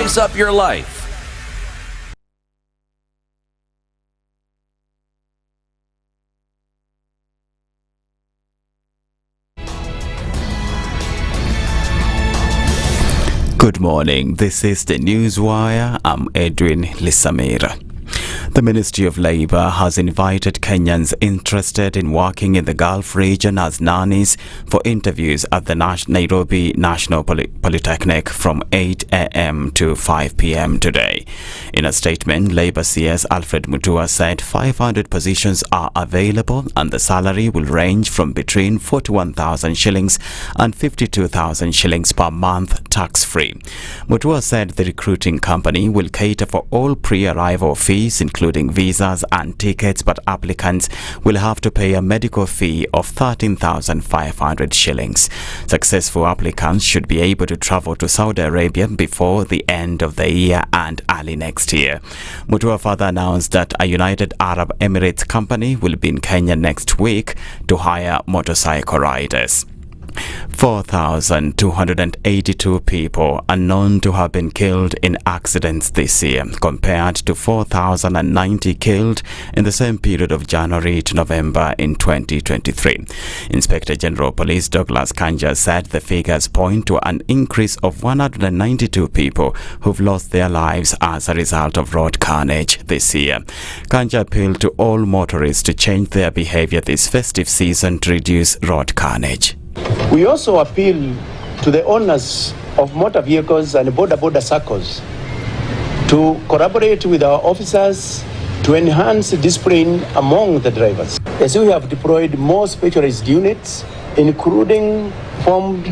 spice up your life. Good morning, this is the Newswire. I'm Edwin Lisamira. The Ministry of Labour has invited Kenyans interested in working in the Gulf region as nannies for interviews at the Nairobi National Polytechnic from 8 a.m. to 5 p.m. today. In a statement, Labour CS Alfred Mutua said 500 positions are available and the salary will range from between 41,000 shillings and 52,000 shillings per month tax-free. Mutua said the recruiting company will cater for all pre-arrival fees, including visas and tickets, but applicants will have to pay a medical fee of 13,500 shillings. Successful applicants should be able to travel to Saudi Arabia before the end of the year and early next year. Mutua further announced that a United Arab Emirates company will be in Kenya next week to hire motorcycle riders. 4,282 people are known to have been killed in accidents this year, compared to 4,090 killed in the same period of January to November in 2023. Inspector General Police Douglas Kanja said the figures point to an increase of 192 people who've lost their lives as a result of road carnage this year. Kanja appealed to all motorists to change their behavior this festive season to reduce road carnage. We also appeal to the owners of motor vehicles and border circles to collaborate with our officers to enhance discipline among the drivers. As we have deployed more specialized units, including formed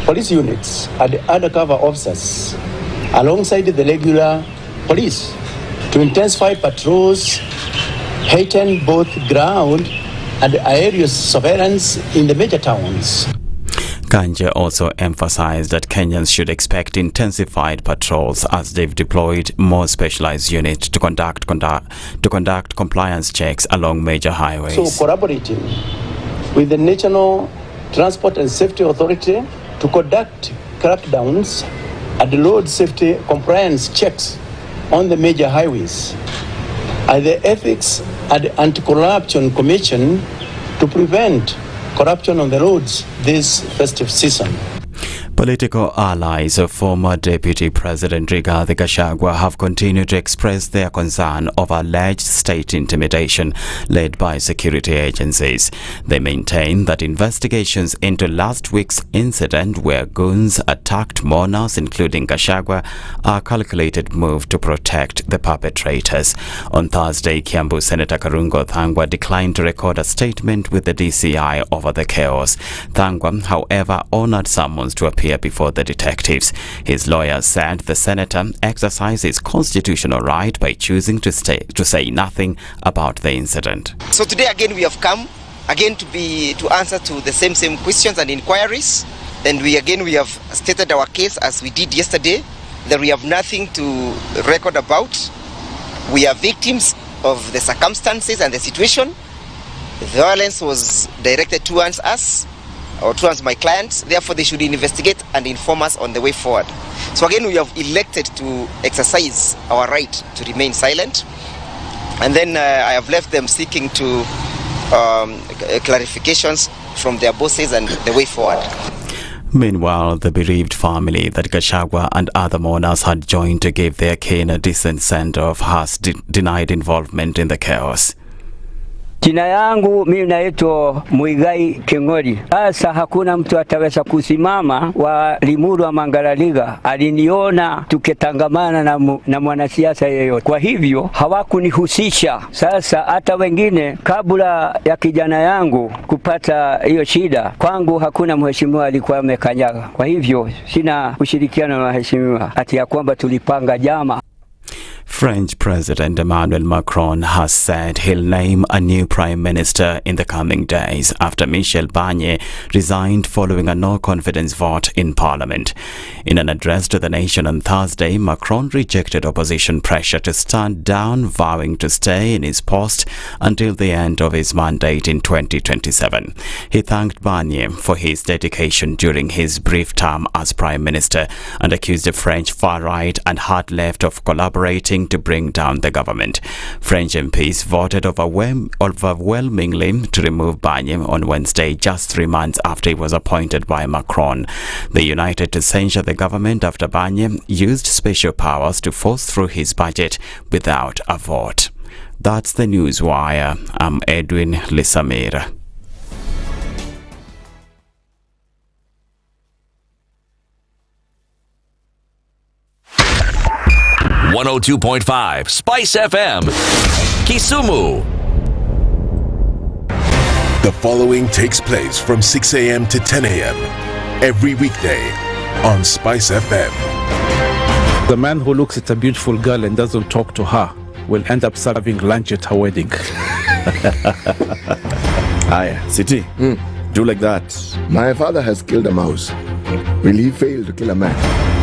police units and undercover officers, alongside the regular police, to intensify patrols, heighten both ground and aerial surveillance in the major towns. Kanja also emphasized that Kenyans should expect intensified patrols as they've deployed more specialized units to conduct compliance checks along major highways. So collaborating with the National Transport and Safety Authority to conduct crackdowns and road safety compliance checks on the major highways, and the Ethics and Anti-Corruption Commission to prevent corruption on the roads this festive season. Political allies of former Deputy President Rigathi Gachagua have continued to express their concern over alleged state intimidation led by security agencies. They maintain that investigations into last week's incident where goons attacked mourners, including Gachagua, are a calculated move to protect the perpetrators. On Thursday, Kiambu Senator Karungo Thangwa declined to record a statement with the DCI over the chaos. Thangwa, however, honored summons to appear before the detectives. His lawyer said the senator exercised his constitutional right by choosing to say nothing about the incident. So today again we have come again to answer to the same questions and inquiries, and we have stated our case as we did yesterday, that we have nothing to record about. We are victims of the circumstances and the situation. The violence was directed towards us or towards my clients, therefore they should investigate and inform us on the way forward. So again, we have elected to exercise our right to remain silent, and then I have left them seeking to clarifications from their bosses and the way forward. Meanwhile, the bereaved family that Gachagua and other mourners had joined to give their kin a decent send-off has denied involvement in the chaos. Jina yangu mimi naitwa Muigai Kengori. Sasa hakuna mtu ataweza kusimama wa Limuru wa Mangalaliga aliniona tukitangamana na mwanasiasa yeyote. Kwa hivyo hawakunihusisha. Sasa hata wengine kabla ya kijana yangu kupata hiyo shida, kwangu hakuna mheshimiwa alikuwa amekanyaga. Kwa hivyo sina ushirikiano na mheshimiwa ati ya kwamba tulipanga jama. French President Emmanuel Macron has said he'll name a new prime minister in the coming days after Michel Barnier resigned following a no-confidence vote in Parliament. In an address to the nation on Thursday, Macron rejected opposition pressure to stand down, vowing to stay in his post until the end of his mandate in 2027. He thanked Barnier for his dedication during his brief term as prime minister and accused the French far-right and hard-left of collaborating to bring down the government. French MPs voted overwhelmingly to remove Barnier on Wednesday, just 3 months after he was appointed by Macron. They united to censure the government after Barnier used special powers to force through his budget without a vote. That's the Newswire. I'm Edwin Lisamira. .5 Spice FM, Kisumu. The following takes place from 6 a.m. to 10 a.m. every weekday on Spice FM. The man who looks at a beautiful girl and doesn't talk to her will end up serving lunch at her wedding. Aya, City, do like that. My father has killed a mouse. Will he fail to kill a man?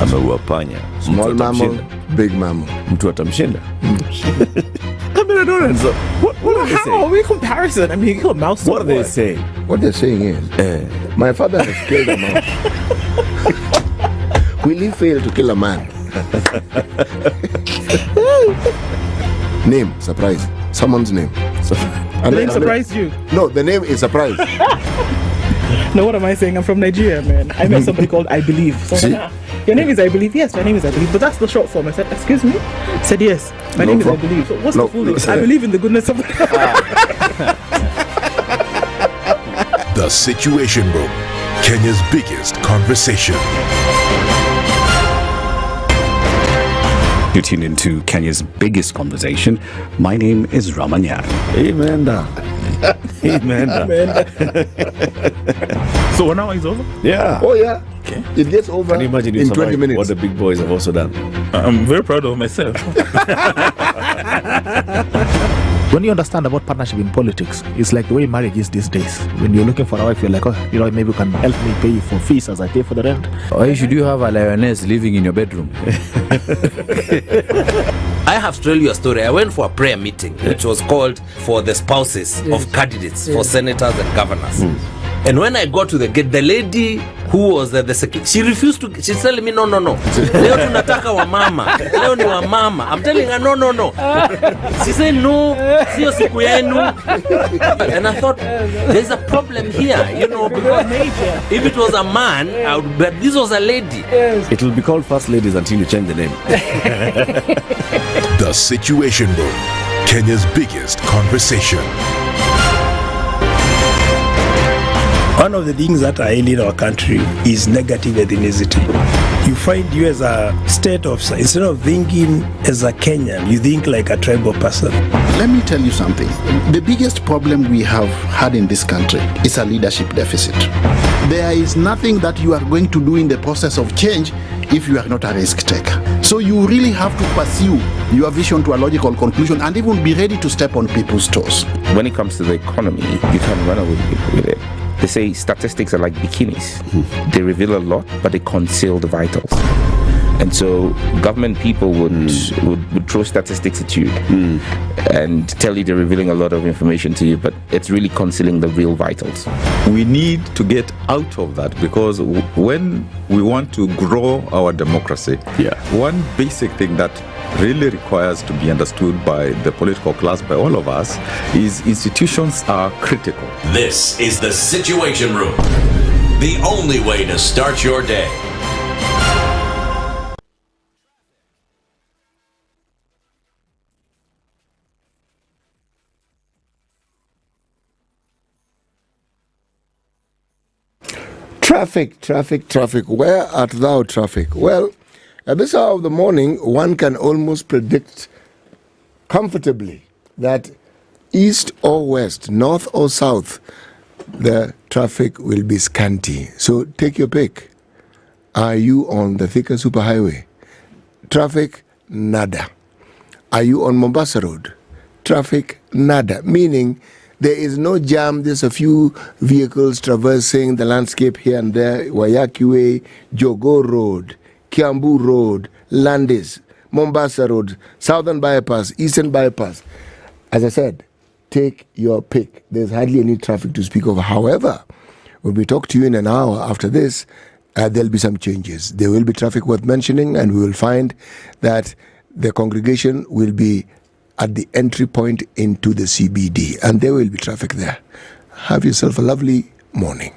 Ameua panya. Small mammal, big mammal. Mtu atamshinda. I mean, I don't understand. What are they saying? How are we comparison? I mean, you kill a mouse. What are they saying? What they're saying is, my father has killed a mouse. Will he fail to kill a man? Name, surprise. Someone's name. The name surprised you? No, the name is surprise. No, what am I saying? I'm from Nigeria, man. I met somebody called I Believe. So your name is I Believe? Yes, my name is I Believe. But that's the short form. I said, excuse me? I said, yes, my name is I Believe. So what's the full name? I believe in the goodness of God. The Situation Room, Kenya's biggest conversation. You tune into Kenya's biggest conversation. My name is Ramanya. Amen. Amen. So 1 hour is over? Yeah. Oh, yeah. Okay. It gets over Can you imagine in 20 minutes. What the big boys have also done? I'm very proud of myself. When you understand about partnership in politics, it's like the way marriage is these days. When you're looking for a wife, you're like, oh, maybe you can help me pay for fees as I pay for the rent. Why should you have a lioness living in your bedroom? I have to tell you a story. I went for a prayer meeting, which was called for the spouses of candidates for senators and governors. And when I got to the gate, the lady who was the secretary, she refused to. She's telling me, no. Leo tunataka wa mama. Leo ni wa mama. I'm telling her, no. She said, no, sio siku yenu. And I thought, there's a problem here, because if it was a man, but this was a lady. It will be called First Ladies until you change the name. The Situation Room, Kenya's biggest conversation. One of the things that are ailing our country is negative ethnicity. You find you as a state officer, instead of thinking as a Kenyan, you think like a tribal person. Let me tell you something. The biggest problem we have had in this country is a leadership deficit. There is nothing that you are going to do in the process of change if you are not a risk taker. So you really have to pursue your vision to a logical conclusion and even be ready to step on people's toes. When it comes to the economy, you can run away with it. They say statistics are like bikinis. They reveal a lot, but they conceal the vitals. And so government people would throw statistics at you and tell you they're revealing a lot of information to you, but it's really concealing the real vitals. We need to get out of that, because when we want to grow our democracy, one basic thing that really requires to be understood by the political class, by all of us, is institutions are critical. This is the Situation Room, the only way to start your day. Traffic. Where art thou, traffic? Well, at this hour of the morning, one can almost predict comfortably that east or west, north or south, the traffic will be scanty. So take your pick. Are you on the Thika Superhighway? Traffic, nada. Are you on Mombasa Road? Traffic, nada. Meaning there is no jam. There's a few vehicles traversing the landscape here and there. Wayaki Way, Jogo Road, Kiambu Road, Landis, Mombasa Road, Southern Bypass, Eastern Bypass. As I said, take your pick. There's hardly any traffic to speak of. However, when we talk to you in an hour after this, there'll be some changes. There will be traffic worth mentioning, and we will find that the congregation will be at the entry point into the CBD, and there will be traffic there. Have yourself a lovely morning.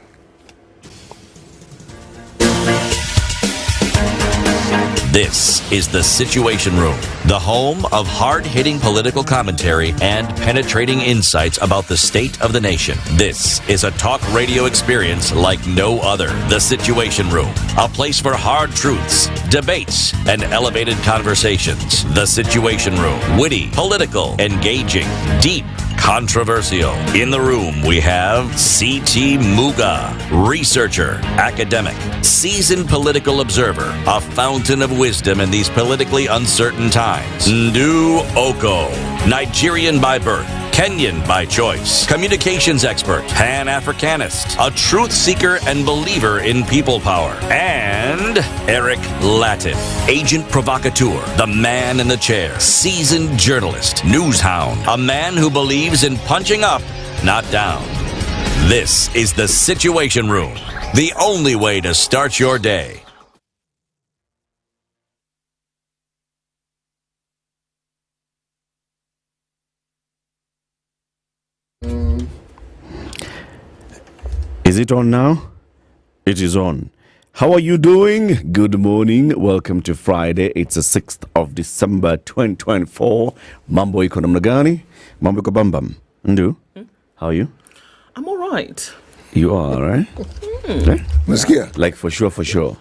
This is The Situation Room, the home of hard-hitting political commentary and penetrating insights about the state of the nation. This is a talk radio experience like no other. The Situation Room, a place for hard truths, debates, and elevated conversations. The Situation Room, witty, political, engaging, deep, controversial. In the room, we have C.T. Muga, researcher, academic, seasoned political observer, a fountain of wisdom in these politically uncertain times. Ndu Okoh, Nigerian by birth, Kenyan by choice, communications expert, Pan-Africanist, a truth seeker and believer in people power, and Eric Latiff, agent provocateur, the man in the chair, seasoned journalist, news hound, a man who believes in punching up, not down. This is The Situation Room, the only way to start your day. Is it on now? It is on. How are you doing? Good morning. Welcome to Friday. It's the 6th of December 2024. Mambo iko namna gani? Mambo iko bambam. Ndu? How are you? I'm all right. You are, right? Umesikia? Like for sure.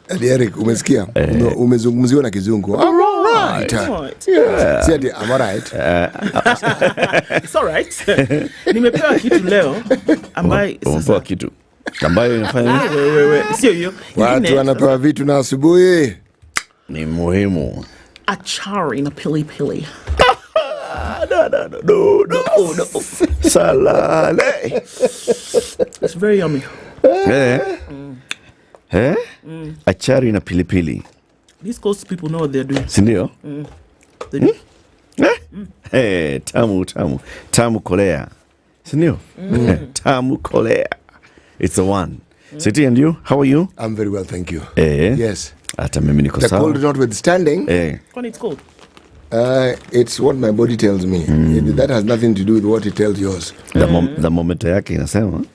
Eric, umesikia? Umezungumziwa na kizungu. All right. Yeah. See, I'm all right. It's all right. Nimepewa kitu leo ambaye umepewa kitu ambayo inafanya wewe sio hiyo. Watu wanapewa vitu na asubuhi. Ni muhimu. Achari na pilipili. No. Salale. It's very yummy. Achari na pilipili. These coast people know what they're doing. Sindio? They do. Tamu kolea. Sindio? Tamu kolea. It's the one. City, and you? How are you? I'm very well, thank you. Yes. Ata mimi niko sawa. The cold notwithstanding. When it's cold. It's what my body tells me. That has nothing to do with what it tells yours. The moment yake inasema.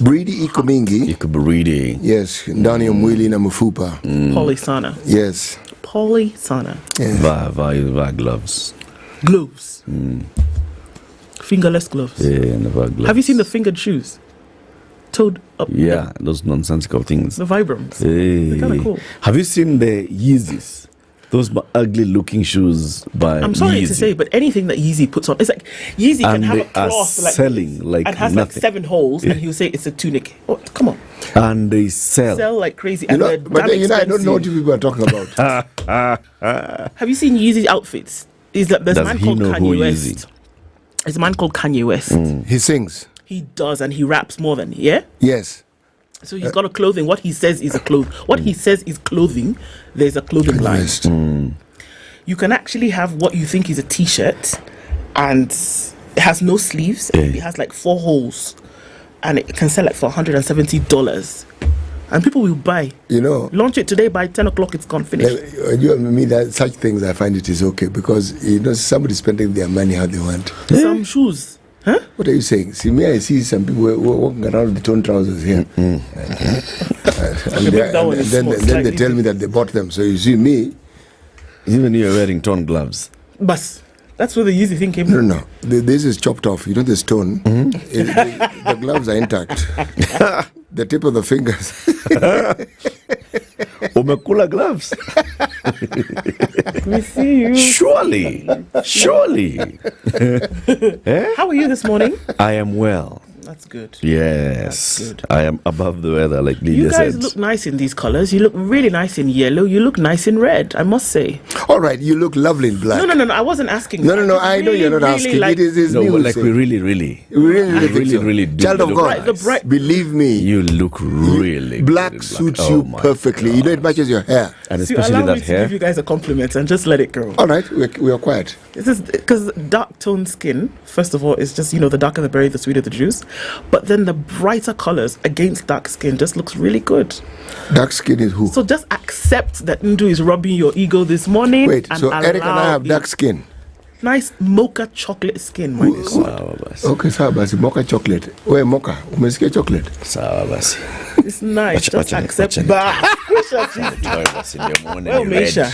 Breedy iko mingi. Iko breedy. Yes, ndani ya mwili na mfupa. Polysana. Yes. Polysana. Va gloves. Gloves. Fingerless gloves. Never gloves. Have you seen the fingered shoes? Toed up. Yeah, those nonsensical things. The Vibrams. They're kind of cool. Have you seen the Yeezys? Those ugly looking shoes by I'm sorry Yeezy. to say, but anything that Yeezy puts on, it's like Yeezy can have a cloth like selling like and has nothing. like 7 holes, and he'll say it's a tunic. Oh, come on. And they sell like crazy. You and know, they're but damn I don't know what you people are talking about. Have you seen Yeezy's outfits? There's a man called Kanye West. Yeezy? There's a man called Kanye West. He sings. He does, and he raps more than Yes. So he's got a clothing. What he says is a What he says is clothing. There's a clothing line. You can actually have what you think is a t-shirt, and it has no sleeves. It has like 4 holes, and it can sell it for $170. And people will buy. You know, launch it today. By 10 o'clock, it's gone. Finished. You and me, that such things, I find it is okay because somebody's spending their money how they want. Some shoes. Huh? What are you saying? See, me, I see some people walking around with torn trousers here. And then they tell me that they bought them. So you see me. Even you're wearing torn gloves. But that's where the Yeezy thing came from. No. This is chopped off. You know the stone? The gloves are intact. The tip of the fingers. Umekula gloves. We see you. Surely. How are you this morning? I am well. That's good. Yes. That's good. I am above the weather, like Lydia You guys said. look nice in these colors. You look really nice in yellow. You look nice in red, I must say. All right, you look lovely in black. No. I wasn't asking. No. I know you're not asking. Like, it is No, but music. like we really do. Child of look God, nice. believe me. You look really black good in suits black. you Oh my perfectly. God. You know it matches your hair. And So especially allow that me to hair. give you guys a compliment and just let it go. All right, we are quiet. This is because dark toned skin, first of all, is just, the darker the berry, the sweeter the juice. But then the brighter colors against dark skin just looks really good. Dark skin is who? So just accept that Ndu is rubbing your ego this morning. Wait, and so Eric and I have allow dark skin. Nice mocha chocolate skin, my God. Okay, sawa basi, mocha chocolate. Where mocha? Umesikia chocolate? Sawa basi. It's nice. Just accept. Well, Misha.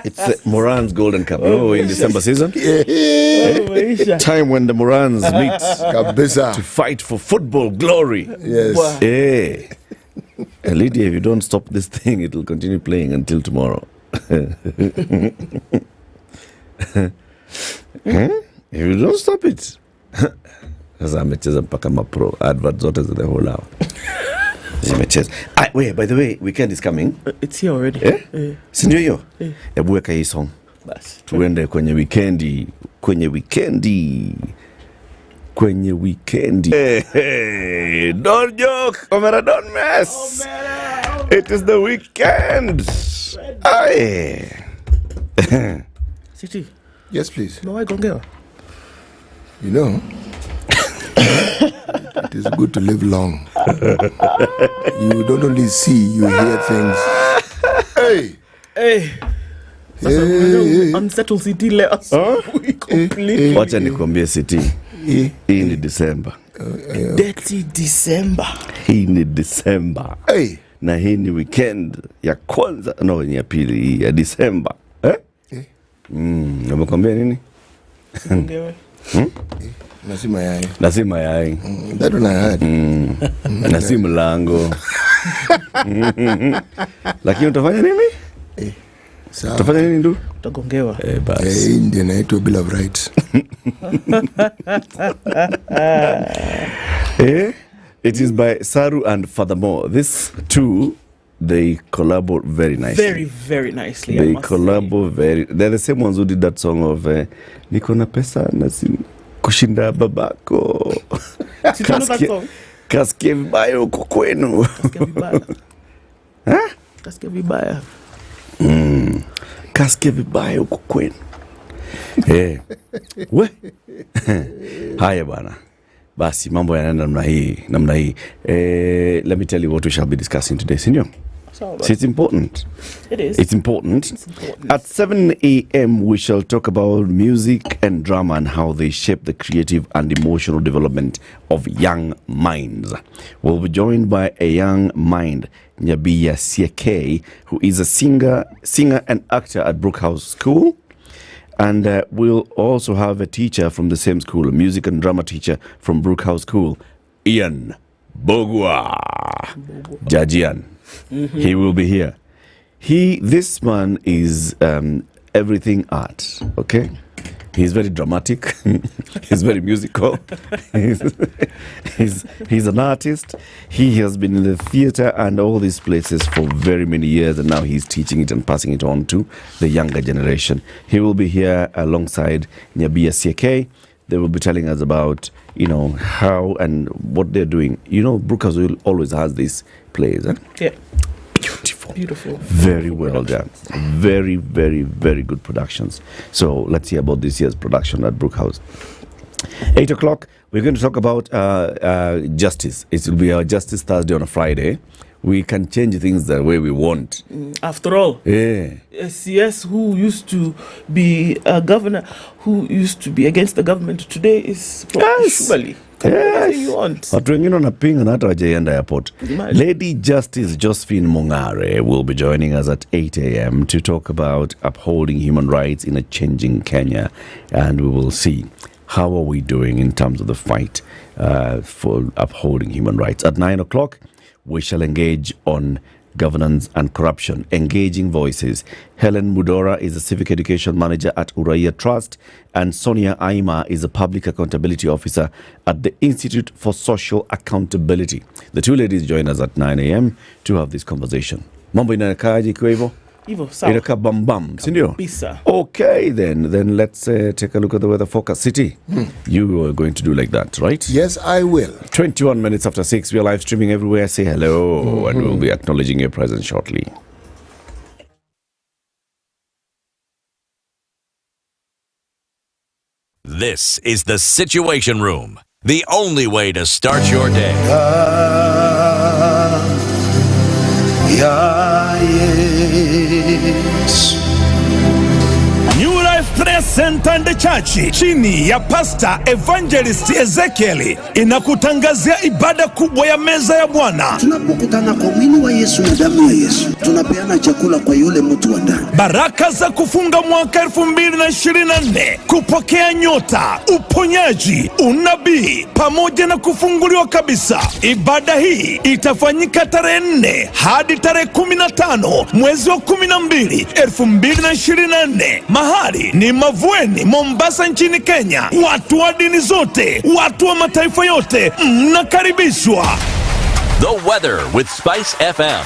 It's Moran's Golden Cup. Oh, in December season. Misha. Time when the Morans meet Kabisa. to fight for football glory. Yes. Wow. Hey. Lydia, if you don't stop this thing, it will continue playing until tomorrow. If you don't stop it. Sasa amecheza mpaka mapro advert zote za the whole hour. Zimecheza. Wait, by the way, weekend is coming. It's here already. Si ndio hiyo? Hebu weka hii song. Basi. Tuende kwenye weekendi. Hey, don't joke, Omera, don't mess. It is the weekend. Aye. City. Yes, please. No, I don't get. You know, it is good to live long. You don't only see, you hear things. Hey. Unsettle city, let us. We completely. Wacha nikwambie City. Hii ni December. Dirty December. Hii ni December. Hey. Na hii ni weekend ya kwanza, no, ni ya pili ya December. Namekwambia nini? Nasi mayai. That one I heard. Nasi mlango. Lakini utafanya nini? Utafanya nini ndu? Utagongewa. Basi. Indian naitwa Bill of Rights. It is by Saru and Furthermore. These two, they collaborate very nicely. Very, very nicely. They collaborate very. They're the same ones who did that song of Niko na pesa na kushinda babako. Did you know that song? Kasikia vibaya huko kwenu. Kasikia vibaya. Kasikia vibaya. Kasikia vibaya huko kwenu. We. Haya bana. Basi mambo yanaenda namna hii. Let me tell you what we shall be discussing today, senior. So it's important. It is. It's important. At 7 a.m. we shall talk about music and drama and how they shape the creative and emotional development of young minds. We'll be joined by a young mind, Nyabia Sigei, who is a singer and actor at Brookhouse School. And we'll also have a teacher from the same school, a music and drama teacher from Brookhouse School, Ian Bogwa. Jajian. He will be here. This man is everything art, okay? He's very dramatic. He's very musical. He's an artist. He has been in the theater and all these places for very many years, and now he's teaching it and passing it on to the younger generation. He will be here alongside Nyabia Sigei. They will be telling us about, how and what they're doing. Brookhouse will always has these plays. Yeah. Beautiful. Very well done. Very, very, very good productions. So let's hear about this year's production at Brookhouse. 8 o'clock, we're going to talk about justice. It will be our Justice Thursday on a Friday. We can change things the way we want. After all, SCS, who used to be a governor, who used to be against the government, today is Shubali. You want. Watu wengine wanapinga na hata wajaenda airport. Lady Justice Josephine Mongare will be joining us at 8 a.m. to talk about upholding human rights in a changing Kenya, and we will see how are we doing in terms of the fight for upholding human rights. At 9 o'clock, we shall engage on governance and corruption, engaging voices. Helen Mudora is the civic education manager at Uraia Trust, and Sonia Aima is a public accountability officer at the Institute for Social Accountability. The two ladies join us at 9 a.m. to have this conversation. Mambo inakaaje kwa hivyo? Hivyo sawa. Inaka bam, sindio? Kabisa. Okay, then let's take a look at the weather forecast. City, you are going to do like that, right? Yes, I will. 21 minutes after 6, we are live streaming everywhere. Say hello, and we'll be acknowledging your presence shortly. This is the Situation Room, the only way to start your day. New Life Prayer Center and Church chini ya Pastor Evangelist Ezekiel inakutangazia ibada kubwa ya meza ya Bwana. Tunapokutana kwa mwili wa Yesu na damu ya Yesu, tunapeana chakula kwa yule mtu wa ndani. Baraka za kufunga mwaka 2024, kupokea nyota, uponyaji, unabii pamoja na kufunguliwa kabisa. Ibada hii itafanyika tarehe 4 hadi tarehe 15 mwezi wa 12 2024. Mahali ni Mavueni, Mombasa nchini Kenya. Watu wa dini zote, watu wa mataifa yote mnakaribishwa. The weather with SpiceFM.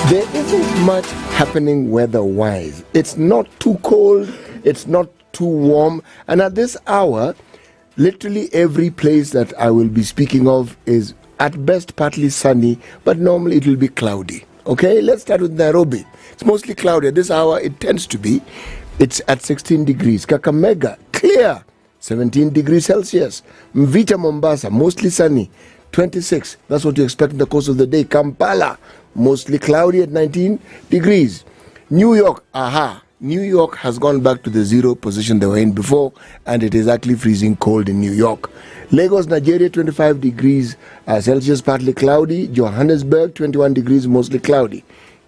There isn't much happening weather-wise. It's not too cold, it's not too warm, and at this hour, literally every place that I will be speaking of is at best partly sunny, but normally it will be cloudy. Okay, let's start with Nairobi. It's mostly cloudy. At this hour, it tends to be. It's at 16 degrees. Kakamega, clear, 17 degrees Celsius. Mvita, Mombasa, mostly sunny, 26. That's what you expect in the course of the day. Kampala, mostly cloudy at 19 degrees. New York, New York has gone back to the zero position they were in before, and it is actually freezing cold in New York. Lagos, Nigeria, 25 degrees Celsius, partly cloudy. Johannesburg, 21 degrees, mostly cloudy.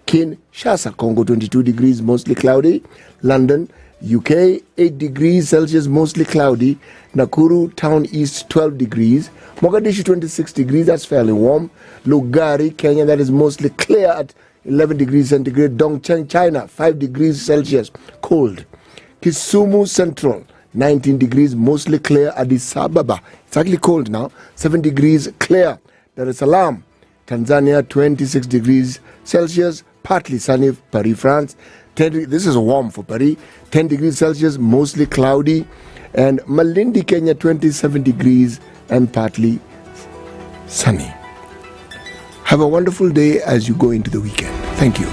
Kinshasa, Congo, 22 degrees, mostly cloudy. London, UK, 8 degrees Celsius, mostly cloudy. Nakuru, Town East, 12 degrees. Mogadishu, 26 degrees, that's fairly warm. Lugari, Kenya, that is mostly clear at 11 degrees centigrade. Dongcheng, China, 5 degrees Celsius, cold. Kisumu Central, 19 degrees, mostly clear. Addis Ababa, it's actually cold now, 7 degrees clear. Dar es Salaam, Tanzania, 26 degrees Celsius, partly sunny. Paris, France, this is warm for Paris, 10 degrees Celsius, mostly cloudy. And Malindi, Kenya, 27 degrees and partly sunny. Have a wonderful day as you go into the weekend. Thank you.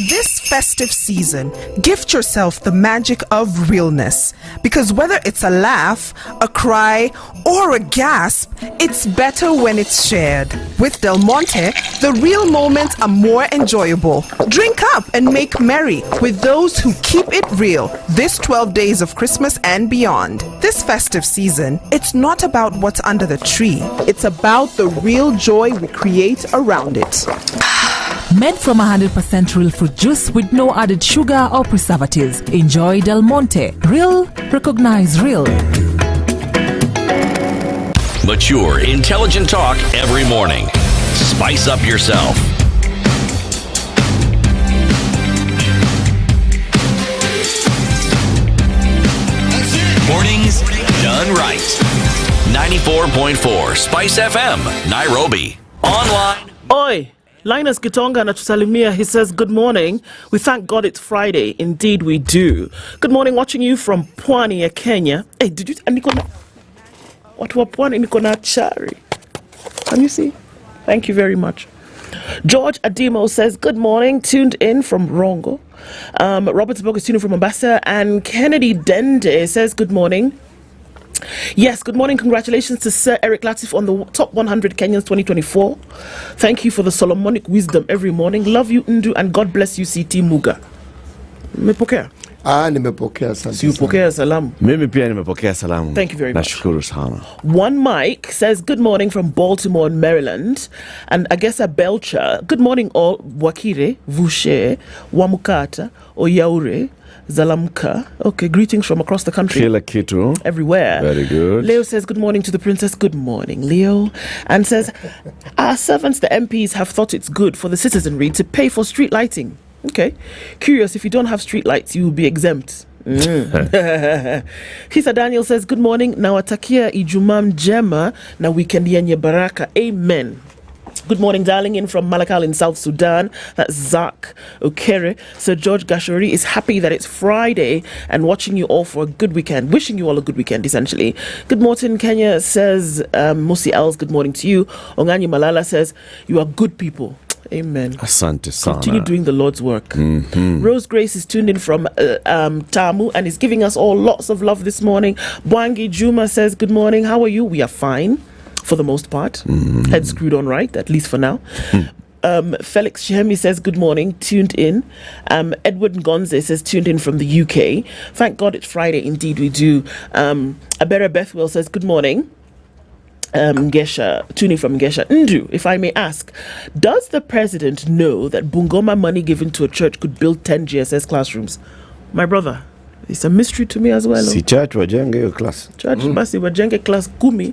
This festive season, gift yourself the magic of realness. Because whether it's a laugh, a cry, or a gasp, it's better when it's shared. With Del Monte, the real moments are more enjoyable. Drink up and make merry with those who keep it real this 12 days of Christmas and beyond. This festive season, it's not about what's under the tree. It's about the real joy we create around it. Made from 100% real fruit juice with no added sugar or preservatives. Enjoy Del Monte. Real, recognize real. Mature, intelligent talk every morning. Spice up yourself. Mornings done right. 94.4 Spice FM, Nairobi. Online. Oi! Linus Gitonga anatusalimia. He says, good morning. We thank God it's Friday. Indeed we do. Good morning, watching you from Pwani ya Kenya. Hey, did you... Watu wa Pwani niko na chari. Can you see? Thank you very much. George Adimo says, good morning. Tuned in from Rongo. Robert Spock is tuning from Mombasa. And Kennedy Dende says, good morning. Yes, good morning. Congratulations to Sir Eric Latiff on the top 100 Kenyans 2024. Thank you for the Solomonic wisdom every morning. Love you, Ndu, and God bless you, CT Muga. Mepokea. Nimepokea, asante Si upokea salamu. Mimi pia nimepokea salamu. Thank you very much. Nashukuru sana. One Mike says, good morning from Baltimore, Maryland. And Agesa Belcher, good morning all. Wakire, Vushe, Wamukata, Oyaure, Zalamka. Okay, greetings from across the country. Kila kitu. Everywhere. Very good. Leo says, good morning to the princess. Good morning, Leo. And says, our servants, the MPs, have thought it's good for the citizenry to pay for street lighting. Okay. Curious, if you don't have street lights, you will be exempt. Kisa Daniel says, good morning. Nawatakia Ijumaa njema na weekend yenye baraka. Amen. Good morning, darling, in from Malakal in South Sudan. That's Zach Okere. Sir George Gashori is happy that it's Friday and watching you all for a good weekend. Wishing you all a good weekend, essentially. Good morning, Kenya says, Musi Els, good morning to you. Onganyi Malala says, you are good people. Amen. Asante sana. Continue doing the Lord's work. Mm-hmm. Rose Grace is tuned in from Tamu and is giving us all lots of love this morning. Bwangi Juma says, good morning. How are you? We are fine. For the most part. Head screwed on right, at least for now. Felix Shihemi says, good morning, tuned in. Edward Ngonze says, tuned in from the UK. Thank God it's Friday, indeed we do. Abera Bethwell says, good morning. Gesha, tuning from Gesha. Ndu, if I may ask, does the president know that Bungoma money given to a church could build 10 GSS classrooms? My brother, it's a mystery to me as well. Si church wajenge hiyo class. Church basi wajenge class 10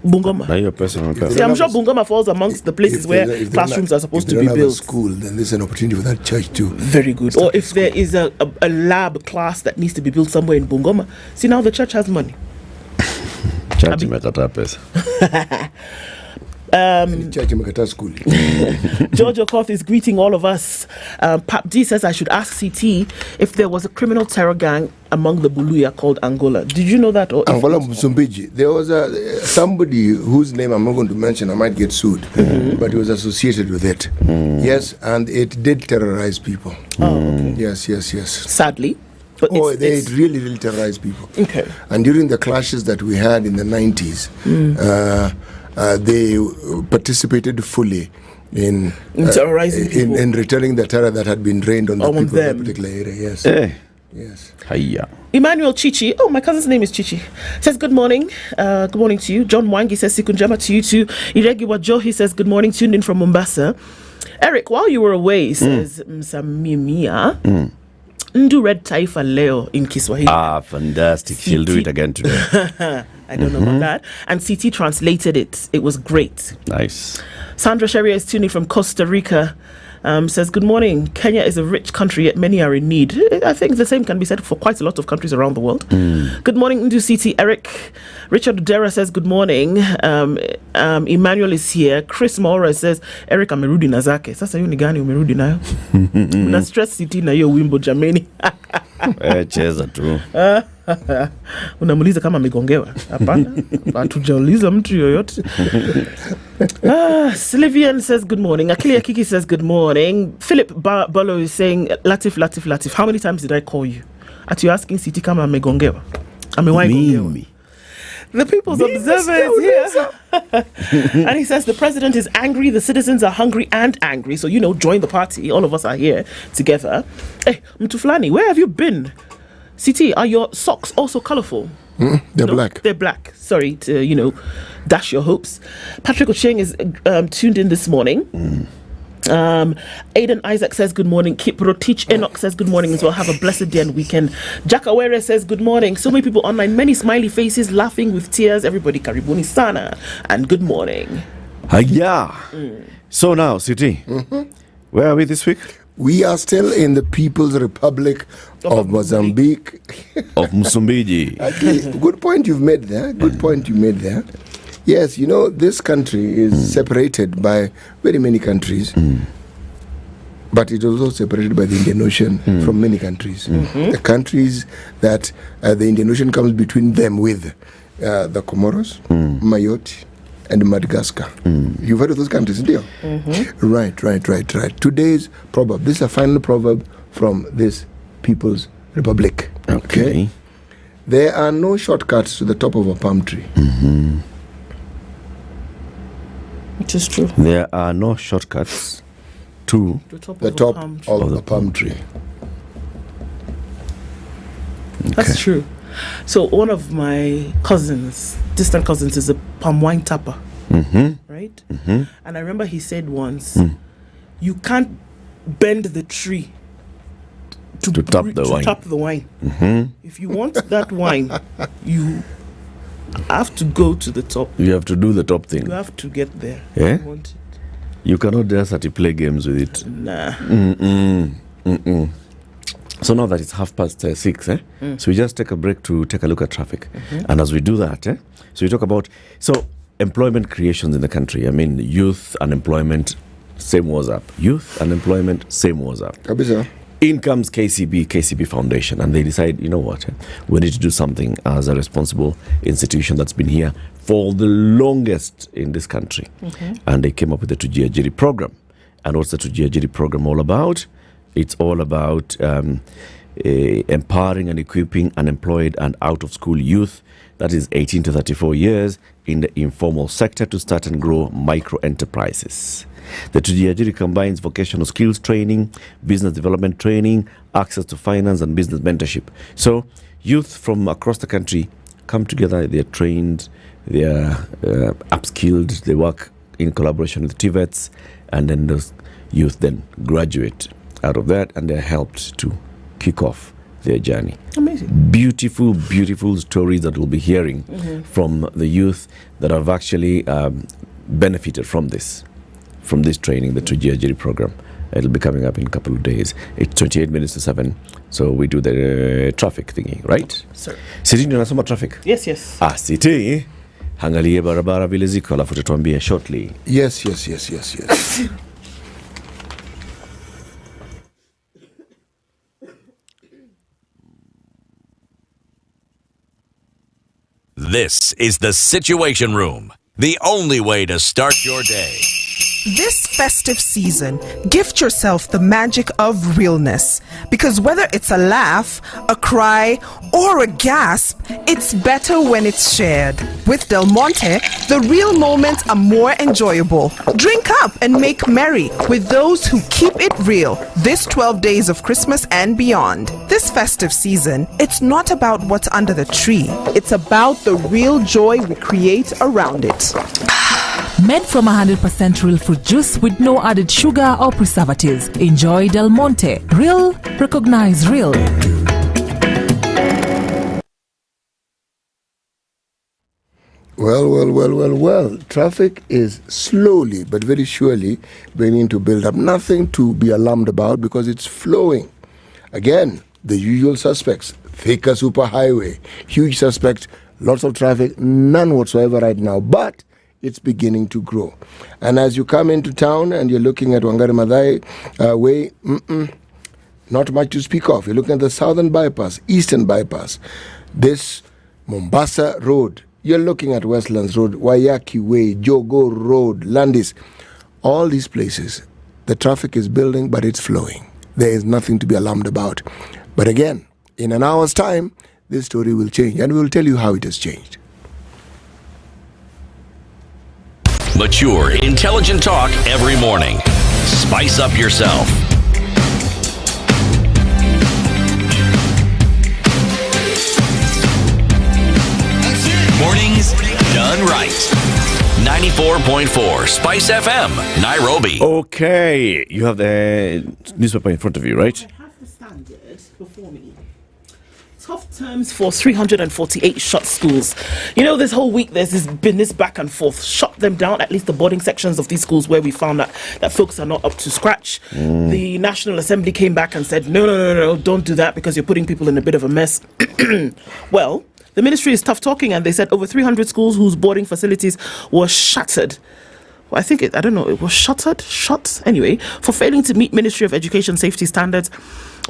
Bungoma. See, I'm sure Bungoma falls amongst the places where classrooms are supposed to be built. If school, then there's an opportunity for that church too. Very good. Or if there is a lab class that needs to be built somewhere in Bungoma. See, now the church has money. Church imekata pesa. George Okoh is greeting all of us. Pap D says I should ask CT if there was a criminal terror gang among the Buluya called Angola. Did you know that? Or Angola Msumbiji. There was somebody whose name I'm not going to mention. I might get sued, but he was associated with it. Yes, and it did terrorize people. Okay. Yes. Sadly. But it really terrorized people. Okay. And during the clashes that we had in the 90s, they participated fully in terrorizing people. In returning the terror that had been rained on the people of that particular area. Yes. Yes. Hiya. Emmanuel Chichi, my cousin's name is Chichi, says good morning. Good morning to you. John Wangi says Sikunjama to you too. Iregi Wajohi says good morning, tuned in from Mombasa. Eric, while you were away, says Msamimia. Ndu Red Taifa Leo in Kiswahili. Fantastic. She'll do it again today. I don't know about that. And CT translated it. It was great. Nice. Sandra Sherry is tuning from Costa Rica. Says, good morning. Kenya is a rich country, yet many are in need. I think the same can be said for quite a lot of countries around the world. Good morning, Ndu CT. Eric. Richard Dera says, good morning. Emmanuel is here. Chris Mora says, Eric amerudi na zake. Sasa hiyo ni gani umerudi nayo? Na stress CT na hiyo wimbo jameni. Cheza tu. Unamuliza kama amegongewa. Hapana. Hatujauliza mtu yoyote. Sylvian says good morning. Akili Akiki says good morning. Philip Bolo is saying Latiff. How many times did I call you? Are you asking CT kama amegongewa? Amewahi gongewa? The People's Observer is here. And he says the president is angry, the citizens are hungry and angry. So, join the party. All of us are here together. Hey, Mtuflani, where have you been? CT, are your socks also colourful? They're black. They're black. Sorry to, dash your hopes. Patrick Ocheng is tuned in this morning. Aidan Isaac says good morning. Kiprotich Enoch says good morning as well. Have a blessed day and weekend. Jack Awere says good morning. So many people online, many smiley faces, laughing with tears. Everybody karibuni sana and good morning. Hiya. So now, City, where are we this week? We are still in the People's Republic of Mozambique. Of Msumbiji. Actually, good point you've made there. Yes, this country is separated by very many countries, but it is also separated by the Indian Ocean from many countries. The countries that the Indian Ocean comes between them with the Comoros, Mayotte, and Madagascar. You've heard of those countries, didn't you? Right. Today's proverb, this is a final proverb from this People's Republic. Okay. There are no shortcuts to the top of a palm tree. It is true. There are no shortcuts to the top of the palm tree. That's true. So one of my cousins, distant cousins, is a palm wine tapper. Right? And I remember he said once, you can't bend the tree to tap the wine. If you want that wine, you have to go to the top. You have to do the top thing. You have to get there. Yeah? You want it. You cannot just play games with it. Nah. So now that it's 6:30, so we just take a break to take a look at traffic. And as we do that, so we talk about employment creations in the country. I mean, youth unemployment, same was up. Youth unemployment, same was up. In comes KCB Foundation, and they decide, you know what, we need to do something as a responsible institution that's been here for the longest in this country. And they came up with the Tujiajiri program. And what's the Tujiajiri program all about? It's all about empowering and equipping unemployed and out-of-school youth, that is 18 to 34 years, in the informal sector to start and grow micro-enterprises. The Tujiajiri combines vocational skills training, business development training, access to finance and business mentorship. So youth from across the country come together, they're trained, they're upskilled, they work in collaboration with TVETs, and then those youth then graduate out of that, and they're helped to kick off their journey. Amazing. Beautiful, beautiful stories that we'll be hearing from the youth that have actually benefited from this training, the Tujiajiri program. It'll be coming up in a couple of days. It's 28 minutes to 7, so we do the traffic thingy, right? Sir. Sisi ndio nasoma traffic? Yes. Siti, angalie barabara vile ziko, alafu tutuambie shortly. Yes. This is the Situation Room, the only way to start your day. This festive season, gift yourself the magic of realness. Because whether it's a laugh, a cry, or a gasp, it's better when it's shared. With Del Monte, the real moments are more enjoyable. Drink up and make merry with those who keep it real this 12 days of Christmas and beyond. This festive season, it's not about what's under the tree. It's about the real joy we create around it. Made from 100% real fruit juice with no added sugar or preservatives. Enjoy Del Monte. Real, recognize real. Well. Traffic is slowly but very surely beginning to build up. Nothing to be alarmed about because it's flowing. Again, the usual suspects. Thika superhighway. Huge suspect. Lots of traffic. None whatsoever right now. But it's beginning to grow. And as you come into town and you're looking at Wangari Maathai way, not much to speak of. You're looking at the southern bypass, eastern bypass, this Mombasa road. You're looking at Westlands Road, Wayaki Way, Jogo Road, Landis. All these places, the traffic is building, but it's flowing. There is nothing to be alarmed about. But again, in an hour's time, this story will change, and we will tell you how it has changed. Mature, intelligent talk every morning. Spice up yourself. Mornings done right. 94.4 Spice FM, Nairobi. Okay, you have the newspaper in front of you, right? I have the Standard before me. Tough terms for 348 shut schools. You know, this whole week there's been this back and forth. Shut them down, at least the boarding sections of these schools where we found that folks are not up to scratch. The National Assembly came back and said, no, don't do that because you're putting people in a bit of a mess. Well, the ministry is tough talking, and they said over 300 schools whose boarding facilities were shuttered. Well, it was shut anyway, for failing to meet Ministry of Education safety standards,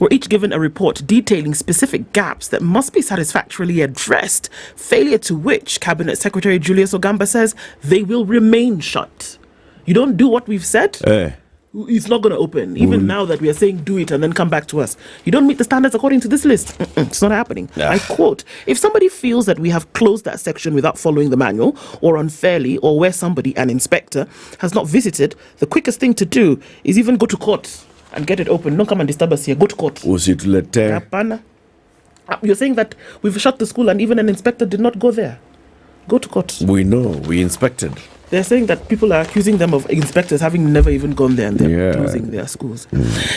were each given a report detailing specific gaps that must be satisfactorily addressed, failure to which Cabinet Secretary Julius Ogamba says they will remain shut. You don't do what we've said, it's not going to open. Even now that we are saying do it and then come back to us. You don't meet the standards according to this list. It's not happening. I quote, if somebody feels that we have closed that section without following the manual or unfairly, or where somebody, an inspector, has not visited, the quickest thing to do is even go to court and get it open. Don't come and disturb us here. Go to court. Usitulete. Hapana. You're saying that we've shut the school and even an inspector did not go there? Go to court. We know. We inspected. They're saying that people are accusing them of inspectors having never even gone there and they're closing their schools.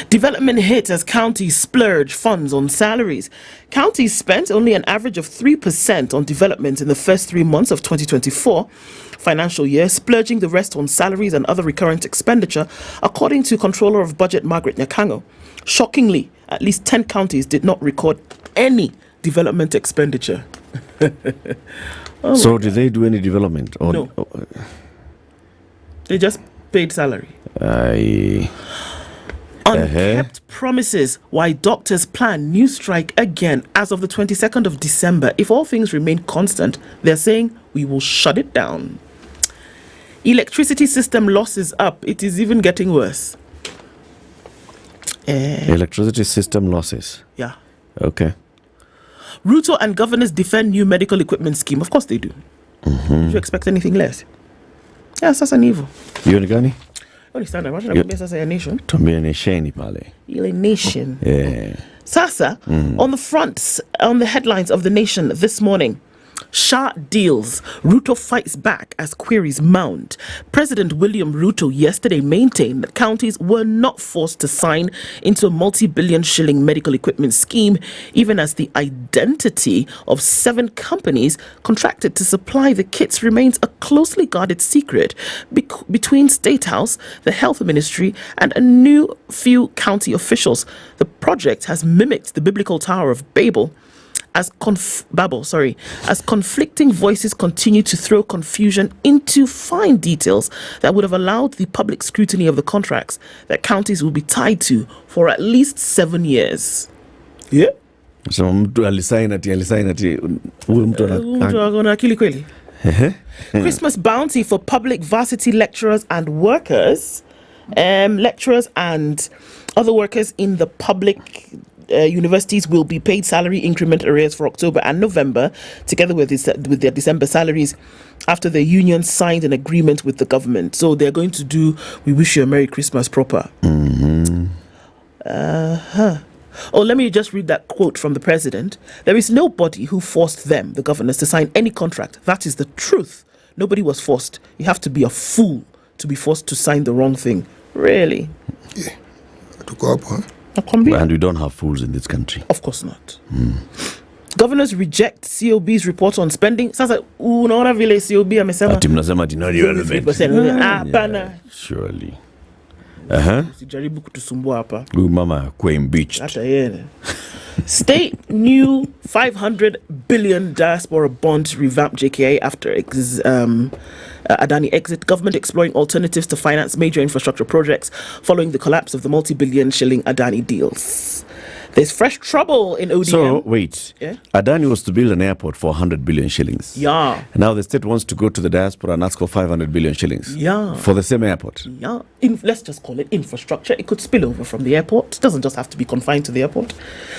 Development hit as counties splurge funds on salaries. Counties spent only an average of 3% on development in the first 3 months of 2024 financial year, splurging the rest on salaries and other recurrent expenditure, according to Controller of Budget Margaret Nyakango. Shockingly, at least 10 counties did not record any development expenditure. So did they do any development? Or no. They just paid salary. Unkept promises why doctors plan new strike again as of the 22nd of December. If all things remain constant, they're saying we will shut it down. Electricity system losses up. It is even getting worse. Electricity system losses. Yeah. Okay. Ruto and governors defend new medical equipment scheme. Of course they do. Do you expect anything less? Yes, that's an evil. You gani? Understand? Sasa ya nation. Tumbia nation pale. Ile nation. Yeah. Sasa, on the headlines of the Nation this morning, Shah deals. Ruto fights back as queries mount. President William Ruto yesterday maintained that counties were not forced to sign into a multi-billion shilling medical equipment scheme, even as the identity of 7 companies contracted to supply the kits remains a closely guarded secret between State House, the Health Ministry, and a new few county officials. The project has mimicked the biblical Tower of Babel. As conflicting voices continue to throw confusion into fine details that would have allowed the public scrutiny of the contracts that counties will be tied to for at least 7 years. Yeah. So mtu alisign ati huyu mtu ana akili kweli. Christmas bounty for public varsity lecturers and workers, lecturers and other workers in the public universities will be paid salary increment arrears for October and November, together with their December salaries, after the union signed an agreement with the government. So they're going to do "We Wish You a Merry Christmas" proper. Oh, let me just read that quote from the president. There is nobody who forced them, the governors, to sign any contract. That is the truth. Nobody was forced. You have to be a fool to be forced to sign the wrong thing. Really? Yeah. To go up, huh? And we don't have fools in this country. Of course not. Governors reject COB's report on spending. Sasa unaona vile COB amesema ati mnasema dino relevant. Hapana. Surely. Usijaribu kutusumbua hapa. Huyu mama kwa impeached. Hata yeye. State new 500 billion diaspora bond revamp JKA after Adani exit. Government exploring alternatives to finance major infrastructure projects following the collapse of the multi-billion shilling Adani deals. There's fresh trouble in ODM. So, wait. Yeah? Adani was to build an airport for 100 billion shillings. Yeah. Now the state wants to go to the diaspora and ask for 500 billion shillings. Yeah. For the same airport. Yeah. Let's just call it infrastructure. It could spill over from the airport. It doesn't just have to be confined to the airport.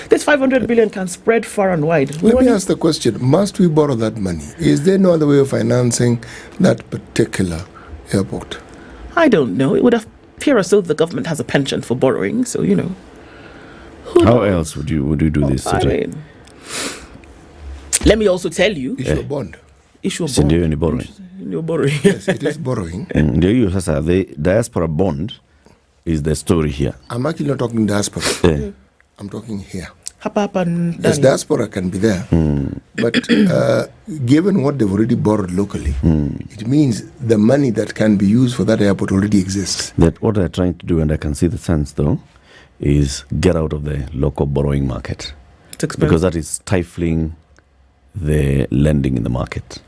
This 500 billion can spread far and wide. Let me ask the question. Must we borrow that money? Is there no other way of financing that particular airport? I don't know. It would appear as though the government has a penchant for borrowing. So, you know. How else would you do this? I mean, let me also tell you. Issue a bond. Issue a bond. You're borrowing. You're borrowing. Yes, it is borrowing. And the diaspora bond is the story here. I'm actually not talking diaspora. Yeah. I'm talking here. Yes, diaspora can be there. But given what they've already borrowed locally, it means the money that can be used for that airport already exists. That what they're trying to do, and I can see the sense though, is get out of the local borrowing market. Because that is stifling the lending in the market.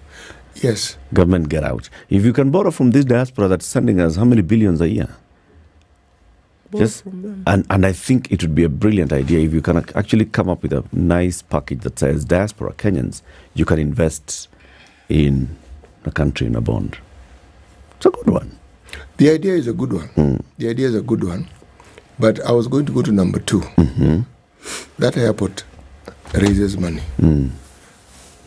Yes. Government, get out. If you can borrow from this diaspora that's sending us how many billions a year? And I think it would be a brilliant idea if you can actually come up with a nice package that says diaspora Kenyans, you can invest in a country in a bond. It's a good one. The idea is a good one. The idea is a good one. But I was going to go to number 2. That airport raises money.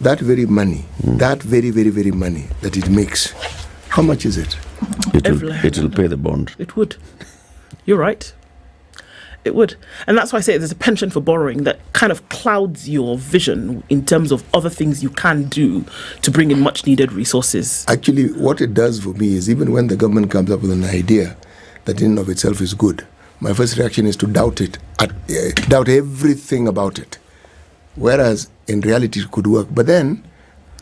That very money, that very, very, very money that it makes, how much is it? It will pay the bond. It would. You're right. It would. And that's why I say there's a penchant for borrowing that kind of clouds your vision in terms of other things you can do to bring in much needed resources. Actually, what it does for me is even when the government comes up with an idea that in and of itself is good, my first reaction is to doubt it, doubt everything about it. Whereas in reality it could work. But then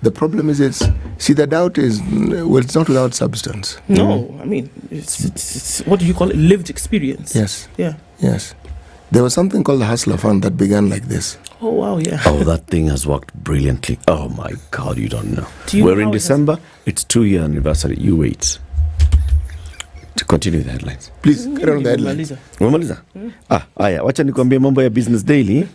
the problem is the doubt is, well, it's not without substance. No, I mean, it's what do you call it? Lived experience. Yes. Yeah. Yes. There was something called the Hustler Fund that began like this. Oh, wow, yeah. Oh, that thing has worked brilliantly. Oh, my God, you don't know. We're in December. It's 2-year anniversary. You wait. To continue the headlines. Please, carry on the headlines. Umemaliza? Aya, wacha nikwambie mambo ya Business Daily.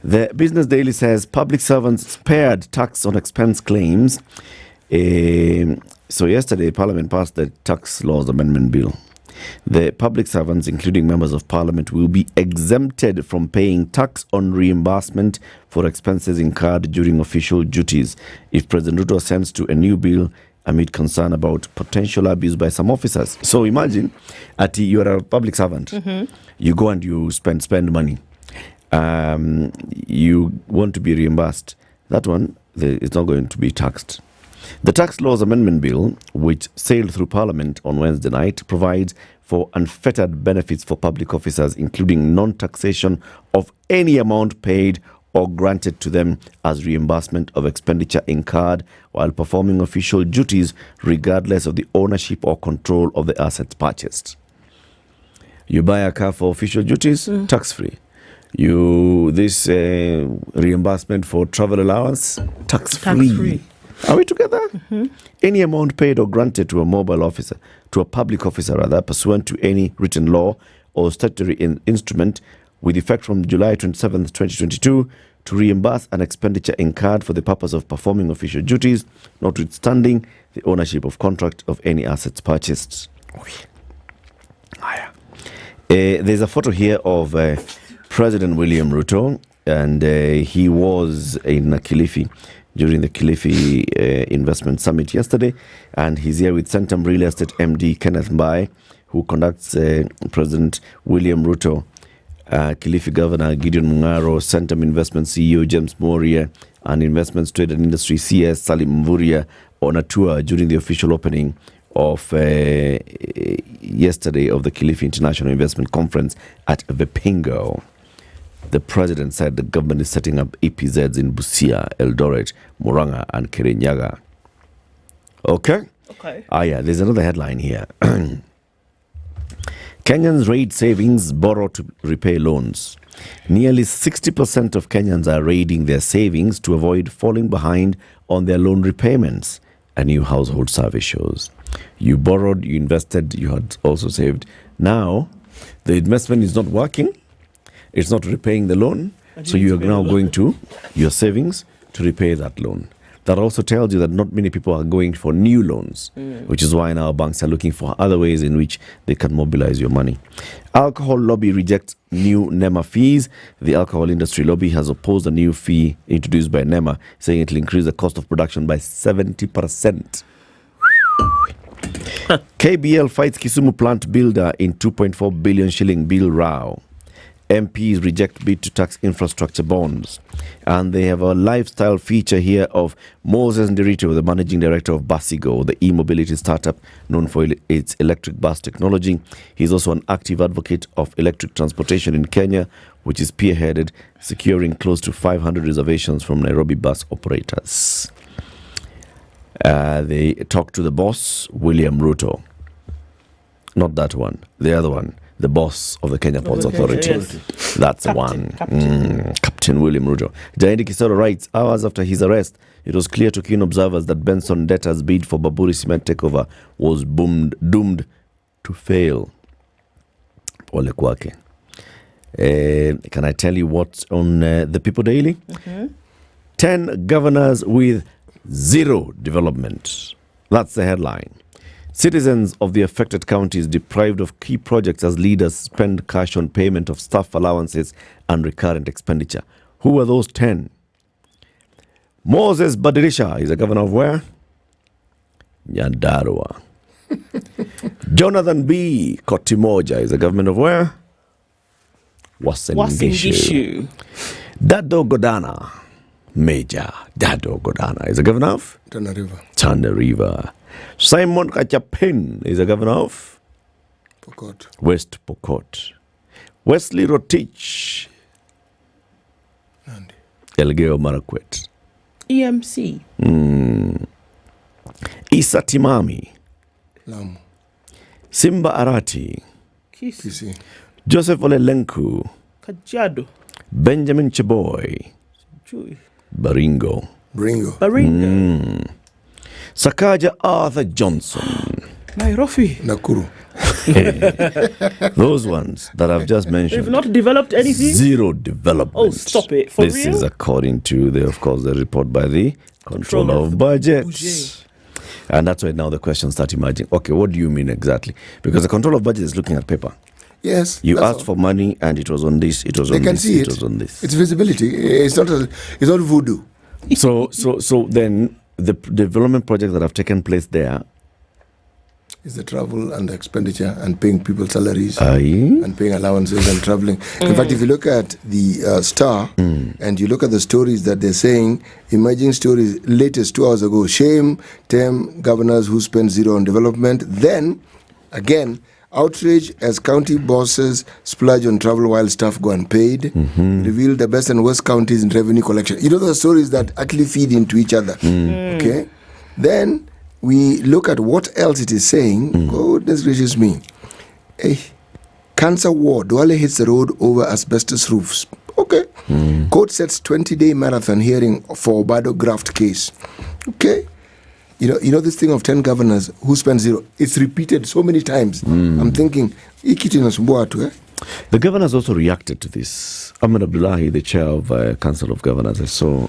The Business Daily says public servants spared tax on expense claims. So yesterday, Parliament passed the Tax Laws Amendment Bill. The public servants, including members of Parliament, will be exempted from paying tax on reimbursement for expenses incurred during official duties if President Ruto sends to a new bill amid concern about potential abuse by some officers. So imagine, you're a public servant. Mm-hmm. You go and you spend money. You want to be reimbursed. That one is not going to be taxed. The Tax Laws Amendment Bill, which sailed through Parliament on Wednesday night, provides for unfettered benefits for public officers, including non-taxation of any amount paid or granted to them as reimbursement of expenditure incurred while performing official duties, regardless of the ownership or control of the assets purchased. You buy a car for official duties, tax-free. This reimbursement for travel allowance, tax-free. Are we together? Mm-hmm. Any amount paid or granted to a mobile officer, to a public officer rather, pursuant to any written law or statutory instrument with effect from July 27th, 2022, to reimburse an expenditure incurred for the purpose of performing official duties, notwithstanding the ownership of contract of any assets purchased. There's a photo here of President William Ruto, and he was in Kilifi during the Kilifi Investment Summit yesterday, and he's here with Centum Real Estate MD Kenneth Mbai, who conducts President William Ruto, Kilifi Governor Gideon Mungaro, Centum Investment CEO James Moria, and Investments Trade and Industry CS Salim Mvuria on a tour during the official opening of yesterday of the Kilifi International Investment Conference at Vipingo. The president said the government is setting up EPZs in Busia, Eldoret, Muranga, and Kirinyaga. Okay? Okay. There's another headline here. Kenyans raid savings, borrow to repay loans. Nearly 60% of Kenyans are raiding their savings to avoid falling behind on their loan repayments, a new household survey shows. You borrowed, you invested, you had also saved. Now, the investment is not working. It's not repaying the loan. So you are now going to your savings to repay that loan. That also tells you that not many people are going for new loans, which is why now banks are looking for other ways in which they can mobilize your money. Alcohol lobby rejects new NEMA fees. The alcohol industry lobby has opposed a new fee introduced by NEMA, saying it will increase the cost of production by 70%. KBL fights Kisumu plant builder in 2.4 billion shilling bill row. MPs reject bid to tax infrastructure bonds. And they have a lifestyle feature here of Moses Ndirito, the managing director of Basigo, the e-mobility startup known for its electric bus technology. He's also an active advocate of electric transportation in Kenya, which is spearheaded, securing close to 500 reservations from Nairobi bus operators. They talked to the boss, William Ruto. Not that one, the other one. The boss of the Kenya Ports Authority. Yes. That's the one. Captain William Ruto. Jaindi Kisoro writes, hours after his arrest, it was clear to keen observers that Benson Debtor's bid for Baburi cement takeover was doomed to fail. Pole kwake. Can I tell you what's on the People Daily? 10 governors with zero development. That's the headline. Citizens of the affected counties deprived of key projects as leaders spend cash on payment of staff allowances and recurrent expenditure. Who are those 10? Moses Badirisha is a governor of where? Nyandarua. Jonathan B. Kotimoja is a government of where? Wasingishu. Dado Godana, Major Dado Godana, is the governor of Tana River. Simon Kachapin is the governor of Pokot. West Pokot. Wesley Rotich, Elgeyo Marakwet. EMC. Isa Timami, Lamu. Simba Arati, Kisi. Joseph Olelenku, Kajiado. Benjamin Cheboy, Chui. Baringo. Sakaja Arthur Johnson, Nairobi. Nakuru. Those ones that I've just mentioned. They've not developed anything? Zero development. Oh, stop it. For this real? is according to, the report by the Controller of Budget. And that's why now the questions start emerging. Okay, what do you mean exactly? Because the Controller of Budget is looking at paper. Yes. You asked for money and it was on this, it was on this, it was on this. It's visibility. It's not voodoo. So then the development projects that have taken place there is the travel and the expenditure and paying people salaries and paying allowances and traveling. In fact, if you look at the Star and you look at the stories that they're saying, emerging stories, latest 2 hours ago, shame, term governors who spend zero on development. Then, again, outrage as county bosses splurge on travel while staff go unpaid. Reveal the best and worst counties in revenue collection. You know the stories that actually feed into each other. Okay? Then we look at what else it is saying. Goodness gracious me. Cancer ward. Duale hits the road over asbestos roofs. Okay. Court sets 20-day marathon hearing for Obado graft case. Okay. You know this thing of 10 governors who spend zero. It's repeated so many times. I'm thinking, the governors also reacted to this. Ahmed Abdullahi, the chair of Council of Governors, I saw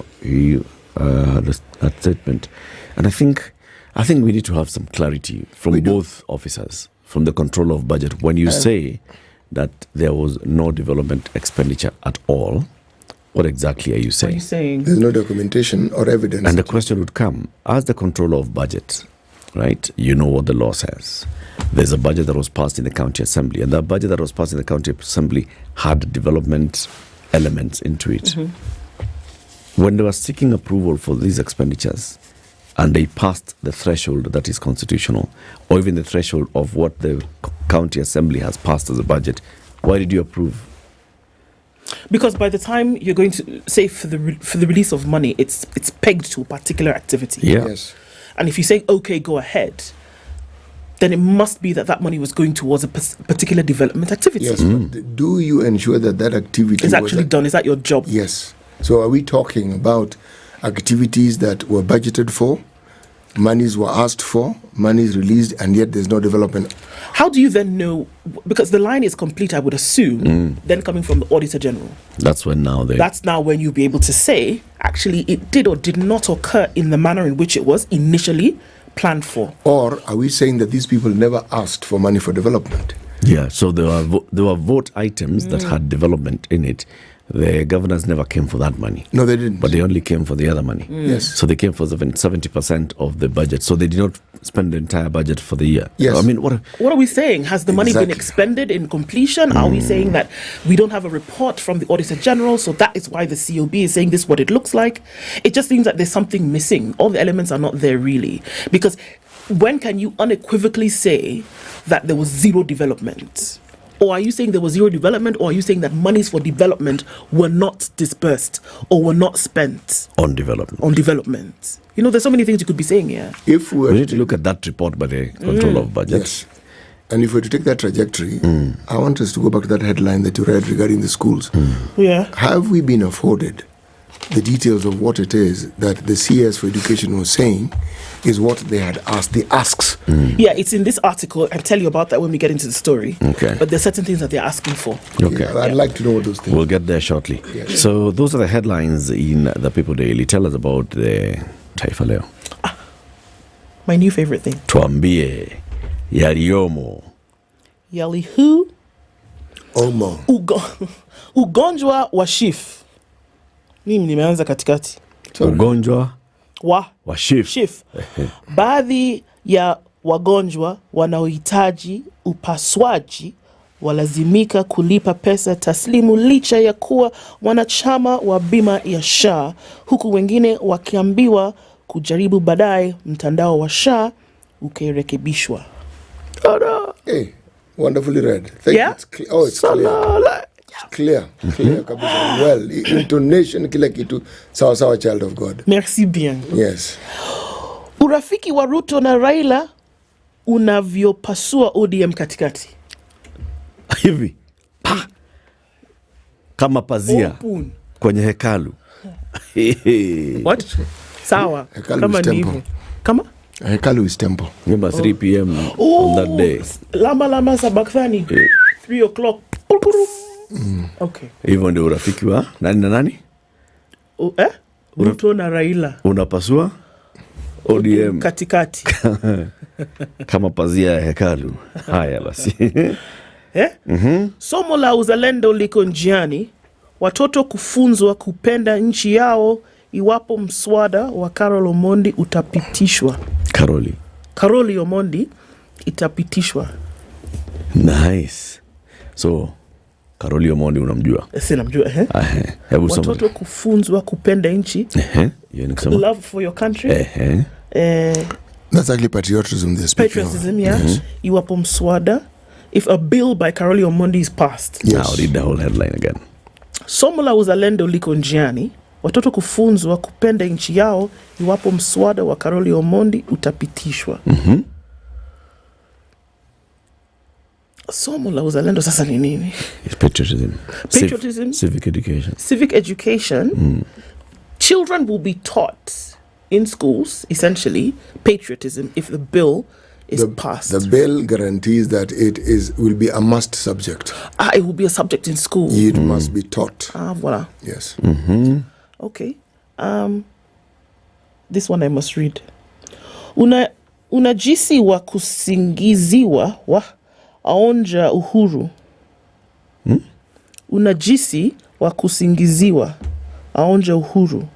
that statement, and I think we need to have some clarity from both officers, from the Controller of Budget. When you say that there was no development expenditure at all, what exactly are you saying? What are you saying? There's no documentation or evidence. And the question would come, as the Controller of Budget, right, you know what the law says. There's a budget that was passed in the County Assembly, and that budget that was passed in the County Assembly had development elements into it. When they were seeking approval for these expenditures, and they passed the threshold that is constitutional, or even the threshold of what the County Assembly has passed as a budget, why did you approve? Because by the time you're going to say for the release of money, it's pegged to a particular activity. Yes. And if you say, okay, go ahead, then it must be that money was going towards a particular development activity. Yes, but do you ensure that activity is actually done? Is that your job? Yes. So are we talking about activities that were budgeted for, monies were asked for, monies released, and yet there's no development? How do you then know? Because the line is complete, I would assume, then coming from the Auditor General. That's when you'll be able to say, actually, it did or did not occur in the manner in which it was initially planned for. Or are we saying that these people never asked for money for development? Yeah, so there were vote items that had development in it. The governors never came for that money. No, they didn't. But they only came for the other money. Yes. So they came for 70% of the budget. So they did not spend the entire budget for the year. Yes. I mean, what are we saying? Has the money been expended in completion? Are we saying that we don't have a report from the Auditor General, so that is why the COB is saying this is what it looks like? It just seems that there's something missing. All the elements are not there really. Because when can you unequivocally say that there was zero development? Or are you saying there was zero development, or are you saying that monies for development were not dispersed or were not spent on development? There's so many things you could be saying here. If we need to look at that report by the Controller of Budget. Yes. And if we were to take that trajectory, I want us to go back to that headline that you read regarding the schools. Yeah. Have we been afforded the details of what it is that the CS for Education was saying is what they had asked, the asks? Yeah, it's in this article. I'll tell you about that when we get into the story. Okay. But there's certain things that they're asking for. Okay. I'd like to know what those things. We'll get there shortly. Yes. So those are the headlines in the People Daily. Tell us about the Taifa Leo. My new favorite thing. Tuambie yaliyomo. Yali who? Omo. Ugonjwa wa SHIF. Mimi nimeanza katikati. Ugonjwa wa SHIF. Baadhi ya wagonjwa wanaohitaji upasuaji walazimika kulipa pesa taslimu licha ya kuwa wanachama wa bima ya SHA, huku wengine wakiambiwa kujaribu baadaye mtandao wa SHA ukirekebishwa. Hey, wonderfully read. Thank you. It's clear. Clear kabisa. Well, intonation kila kitu sawa child of God. Merci bien. Yes. Urafiki wa Ruto na Raila unavyopasua ODM katikati. Hivi. Kama pazia kwenye hekalu. What? Sawa. Kama ni hivyo. Kama? Hekalu is temple. Remember 3 p.m. on that day. Lama sabakthani. 3 o'clock. Okay. Hivyo ndio urafiki wa nani na nani? Ruto na Raila. Unapasua ODM katikati. Kama pazia ya hekalu. Haya basi. Somo la uzalendo liko njiani. Watoto kufunzwa kupenda nchi yao iwapo mswada wa Carol Omondi utapitishwa. Carol Omondi itapitishwa. Nice. So Carol Omondi unamjua? Sinamjua. Watoto kufunzwa kupenda nchi. Love for your country. That's actually patriotism they're speaking patriotism, yeah. Iwapo mswada, if a bill by Carol Omondi is passed. Yes. Now read the whole headline again. Somo la uzalendo liko njiani. Watoto kufunzwa kupenda nchi yao iwapo mswada wa Carol Omondi utapitishwa. Somo la uzalendo sasa ni nini? It's patriotism. Civic education. Civic education. Children will be taught in schools, essentially, patriotism if the bill is passed. The bill guarantees that will be a must subject. It will be a subject in school. It must be taught. Voilà. Yes. Okay. This one I must read. Unajisi wa kusingiziwa wa aonja uhuru. Unajisi wa kusingiziwa aonja uhuru.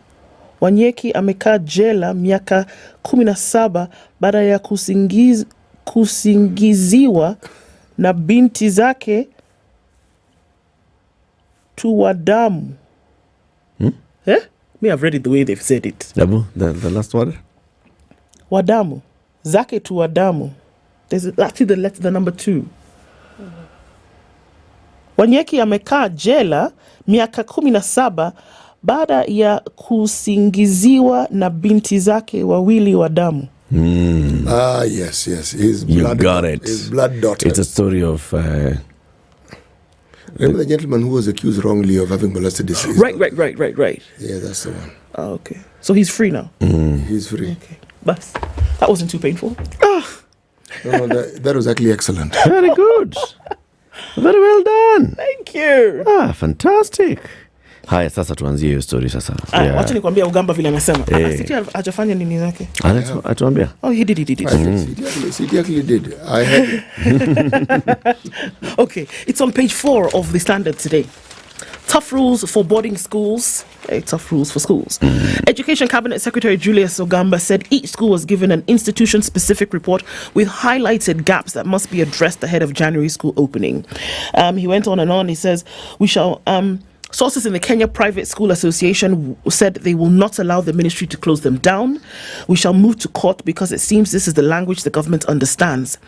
Wanyeki amekaa jela miaka 17 baada ya kusingiziwa na binti zake tu wadamu. Me, I've read it the way they've said it. The last word? Wadamu. Zake tu wadamu. There's actually the number 2. Wanyeki amekaa jela miaka 17 baada ya kusingiziwa na binti zake wawili wa damu. Yes. His blood, you got it. His blood daughter. It's a story of... remember the gentleman who was accused wrongly of having molested his... Right. Yeah, that's the one. Okay. So he's free now? He's free. Okay. But that wasn't too painful. No, that was actually excellent. Very good. Very well done. Thank you. Fantastic. Haya, sasa tuanzie hiyo story sasa. Wacha nikwambia Ugamba vile anasema. Siti hajafanya nini zake? Atuambia. Oh, he did. Siti actually did. I heard it. Okay, it's on page 4 of the Standard today. Tough rules for boarding schools. Tough rules for schools. Education Cabinet Secretary Julius Ogamba said each school was given an institution-specific report with highlighted gaps that must be addressed ahead of January school opening. He went on and on. He says, we shall... Sources in the Kenya Private School Association said they will not allow the ministry to close them down. We shall move to court because it seems this is the language the government understands.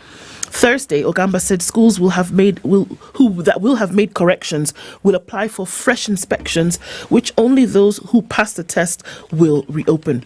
Thursday, Ogamba said schools will have made corrections will apply for fresh inspections, which only those who pass the test will reopen.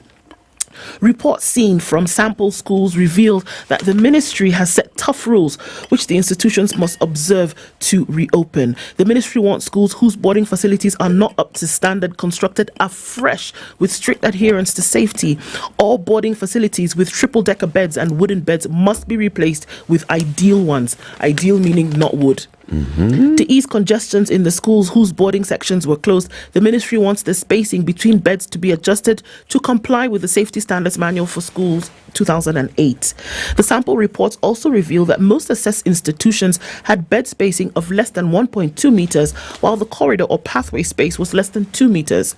Reports seen from sample schools revealed that the ministry has set tough rules which the institutions must observe to reopen. The ministry wants schools whose boarding facilities are not up to standard constructed afresh with strict adherence to safety. All boarding facilities with triple-decker beds and wooden beds must be replaced with ideal ones. Ideal meaning not wood. To ease congestions in the schools whose boarding sections were closed, the ministry wants the spacing between beds to be adjusted to comply with the safety standards manual for schools 2008. The sample reports also reveal that most assessed institutions had bed spacing of less than 1.2 meters, while the corridor or pathway space was less than 2 meters.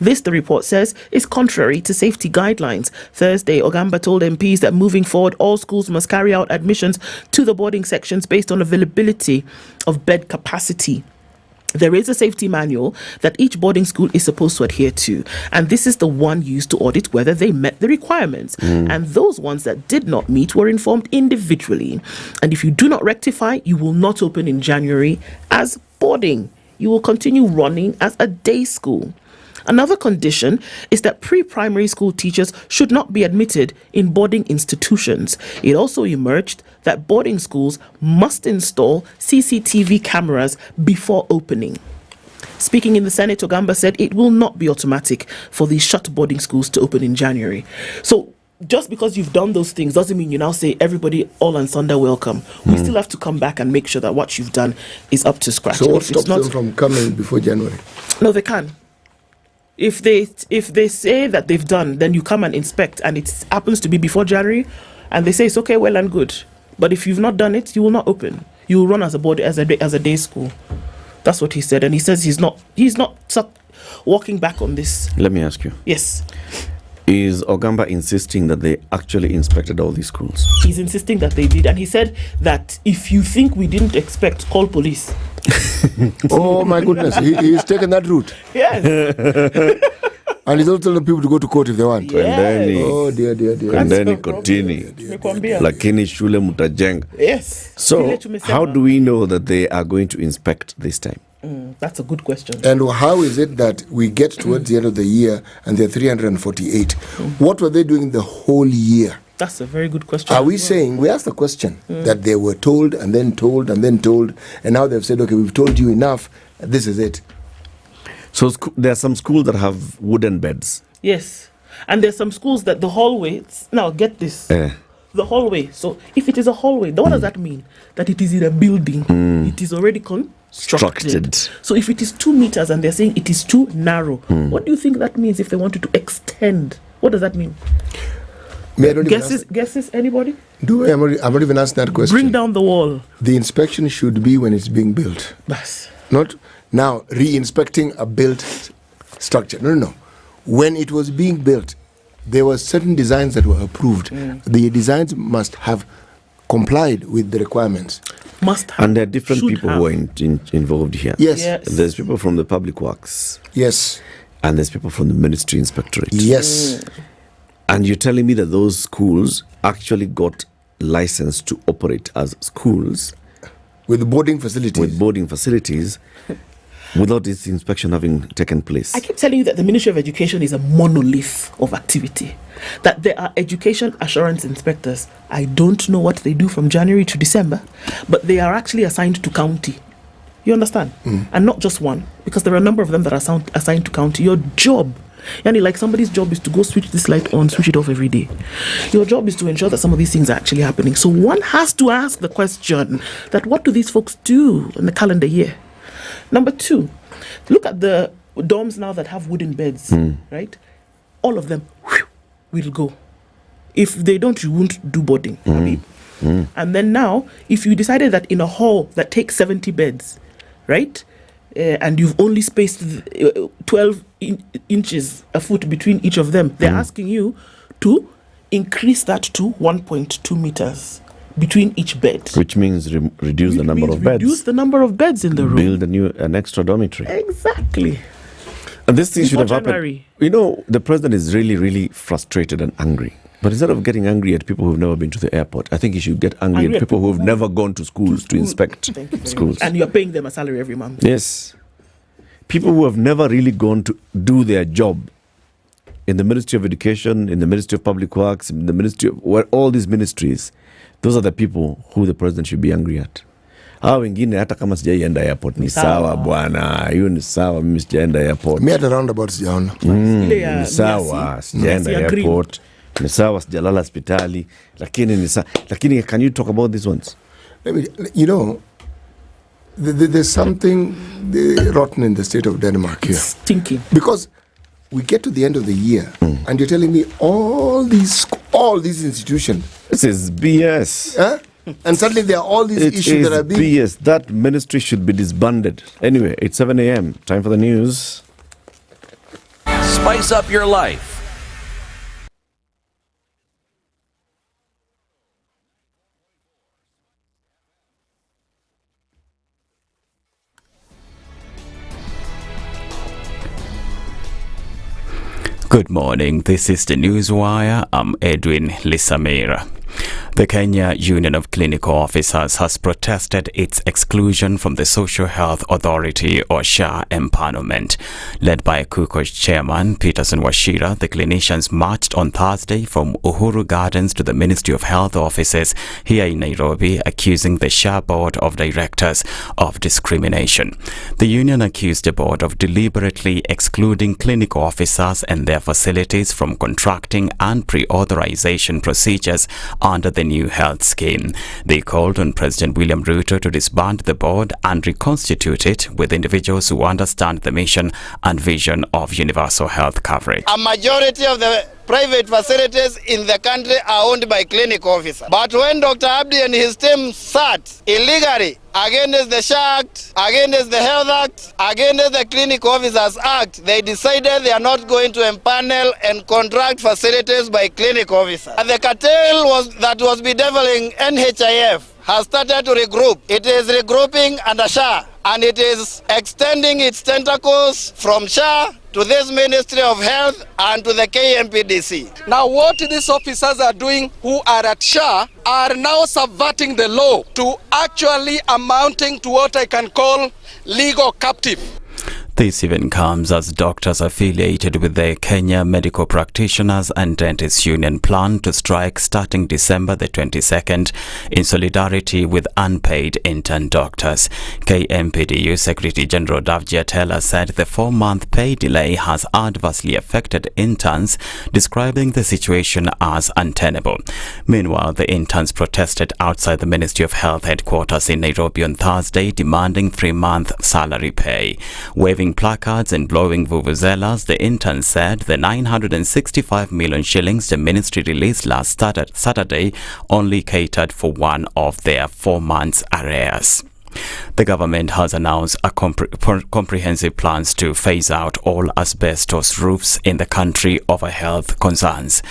This, the report says, is contrary to safety guidelines. Thursday, Ogamba told MPs that moving forward, all schools must carry out admissions to the boarding sections based on availability of bed capacity. There is a safety manual that each boarding school is supposed to adhere to, and this is the one used to audit whether they met the requirements. And those ones that did not meet were informed individually. And if you do not rectify, you will not open in January as boarding. You will continue running as a day school. Another condition is that pre-primary school teachers should not be admitted in boarding institutions. It also emerged that boarding schools must install CCTV cameras before opening. Speaking in the Senate, Ogamba said it will not be automatic for these shut boarding schools to open in January. So just because you've done those things doesn't mean you now say everybody all and sunder welcome. We still have to come back and make sure that what you've done is up to scratch. So what stops them from coming before January? No, they can. If they say that they've done, then you come and inspect, and it happens to be before January, and they say it's okay, well and good. But if you've not done it, you will not open. You will run as a day school. That's what he said, and he says he's not walking back on this. Let me ask you. Yes. Is Ogamba insisting that they actually inspected all these schools? He's insisting that they did, and he said that if you think we didn't expect, call police. Oh my goodness, he's taken that route. Yes. And he's also telling people to go to court if they want. Yes. Oh dear. Kwendeni kotini. Lakini shule mutajenga. Yes. So how do we know that they are going to inspect this time? That's a good question. And how is it that we get towards the end of the year and they're 348? What were they doing the whole year? That's a very good question. Are we saying, we asked the question, that they were told and then told and then told, and now they've said, okay, we've told you enough, this is it. So there are some schools that have wooden beds. Yes. And there's some schools that the hallway, now get this, the hallway. So if it is a hallway, what does that mean? That it is in a building. It is already constructed. So if it is 2 meters and they're saying it is too narrow, what do you think that means if they wanted to extend? What does that mean? Guesses, anybody? I'm not even asking that question. Bring down the wall. The inspection should be when it's being built. Yes. Not now re-inspecting a built structure. No. When it was being built, there were certain designs that were approved. The designs must have complied with the requirements. And there are different people who are involved here. Yes. There's people from the Public Works. Yes. And there's people from the Ministry Inspectorate. Yes. And you're telling me that those schools actually got licensed to operate as schools with boarding facilities without this inspection having taken place. I keep telling you that the Ministry of Education is a monolith of activity, that there are education assurance inspectors. I don't know what they do from January to December, but they are actually assigned to county. You understand? And not just one, because there are a number of them that are assigned to county. Your job, like somebody's job is to go switch this light on, switch it off every day. Your job is to ensure that some of these things are actually happening. So one has to ask the question that what do these folks do in the calendar year? Number two, look at the dorms now that have wooden beds, right? All of them will go. If they don't, you won't do boarding. And then now, if you decided that in a hall that takes 70 beds, right? And you've only spaced 12 inches, a foot between each of them, they're asking you to increase that to 1.2 meters between each bed. Which means reduce the number of beds. Reduce the number of beds in the room. Build an extra dormitory. Exactly. And this thing should have happened. You know, the president is really, really frustrated and angry. But instead of getting angry at people who've never been to the airport, I think he should get angry at people who've never gone to schools to inspect schools. And you're paying them a salary every month. Yes. People who have never really gone to do their job in the Ministry of Education, in the Ministry of Public Works, in the Ministry of all these ministries, those are the people who the president should be angry at. Wengine hata kama sijaienda airport ni sawa bwana, hiyo ni sawa, mimi sijaenda airport. Mimi hata roundabout sijaona. Ni sawa, sijaenda airport. Ni sawa, sijalala hospitali, lakini ni sawa. Lakini can you talk about these ones? There's something rotten in the state of Denmark here. Stinking. Because we get to the end of the year and you're telling me all these all these institutions. This is BS. Huh? And suddenly there are all these issues that are being... BS. That ministry should be disbanded. Anyway, it's 7 a.m. Time for the news. Spice up your life. Good morning. This is the Newswire. I'm Edwin Lisamira. The Kenya Union of Clinical Officers has protested its exclusion from the Social Health Authority or SHA empanelment. Led by Okoh chairman Peterson Wachira, the clinicians marched on Thursday from Uhuru Gardens to the Ministry of Health offices here in Nairobi, accusing the SHA Board of Directors of discrimination. The union accused the board of deliberately excluding clinical officers and their facilities from contracting and pre-authorization procedures under the new health scheme. They called on President William Ruto to disband the board and reconstitute it with individuals who understand the mission and vision of universal health coverage. A majority of the private facilities in the country are owned by clinic officers. But when Dr. Abdi and his team sat illegally against the SHA Act, against the Health Act, against the Clinic Officers Act, they decided they are not going to empanel and contract facilities by clinic officers. And the cartel that was bedeviling NHIF has started to regroup. It is regrouping under SHA, and it is extending its tentacles from SHA to this Ministry of Health and to the KMPDC. Now what these officers are doing who are at SHA are now subverting the law to actually amounting to what I can call legal captive. This even comes as doctors affiliated with the Kenya Medical Practitioners and Dentists Union plan to strike starting December the 22nd in solidarity with unpaid intern doctors. KMPDU Secretary General Davji Atela said the 4-month pay delay has adversely affected interns, describing the situation as untenable. Meanwhile, the interns protested outside the Ministry of Health headquarters in Nairobi on Thursday, demanding 3-month salary pay. Waving placards and blowing vuvuzelas, the interns said the 965 million shillings the ministry released last Saturday only catered for one of their 4 months' arrears. The government has announced a comprehensive plans to phase out all asbestos roofs in the country over health concerns.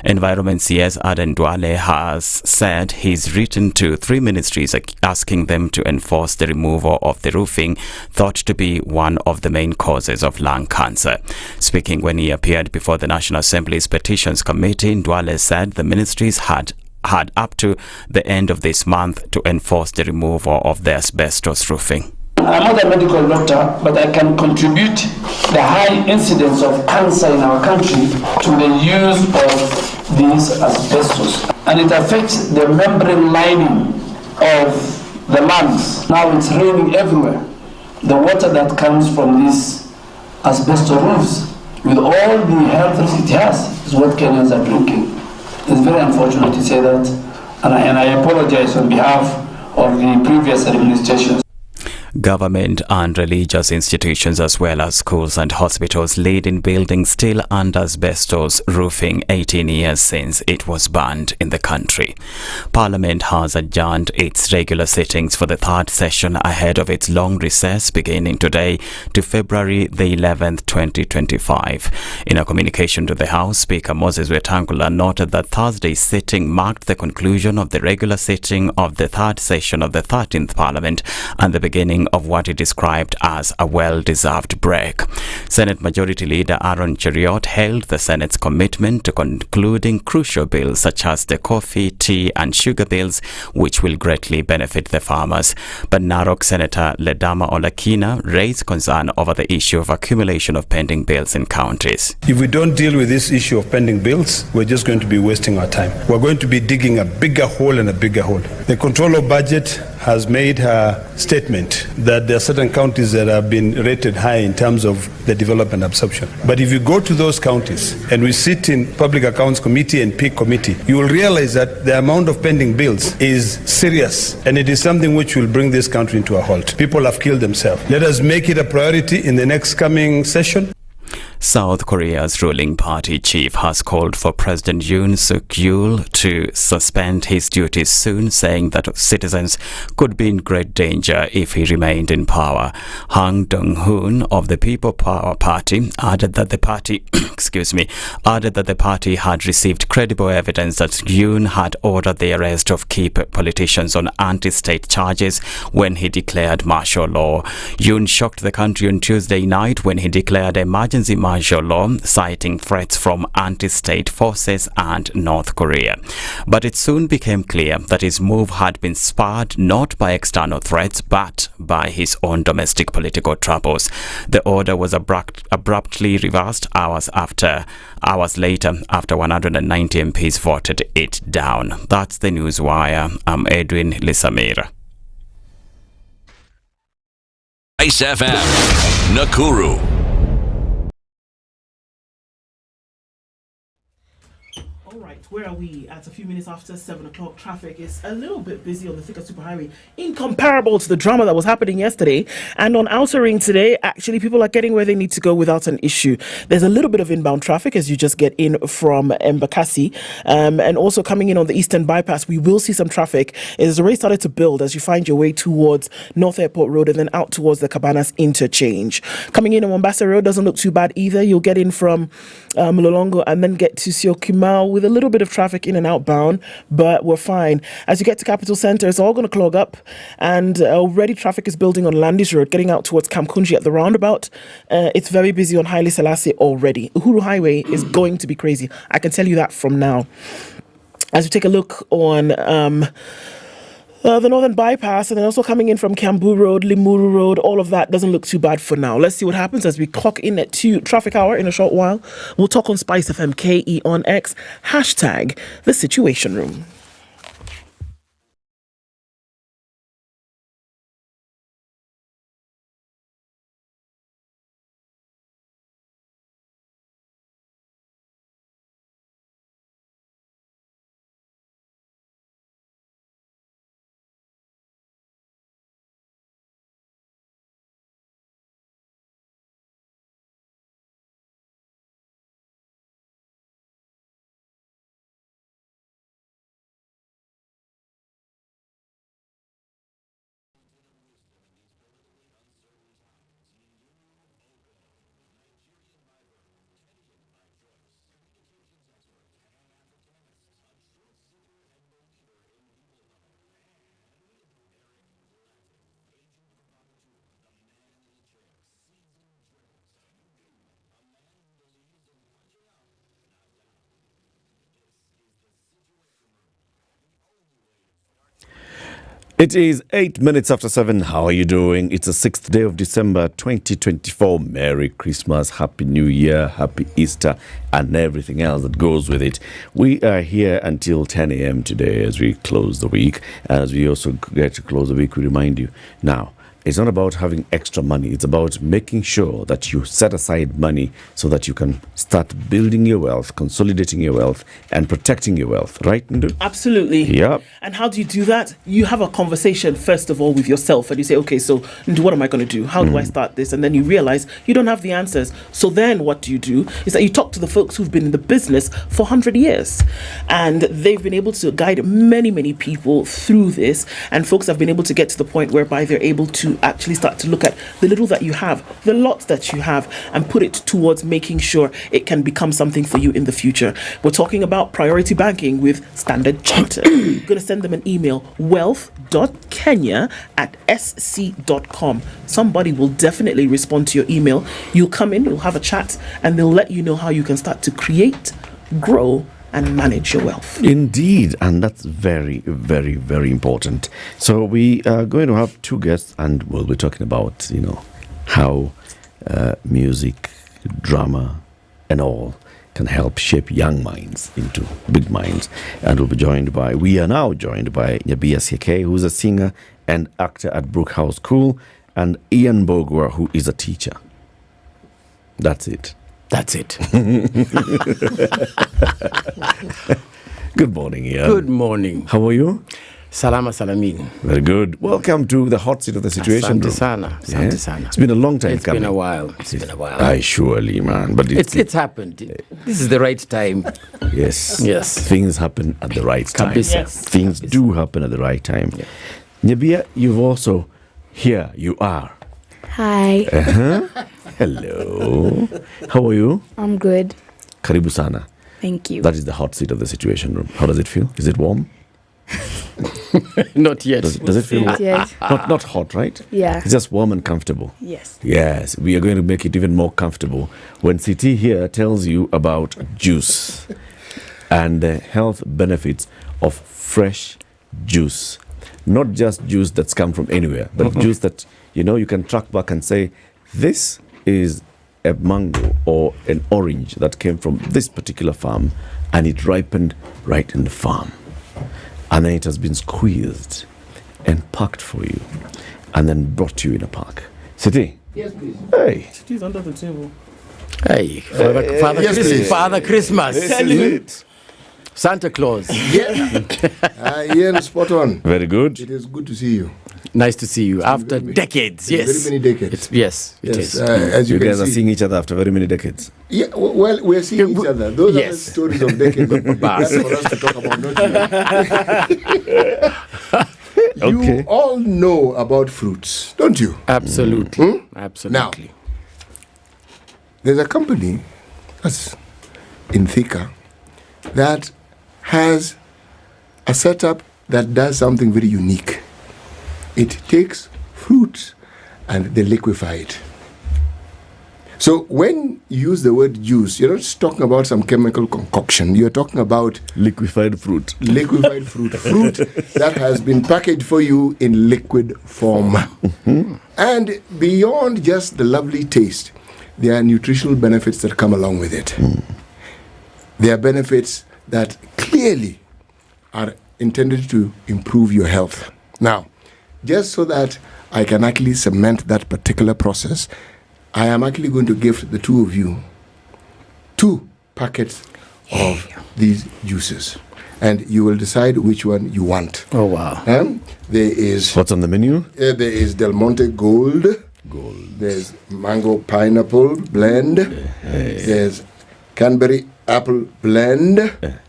Environment CS Aden Duale has said he's written to 3 ministries asking them to enforce the removal of the roofing thought to be one of the main causes of lung cancer. Speaking when he appeared before the National Assembly's Petitions Committee, Duale said the ministries had up to the end of this month to enforce the removal of the asbestos roofing. I'm not a medical doctor, but I can contribute the high incidence of cancer in our country to the use of these asbestos. And it affects the membrane lining of the lungs. Now it's raining everywhere. The water that comes from these asbestos roofs, with all the health risks it has, is what Kenyans are drinking. It's very unfortunate to say that, and I apologize on behalf of the previous administrations. Government and religious institutions as well as schools and hospitals laid in buildings still under asbestos roofing 18 years since it was banned in the country. Parliament has adjourned its regular sittings for the 3rd session ahead of its long recess beginning today to February the 11th, 2025. In a communication to the House, Speaker Moses Wetangula noted that Thursday's sitting marked the conclusion of the regular sitting of the 3rd session of the 13th Parliament and the beginning of what he described as a well-deserved break. Senate Majority Leader Aaron Cheriot hailed the Senate's commitment to concluding crucial bills such as the coffee, tea and sugar bills, which will greatly benefit the farmers. But Narok Senator Ledama Olakina raised concern over the issue of accumulation of pending bills in counties. If we don't deal with this issue of pending bills, we're just going to be wasting our time. We're going to be digging a bigger hole and a bigger hole. The Controller of Budget has made her statement that there are certain counties that have been rated high in terms of the development absorption. But if you go to those counties and we sit in Public Accounts Committee and PIC Committee, you will realize that the amount of pending bills is serious, and it is something which will bring this country into a halt. People have killed themselves. Let us make it a priority in the next coming session. South Korea's ruling party chief has called for President Yoon Suk-yeol to suspend his duties soon, saying that citizens could be in great danger if he remained in power. Hang Dong-hoon of the People Power Party added that the party had received credible evidence that Yoon had ordered the arrest of key politicians on anti-state charges when he declared martial law. Yoon shocked the country on Tuesday night when he declared emergency martial law, citing threats from anti-state forces and North Korea. But it soon became clear that his move had been spurred not by external threats but by his own domestic political troubles. The order was abruptly reversed hours later after 190 MPs voted it down. That's the Newswire. I'm Edwin Lisamira. SpiceFM, Nakuru. Where are we? At a few minutes after 7 o'clock, traffic is a little bit busy on the Thika Superhighway, incomparable to the drama that was happening yesterday. And on Outer Ring today, actually, people are getting where they need to go without an issue. There's a little bit of inbound traffic as you just get in from Embakasi. And also coming in on the Eastern Bypass, we will see some traffic. It has already started to build as you find your way towards North Airport Road and then out towards the Cabanas interchange. Coming in on Mombasa Road doesn't look too bad either. You'll get in from Mlolongo and then get to Syokimau with a little bit of traffic in and outbound, but we're fine. As you get to Capital Centre, it's all going to clog up, and already traffic is building on Landis Road, getting out towards Kamkunji at the roundabout. It's very busy on Haile Selassie already. Uhuru Highway is going to be crazy. I can tell you that from now. As we take a look on the Northern Bypass, and then also coming in from Kiambu Road, Limuru Road, all of that doesn't look too bad for now. Let's see what happens as we clock in at 2 traffic hour in a short while. We'll talk on SpiceFM KE on X, hashtag the Situation Room. It is 8 minutes after 7. How are you doing? It's the 6th day of December 2024. Merry Christmas, Happy New Year, Happy Easter, and everything else that goes with it. We are here until 10 a.m. today as we close the week. As we also get to close the week, we remind you now, it's not about having extra money. It's about making sure that you set aside money so that you can start building your wealth, consolidating your wealth, and protecting your wealth. Right, Ndu? Absolutely. Yeah. And how do you do that? You have a conversation, first of all, with yourself. And you say, okay, so Ndu, what am I going to do? How do I start this? And then you realize you don't have the answers. So then what do? Is that you talk to the folks who've been in the business for 100 years. And they've been able to guide many, many people through this. And folks have been able to get to the point whereby they're able to actually start to look at the little that you have, the lots that you have, and put it towards making sure it can become something for you in the future. We're talking about priority banking with Standard Chartered. You're going to send them an email, wealth.kenya@sc.com. Somebody will definitely respond to your email. You'll come in, you'll have a chat, and they'll let you know how you can start to create, grow, and manage your wealth. Indeed, and that's very, very, very important. So we are going to have two guests, and we'll be talking about, how music, drama, and all can help shape young minds into big minds. And we are now joined by Nyabia Sigei, who's a singer and actor at Brookhouse School, and Ian Bogwa, who is a teacher. That's it. Good morning, Ian. Good morning. How are you? Salama salamin. Very good. Welcome to the hot seat of the situation. Asante sana. Asante sana. It's been a long time coming. It's been a while. It's been a while. Aye, surely, man. But it's happened. This is the right time. Yes. Yes. Things happen at the right time. Yes. Things do happen at the right time. Yeah. Nyabia, you've also here. You are. Hi. Hello. How are you? I'm good. Karibu sana. Thank you. That is the hot seat of the situation room. How does it feel? Is it warm? Not yet. Does it feel Not yet. Not hot, right? Yeah. It's just warm and comfortable. Yes. Yes, we are going to make it even more comfortable when CT here tells you about juice and the health benefits of fresh juice. Not just juice that's come from anywhere, but juice that you can track back and say, this is a mango or an orange that came from this particular farm and it ripened right in the farm. And then it has been squeezed and packed for you and then brought to you in a pack. City? Yes, please. Hey. City's under the table. Hey, Father Christmas. Santa Claus. Yeah. Ian, spot on. Very good. It is good to see you. Nice to see you after decades. Yes. Very many decades. It is. As you guys can are see. seeing each other after very many decades. Yeah, well, we're seeing each other. Those are the stories of decades. That's for us to talk about. Not you all know about fruits, don't you? Absolutely. Absolutely. Now, there's a company that's in Thika that has a setup that does something very unique. It takes fruit and they liquefy it. So when you use the word juice, you're not just talking about some chemical concoction. You're talking about liquefied fruit. Liquefied fruit. Fruit that has been packaged for you in liquid form. And beyond just the lovely taste, there are nutritional benefits that come along with it. There are benefits that clearly are intended to improve your health. Now, just so that I can actually cement that particular process, I am actually going to give the two of you 2 packets of these juices. And you will decide which one you want. Oh, wow. There is... What's on the menu? There is Del Monte Gold. There's Mango Pineapple Blend. There's Canberry Apple Blend.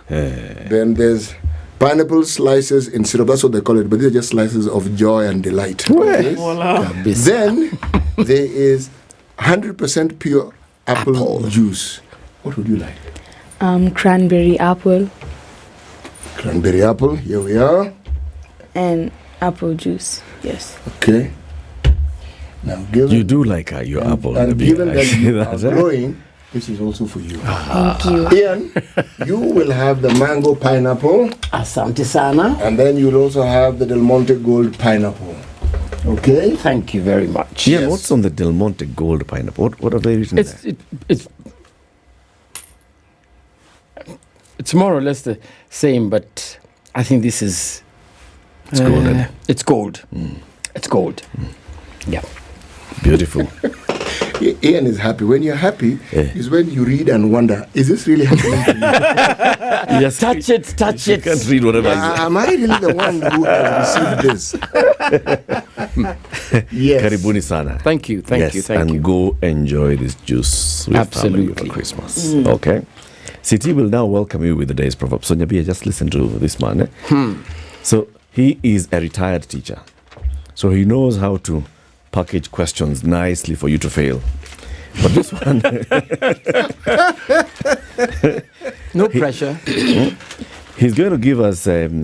Then there's pineapple slices in syrup. That's what they call it. But these are just slices of joy and delight. Then there is 100% pure apple juice. What would you like? Cranberry apple. Cranberry apple. Here we are. And apple juice. Yes. Okay. Now, given you do like your apple. And given that you are growing, this is also for you. Thank you. Ian, you will have the mango pineapple. Asante sana. And then you'll also have the Del Monte Gold pineapple. Okay? Thank you very much. Yeah, what's on the Del Monte Gold pineapple? What are they written there? It's more or less the same, but I think this is... It's golden. It's gold. It's gold. Yeah. Beautiful. Ian is happy. When you're happy, is when you read and wonder, is this really happening to me? Yes, touch it. You can't read whatever am I really the one who has received this? Yes. Karibuni sana. Thank you. Thank you. And go enjoy this juice with family for Christmas. Okay. City will now welcome you with the day's proverb. So Nyabia, just listen to this man. So he is a retired teacher. So he knows how to package questions nicely for you to fail. But this one... no pressure. He's going to give us... every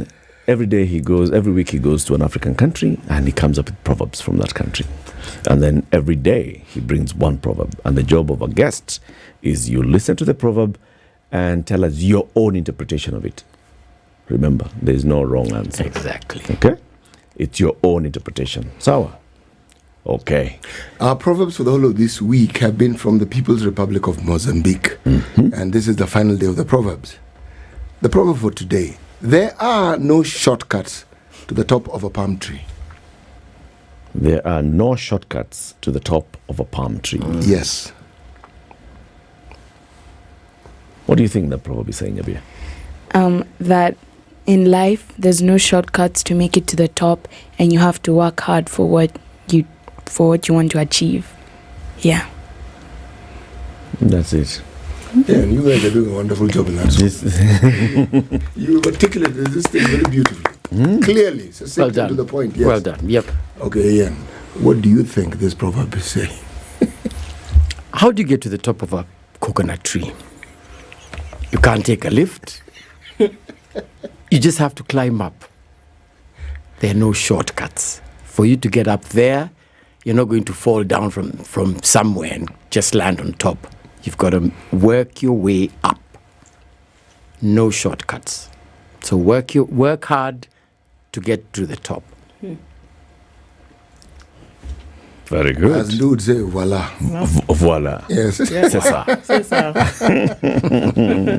week he goes to an African country and he comes up with proverbs from that country. And then every day he brings one proverb. And the job of a guest is you listen to the proverb and tell us your own interpretation of it. Remember, there is no wrong answer. Exactly. Okay? It's your own interpretation. Sawa? Okay. Our proverbs for the whole of this week have been from the People's Republic of Mozambique. And this is the final day of the proverbs. The proverb for today: there are no shortcuts to the top of a palm tree. There are no shortcuts to the top of a palm tree. Yes. What do you think that proverb is saying, Abia? That in life, there's no shortcuts to make it to the top, and you have to work hard for what you want to achieve. Yeah. That's it. Yeah, and you guys are doing a wonderful job in that. You articulate this thing very beautifully. Clearly, succinct to the point. Yes. Well done. Yep. Okay, Ian, what do you think this proverb is saying? How do you get to the top of a coconut tree? You can't take a lift. You just have to climb up. There are no shortcuts. For you to get up there, you're not going to fall down from somewhere and just land on top. You've got to work your way up. No shortcuts. So work hard to get to the top. Very good. As Lou would say, voila. Voila. Yes. C'est ça. C'est ça.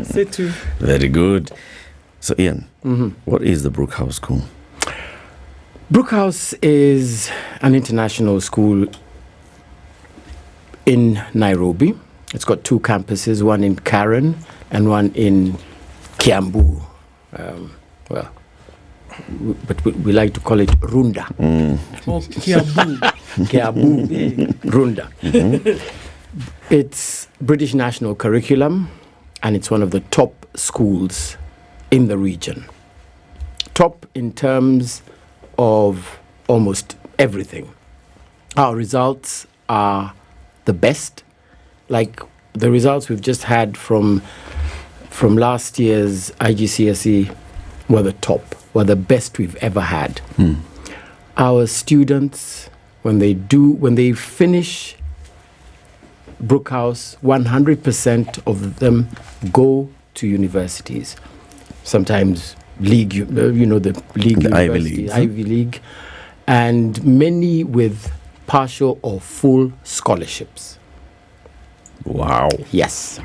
C'est tout. Very good. So, Ian, what is the Brookhouse School? Brookhouse is an international school in Nairobi. It's got 2 campuses, one in Karen and one in Kiambu. But we like to call it Runda. Kiambu. Kiambu. Runda. It's British national curriculum, and it's one of the top schools in the region. Top in terms of almost everything. Our results are the best. Like the results we've just had from last year's IGCSE were the top, were the best we've ever had. Our students, when they finish Brookhouse, 100% of them go to universities. Sometimes league, the league, the Ivy League, and many with partial or full scholarships. Wow. Yes.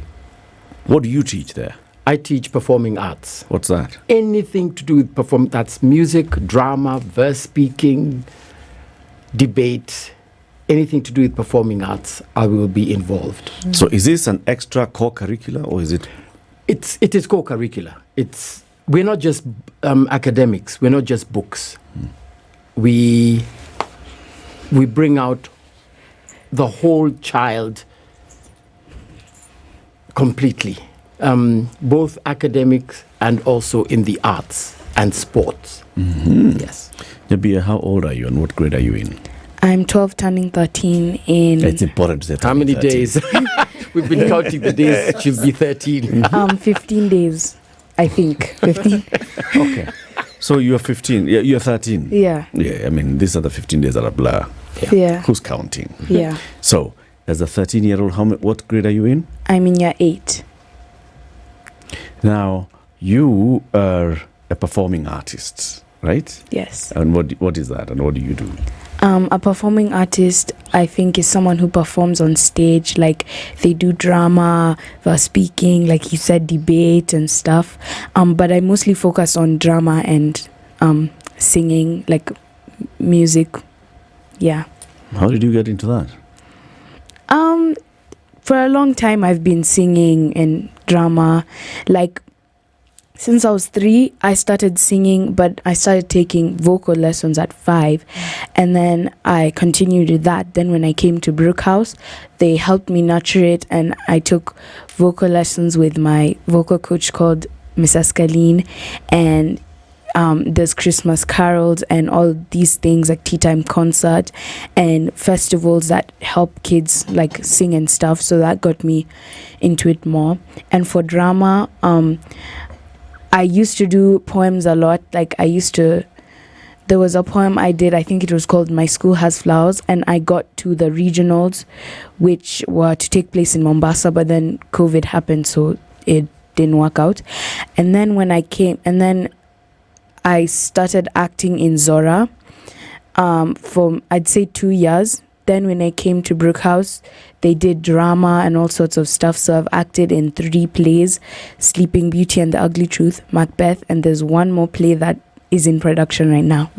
What do you teach there? I teach performing arts. What's that? Anything to do with that's music, drama, verse speaking, debate, anything to do with performing arts, I will be involved. So is this an extra core curricula, or is it? It is core curricula. We're not just academics. We're not just books. We bring out the whole child completely, both academics and also in the arts and sports. Yes. Nabia, how old are you and what grade are you in? I'm 12 turning 13 in... It's important to say how many 13. days? We've been counting the days. She'll be 13. 15 days, I think. 15. Okay. So you're 15. Yeah, you're 13. Yeah. Yeah, I mean, these are the 15 days that are blur. Yeah. Who's counting? Yeah. So, as a 13-year-old, what grade are you in? I'm in year 8. Now, you are a performing artist, right? Yes. And what is that, and what do you do? A performing artist, I think, is someone who performs on stage. Like, they do drama, speaking, like you said, debate and stuff. But I mostly focus on drama and singing, like music. Yeah. How did you get into that? For a long time, I've been singing and drama. Like, since I was 3, I started singing, but I started taking vocal lessons at 5. And then I continued with that. Then when I came to Brookhouse, they helped me nurture it. And I took vocal lessons with my vocal coach called Mrs. Kaleen. And there's Christmas carols and all these things like tea time concert and festivals that help kids like sing and stuff. So that got me into it more. And for drama, I used to do poems a lot. Like there was a poem I did, I think it was called My School Has Flowers, and I got to the regionals, which were to take place in Mombasa, but then COVID happened, so it didn't work out. And then when I came, and then I started acting in Zora for, I'd say, 2 years. Then when I came to Brookhouse, they did drama and all sorts of stuff. So I've acted in 3 plays, Sleeping Beauty and the Ugly Truth, Macbeth, and there's one more play that is in production right now.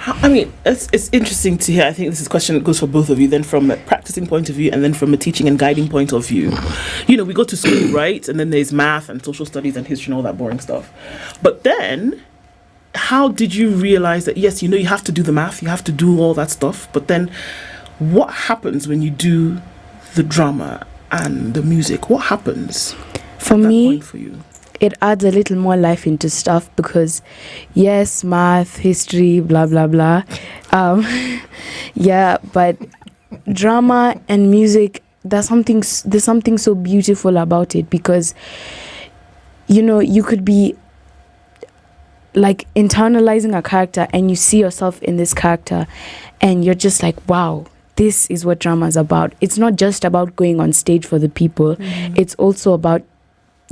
I mean, it's interesting to hear. I think this is a question that goes for both of you, then from a practicing point of view and then from a teaching and guiding point of view. You know, we go to school, right? And then there's math and social studies and history and all that boring stuff. But then, how did you realize that, yes, you know, you have to do the math, you have to do all that stuff, but then what happens when you do the drama and the music? What happens for me? For you? It adds a little more life into stuff because, yes, math, history, blah, blah, blah. Yeah, but drama and music, there's something so beautiful about it because, you know, you could be like internalizing a character and you see yourself in this character and you're just like, wow, this is what drama is about. It's not just about going on stage for the people. Mm-hmm. It's also about,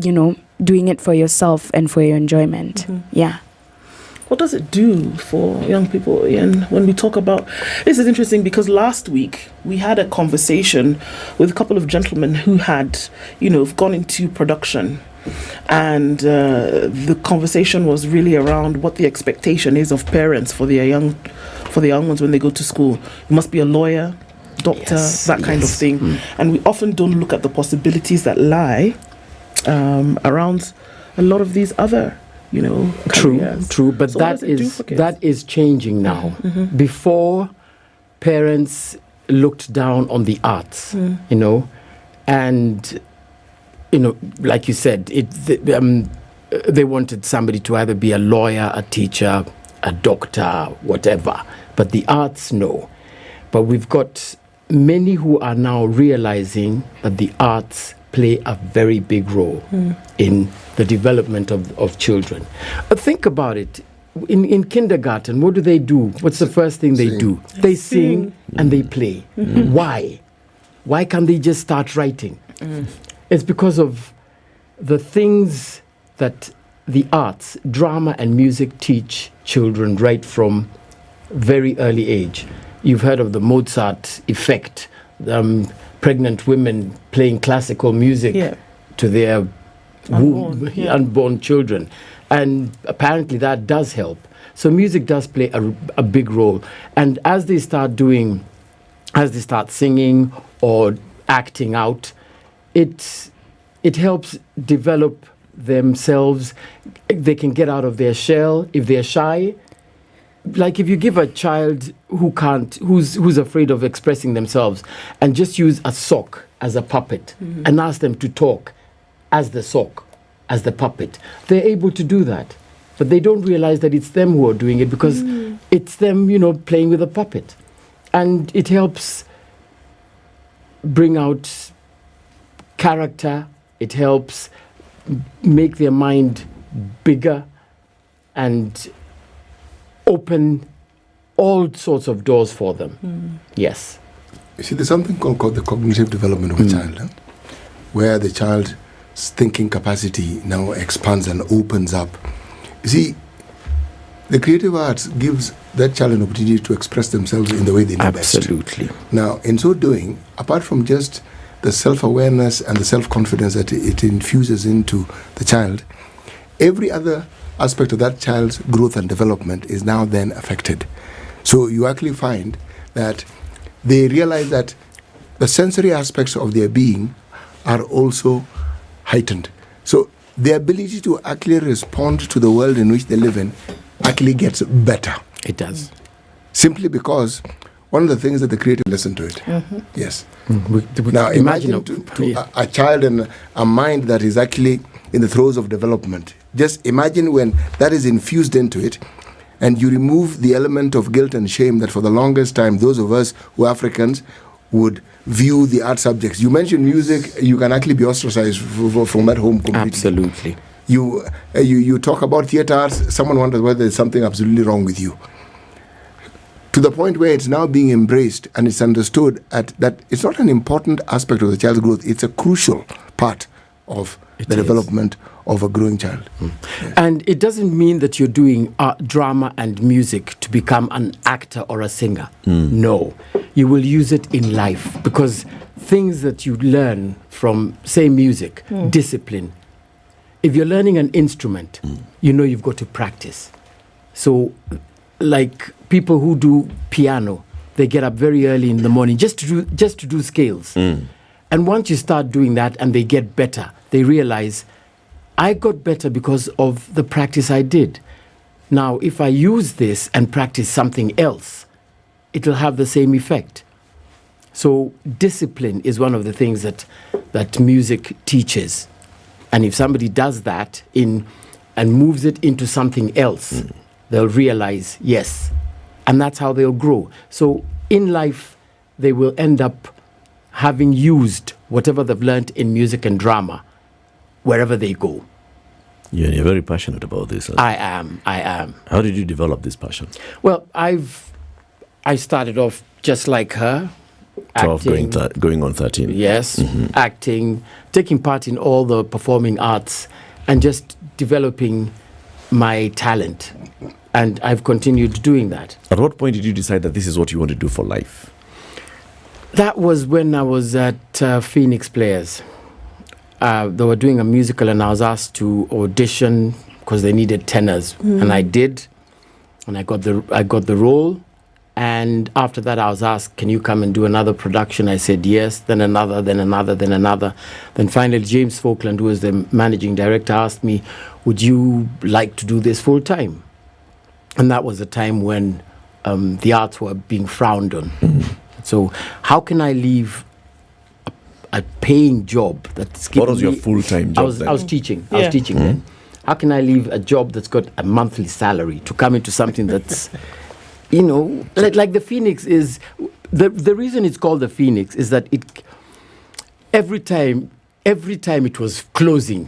you know, doing it for yourself and for your enjoyment. Mm-hmm. Yeah. What does it do for young people, Ian, when we talk about... This is interesting because last week we had a conversation with a couple of gentlemen who had, you know, gone into production. And the conversation was really around what the expectation is of parents for their young ones when they go to school. You must be a lawyer, doctor, that kind of thing. Mm. And we often don't look at the possibilities that lie around a lot of these other, you know, careers. True, but so that is changing now. Mm-hmm. Before, parents looked down on the arts, you know, and, you know, like you said, they wanted somebody to either be a lawyer, a teacher, a doctor, whatever. But the arts, no. But we've got many who are now realizing that the arts play a very big role in the development of children. Think about it. In kindergarten, what do? What's the first thing they do? They sing and they play. Mm-hmm. Why? Why can't they just start writing? It's because of the things that the arts, drama and music teach children right from very early age. You've heard of the Mozart effect, pregnant women playing classical music to their unborn children. And apparently that does help. So music does play a big role. And as they start singing or acting out, it helps develop themselves. They can get out of their shell if they're shy. Like if you give a child who's afraid of expressing themselves and just use a sock as a puppet and ask them to talk as the sock, as the puppet, they're able to do that. But they don't realize that it's them who are doing it because it's them, you know, playing with a puppet. And it helps bring out character. It helps make their mind bigger and open all sorts of doors for them. Yes. You see, there's something called the cognitive development of a child, where the child's thinking capacity now expands and opens up. You see, the creative arts gives that child an opportunity to express themselves in the way they know best. Absolutely. Now, in so doing, apart from just the self-awareness and the self-confidence that it infuses into the child, every other aspect of that child's growth and development is now then affected. So you actually find that they realize that the sensory aspects of their being are also heightened. So the ability to actually respond to the world in which they live in actually gets better. It does. Simply because one of the things that the creative listen to it. Mm-hmm. Yes. Mm-hmm. Now imagine a child and a mind that is actually in the throes of development. Just imagine when that is infused into it and you remove the element of guilt and shame that for the longest time those of us who are Africans would view the art subjects. You mentioned music, you can actually be ostracized from that home completely. Absolutely. You talk about theatre arts, someone wonders whether there's something absolutely wrong with you. To the point where it's now being embraced and it's understood that it's not an important aspect of the child's growth, it's a crucial part of the development of a growing child. Yes. And it doesn't mean that you're doing drama and music to become an actor or a singer. No. You will use it in life because things that you learn from, say, music, discipline. If you're learning an instrument, you know you've got to practice. So like people who do piano, they get up very early in the morning just to do scales. And once you start doing that and they get better, they realize, I got better because of the practice I did. Now, if I use this and practice something else, it'll have the same effect. So discipline is one of the things that music teaches. And if somebody does that and moves it into something else, they'll realize, yes. And that's how they'll grow. So in life, they will end up having used whatever they've learned in music and drama wherever they go. Yeah, you're very passionate about this. I am. How did you develop this passion? Well, I started off just like her. 12 going on 13. Yes, acting, taking part in all the performing arts, and just developing my talent. And I've continued doing that. At what point did you decide that this is what you want to do for life? That was when I was at Phoenix Players. They were doing a musical and I was asked to audition because they needed tenors. And I did. And I got the role. And after that, I was asked, can you come and do another production? I said yes, then another, then another, then another. Then finally, James Falkland, who was the managing director, asked me, would you like to do this full time? And that was a time when the arts were being frowned on. So how can I leave a paying job that's giving What was your full-time job then? I was teaching. I was teaching then. How can I leave a job that's got a monthly salary to come into something that's... You know, like the Phoenix is, the reason it's called the Phoenix is that every time it was closing,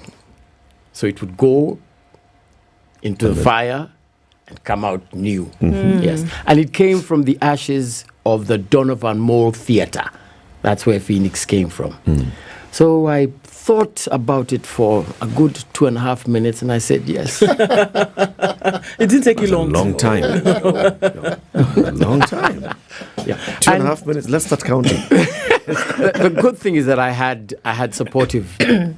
so it would go into the fire and come out new. Yes, and it came from the ashes of the Donovan Mall Theatre. That's where Phoenix came from. So I thought about it for a good 2.5 minutes, and I said yes. It didn't take you long. Long time. A long time. Yeah, 2.5 minutes. Let's start counting. The good thing is that I had supportive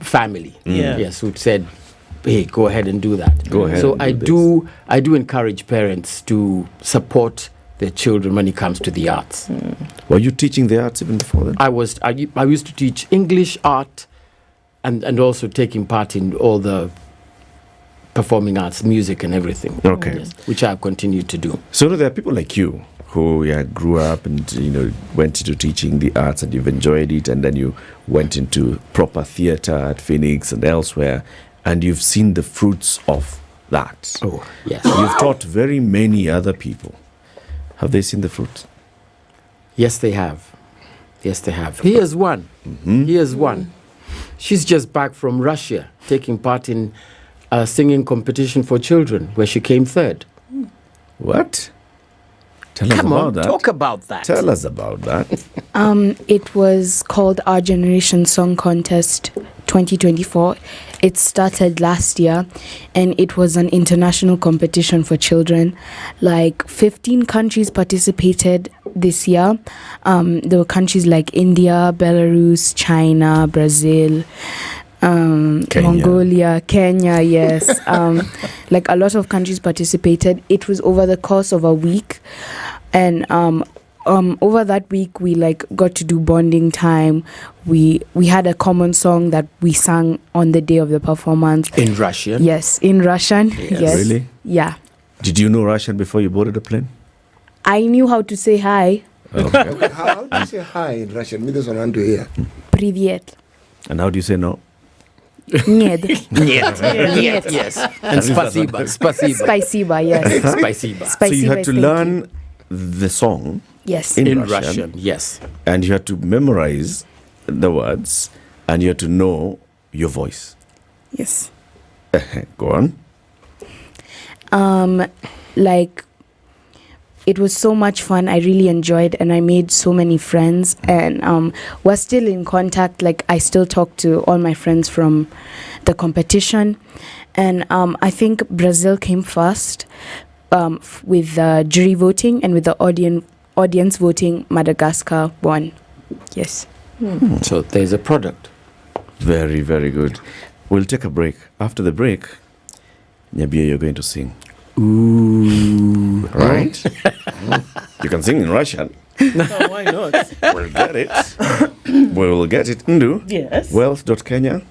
family. Yes, who said, "Hey, go ahead and do that." Go ahead. So I do encourage parents to support their children when it comes to the arts. Were you teaching the arts even before then? I used to teach English, art, and also taking part in all the performing arts, music and everything. Okay. Yes, which I've continued to do. So there are people like you who grew up and went into teaching the arts and you've enjoyed it, and then you went into proper theatre at Phoenix and elsewhere, and you've seen the fruits of that. Oh, yes. You've taught very many other people. Have they seen the fruits? Yes, they have. Yes, they have. Here's one. Here's one. She's just back from Russia, taking part in a singing competition for children, where she came third. What? Tell us about that. Talk about that. Tell us about that. It was called Our Generation Song Contest 2024. It started last year, and it was an international competition for children. Like 15 countries participated this year. There were countries like India, Belarus, China, Brazil, Mongolia, Kenya, yes. Like a lot of countries participated. It was over the course of a week, and over that week we got to do bonding time. We had a common song that we sang on the day of the performance. In Russian? Yes, in Russian. Yes. Really? Yeah. Did you know Russian before you boarded the plane? I knew how to say hi. Okay. How do you say hi in Russian? Me this one want to hear. Привет. And how do you say no? Нет. Нет. Yes. And spasiba. Spasiba, yes. Spasiba. So you had to learn the song. Yes. In Russian, yes. And you had to memorize the words, and you had to know your voice. Yes. Go on. It was so much fun. I really enjoyed, and I made so many friends, and we're still in contact. Like, I still talk to all my friends from the competition, and I think Brazil came first with jury voting, and with the audience voting, Madagascar won. Yes. So there's a product. Very, very good. We'll take a break. After the break, Nyabia, you're going to sing. Ooh. Right? You can sing in Russian. No, why not? We'll get it. We will get it. Ndu. Yes. Wealth.Kenya.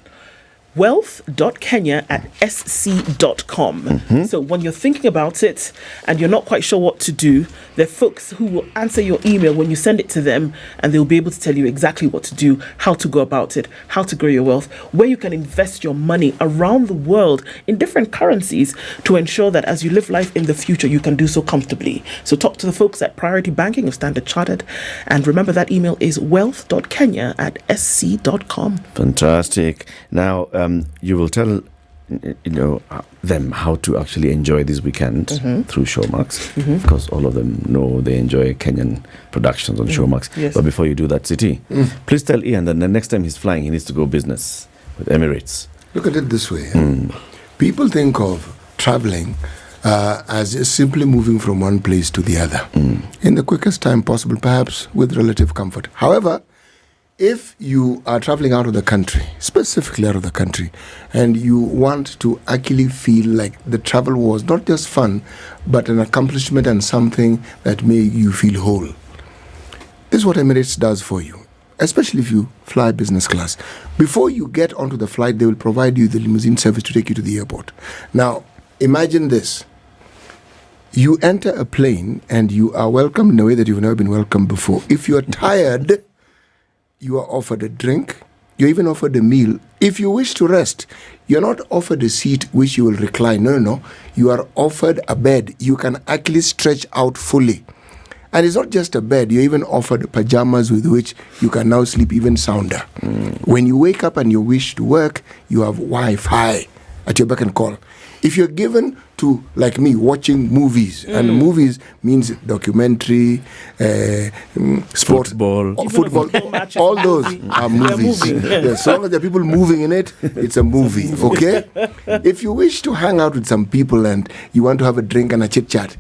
wealth.kenya@sc.com. So when you're thinking about it and you're not quite sure what to do, there are folks who will answer your email when you send it to them, and they'll be able to tell you exactly what to do, how to go about it, how to grow your wealth, where you can invest your money around the world in different currencies to ensure that as you live life in the future, you can do so comfortably. So talk to the folks at Priority Banking of Standard Chartered, and remember that email is wealth.kenya@sc.com. Fantastic. Now, you will tell them how to actually enjoy this weekend through Showmax, because all of them know they enjoy Kenyan productions on Showmax. Yes. But before you do that, City, please tell Ian that the next time he's flying, he needs to go business with Emirates. Look at it this way. People think of traveling as just simply moving from one place to the other in the quickest time possible, perhaps with relative comfort. However, if you are traveling out of the country, specifically out of the country, and you want to actually feel like the travel was not just fun, but an accomplishment and something that made you feel whole, this is what Emirates does for you, especially if you fly business class. Before you get onto the flight, they will provide you the limousine service to take you to the airport. Now, imagine this. You enter a plane and you are welcomed in a way that you've never been welcomed before. If you are tired, you are offered a drink. You're even offered a meal. If you wish to rest, you're not offered a seat which you will recline. No. You are offered a bed. You can actually stretch out fully. And it's not just a bed. You're even offered pajamas with which you can now sleep even sounder. When you wake up and you wish to work, you have Wi-Fi at your beck and call. If you're given to, like me, watching movies, and movies means documentary, sport, football, all those are movies. As long as there are people moving in it, it's a movie, okay? If you wish to hang out with some people and you want to have a drink and a chit-chat,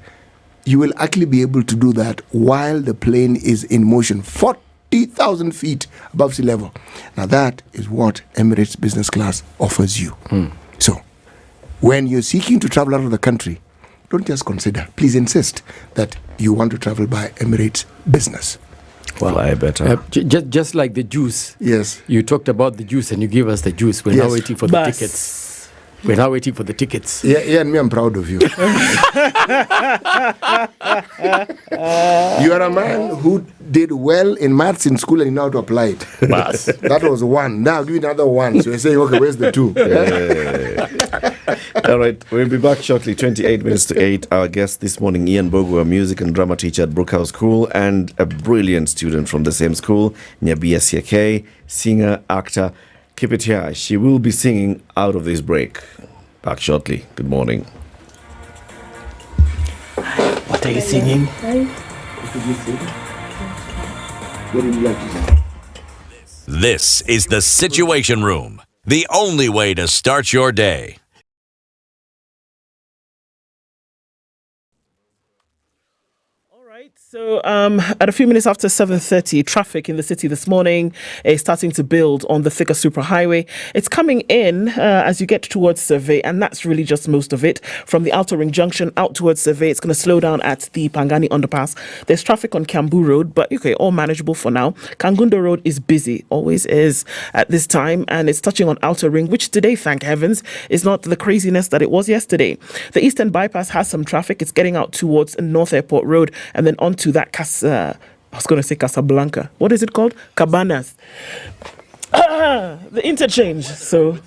you will actually be able to do that while the plane is in motion, 40,000 feet above sea level. Now that is what Emirates Business Class offers you. So, when you're seeking to travel out of the country, don't just consider, please insist that you want to travel by Emirates Business. Fly better. Just like the juice. Yes. You talked about the juice and you gave us the juice. We're now waiting for the tickets. We're now waiting for the tickets. Yeah, and me, I'm proud of you. You are a man who did well in maths in school and you know how to apply it. That was one. Now give me another one. So you're saying, okay, where's the two? All right, we'll be back shortly, 28 minutes to 8. Our guest this morning, Ian Bogu, a music and drama teacher at Brookhouse School and a brilliant student from the same school, Nyabia Siake, singer, actor. Keep it here. She will be singing out of this break. Back shortly. Good morning. What are you singing? This is the Situation Room, the only way to start your day. So at a few minutes after 7:30, traffic in the city this morning is starting to build on the thicker superhighway. It's coming in as you get towards Survey, and that's really just most of it. From the Outer Ring Junction out towards Survey, it's going to slow down at the Pangani Underpass. There's traffic on Kiambu Road, but okay, all manageable for now. Kangundo Road is busy, always is at this time, and it's touching on Outer Ring, which today, thank heavens, is not the craziness that it was yesterday. The Eastern Bypass has some traffic. It's getting out towards North Airport Road and then on to that I was going to say Casablanca. What is it called? Cabanas. The interchange. So.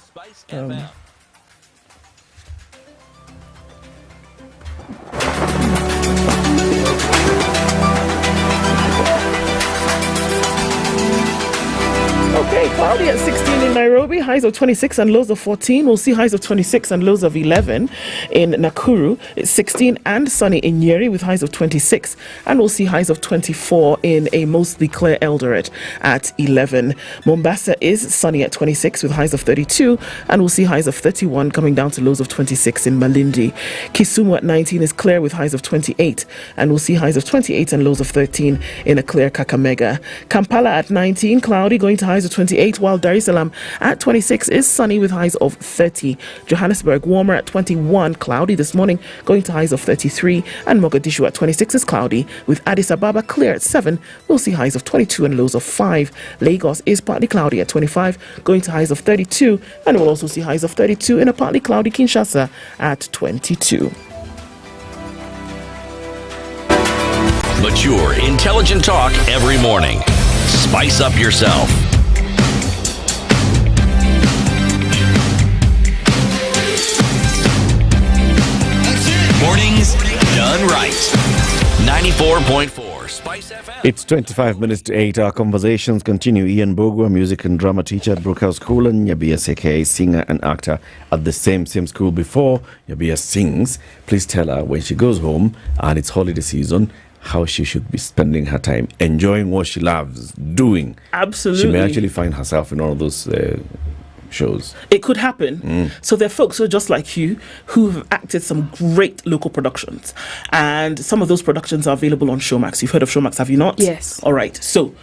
Okay, cloudy at 16 in Nairobi, highs of 26 and lows of 14. We'll see highs of 26 and lows of 11 in Nakuru. It's 16 and sunny in Nyeri with highs of 26. And we'll see highs of 24 in a mostly clear Eldoret at 11. Mombasa is sunny at 26 with highs of 32. And we'll see highs of 31 coming down to lows of 26 in Malindi. Kisumu at 19 is clear with highs of 28. And we'll see highs of 28 and lows of 13 in a clear Kakamega. Kampala at 19, cloudy going to highs of 28, while Dar es Salaam at 26 is sunny with highs of 30. Johannesburg warmer at 21, cloudy this morning, going to highs of 33. And Mogadishu at 26 is cloudy, with Addis Ababa clear at 7. We'll see highs of 22 and lows of 5. Lagos is partly cloudy at 25, going to highs of 32. And we'll also see highs of 32 in a partly cloudy Kinshasa at 22. Mature, intelligent talk every morning. Spice up yourself. Mornings done right. 94.4 Spice FM. It's 25 minutes to 8. Our conversations continue. Ian Bogu, a music and drama teacher at Brookhouse School, and Nyabia Sigei, singer and actor at the same school. Before Nyabia sings, please tell her when she goes home and it's holiday season, how she should be spending her time, enjoying what she loves doing. Absolutely. She may actually find herself in all of those shows. It could happen. So there are folks who are just like you who have acted some great local productions, and some of those productions are available on Showmax. You've heard of Showmax, have you not? Yes. All right. So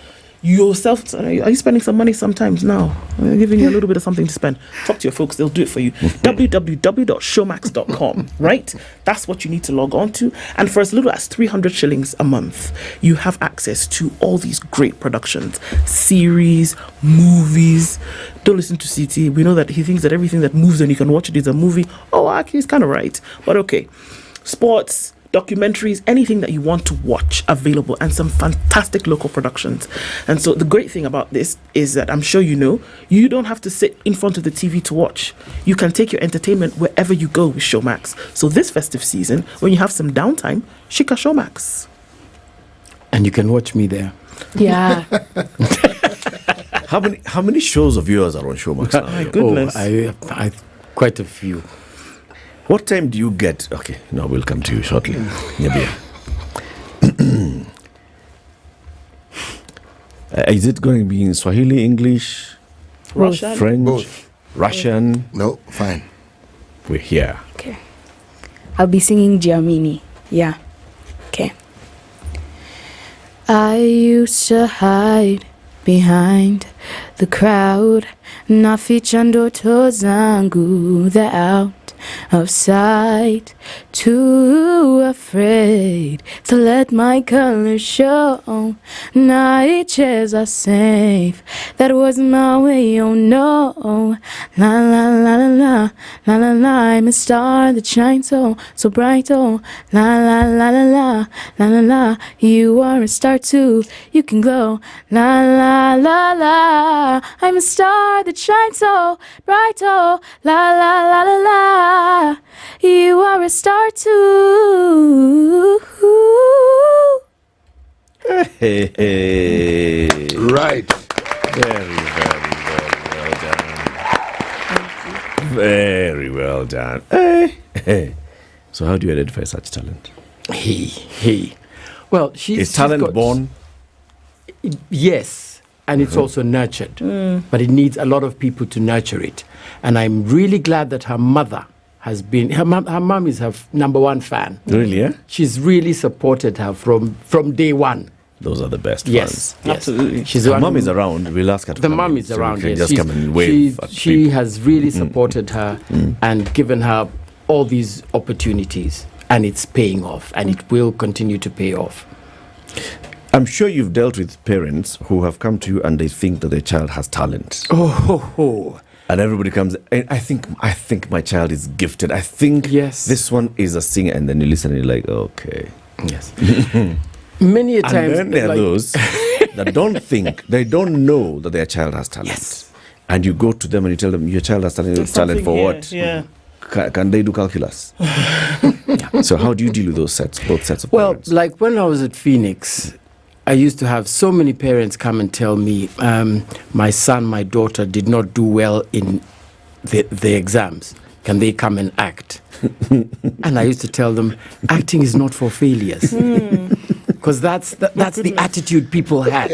yourself, are you spending some money sometimes now? I'm giving you a little bit of something to spend. Talk to your folks, they'll do it for you. www.showmax.com, right? That's what you need to log on to. And for as little as 300 shillings a month, you have access to all these great productions, series, movies. Don't listen to CT. We know that he thinks that everything that moves and you can watch it is a movie. Oh, actually, he's kind of right. But okay. Sports, documentaries, anything that you want to watch available, and some fantastic local productions. And so the great thing about this is that I'm sure you know, you don't have to sit in front of the TV to watch. You can take your entertainment wherever you go with Showmax. So this festive season, when you have some downtime, shika Showmax. And you can watch me there. Yeah. How many shows of yours are on Showmax now? My goodness. I quite a few. What time do you get? Okay, no, we'll come to you shortly. Is it going to be in Swahili, English, Russian? French, Both. Russian? No, fine. We're here. Okay. I'll be singing Giamini. Yeah. Okay. I used to hide behind the crowd, naficha ndoto zangu, the out of sight, too afraid to let my colors show. Nights are safe, that was my way, oh no. La la la la la, la la la, I'm a star that shines so bright, oh. La la la la la, la la la, you are a star too, you can glow. La la la la, I'm a star that shines so bright, oh. La la la la la, you are a star too. Hey. Right. Very, very, very well done. Very well done. Hey. So how do you identify such talent? Hey. Well, Is talent born? Yes, and it's also nurtured. But it needs a lot of people to nurture it. And I'm really glad that her mother has been, her mom is her number one fan. Really, yeah? She's really supported her from day one. Those are the best Yes, fans. absolutely. Her mom is around. We'll ask her to The come mom in, is so around, we can yes. just come and wave at She people. has really supported her and given her all these opportunities, and it's paying off, and it will continue to pay off. I'm sure you've dealt with parents who have come to you and they think that their child has talent. And everybody comes, I think my child is gifted. I think this one is a singer. And then you listen and you're like, okay. Yes. Many a time. And then there are those that don't think, they don't know that their child has talent. Yes. And you go to them and you tell them, your child has talent for here, what? yeah. Can they do calculus? So how do you deal with those both sets of parents? Well, like when I was at Phoenix, I used to have so many parents come and tell me, my son, my daughter did not do well in the exams. Can they come and act? And I used to tell them, acting is not for failures. Because that's the attitude people had.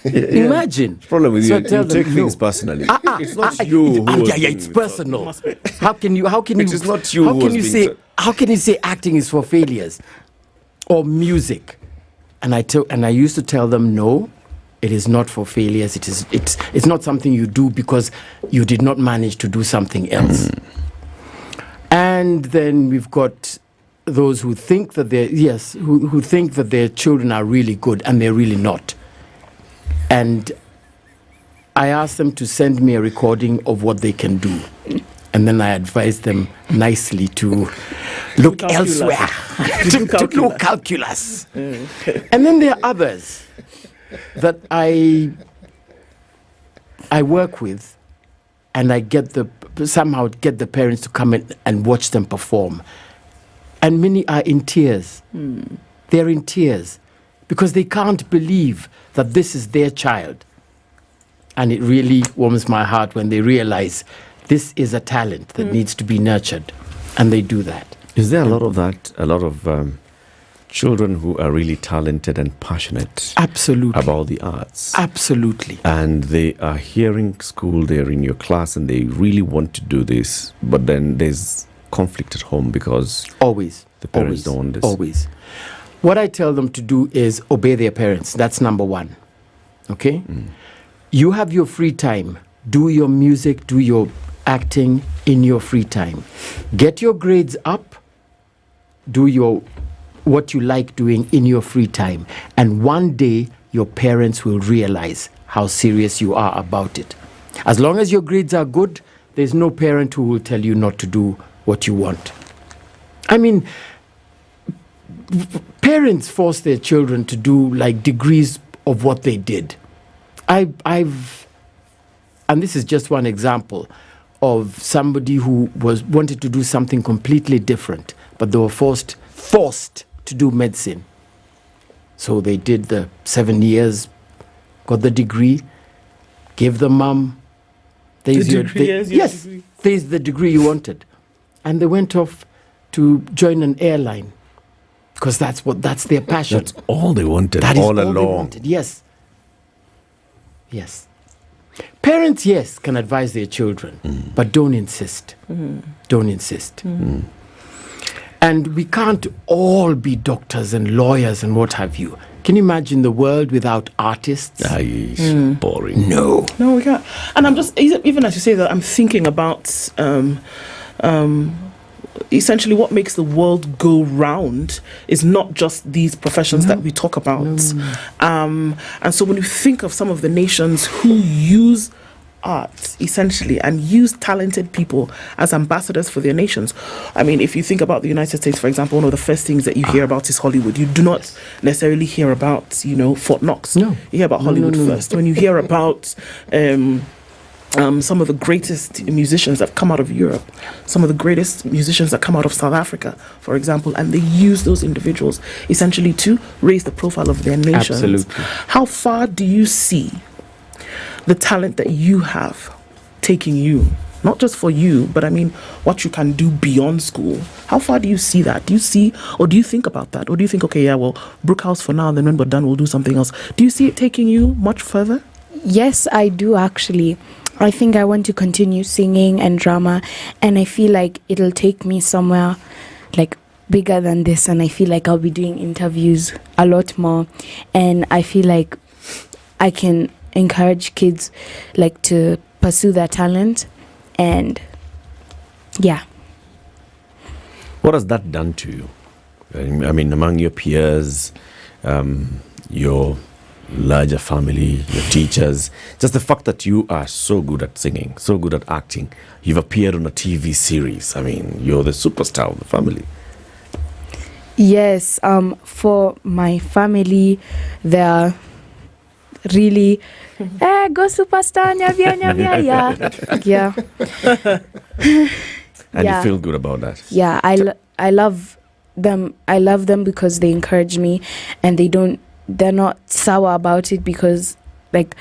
Imagine. The problem with So you, I tell you them, take things personally. It's not it's you who it's personal. How can you? It is not you How who can was you being say? How can you say acting is for failures, or music? And I used to tell them, no, It is not for failures. It's not something you do because you did not manage to do something else. And then we've got those who think that who think that their children are really good and they're really not. And I ask them to send me a recording of what they can do. And then I advise them nicely to look elsewhere, to do calculus. And then there are others that I work with, and I somehow get the parents to come in and watch them perform. And many are in tears. They're in tears because they can't believe that this is their child. And it really warms my heart when they realize this is a talent that needs to be nurtured, and they do that. Is there a lot of that? A lot of children who are really talented and passionate about the arts? Absolutely. And they are hearing school, they're in your class, and they really want to do this, but then there's conflict at home because the parents don't want this. Always. What I tell them to do is obey their parents. That's number one. Okay? You have your free time. Do your music, do your acting in your free time. Get your grades up. Do what you like doing in your free time. And one day, your parents will realize how serious you are about it. As long as your grades are good, there's no parent who will tell you not to do what you want. I mean, parents force their children to do like degrees of what they did. And this is just one example of somebody who wanted to do something completely different, but they were forced to do medicine. So they did the 7 years, got the degree, gave the mom. There's the degree you wanted. And they went off to join an airline because that's their passion. That's all they wanted, that all is along. They wanted. Yes. Parents, yes, can advise their children, but don't insist. Don't insist. And we can't all be doctors and lawyers and what have you. Can you imagine the world without artists? Boring. No, we can't. And I'm just, even as you say that, I'm thinking about essentially what makes the world go round is not just these professions that we talk about. And so when you think of some of the nations who use arts essentially and use talented people as ambassadors for their nations, I mean, if you think about the United States, for example, one of the first things that you hear about is Hollywood. You do not necessarily hear about, Fort Knox. You hear about Hollywood first. When you hear about some of the greatest musicians that come out of Europe, some of the greatest musicians that come out of South Africa, for example, and they use those individuals essentially to raise the profile of their nations. Absolutely. How far do you see the talent that you have taking you? Not just for you, but I mean, what you can do beyond school. How far do you see that? Do you see, or do you think about that? Or do you think, okay, yeah, well, Brookhouse for now, then when we're done, we'll do something else. Do you see it taking you much further? Yes, I do actually. I think I want to continue singing and drama, and I feel like it'll take me somewhere like bigger than this, and I feel like I'll be doing interviews a lot more, and I feel like I can encourage kids like to pursue their talent, and yeah. What has that done to you? I mean, among your peers, your larger family, your teachers, just the fact that you are so good at singing, so good at acting, you've appeared on a TV series. I mean, you're the superstar of the family. Yes, for my family, they're really go superstar, yeah. And you feel good about that? Yeah, I love them. I love them because they encourage me, and they're not sour about it, because like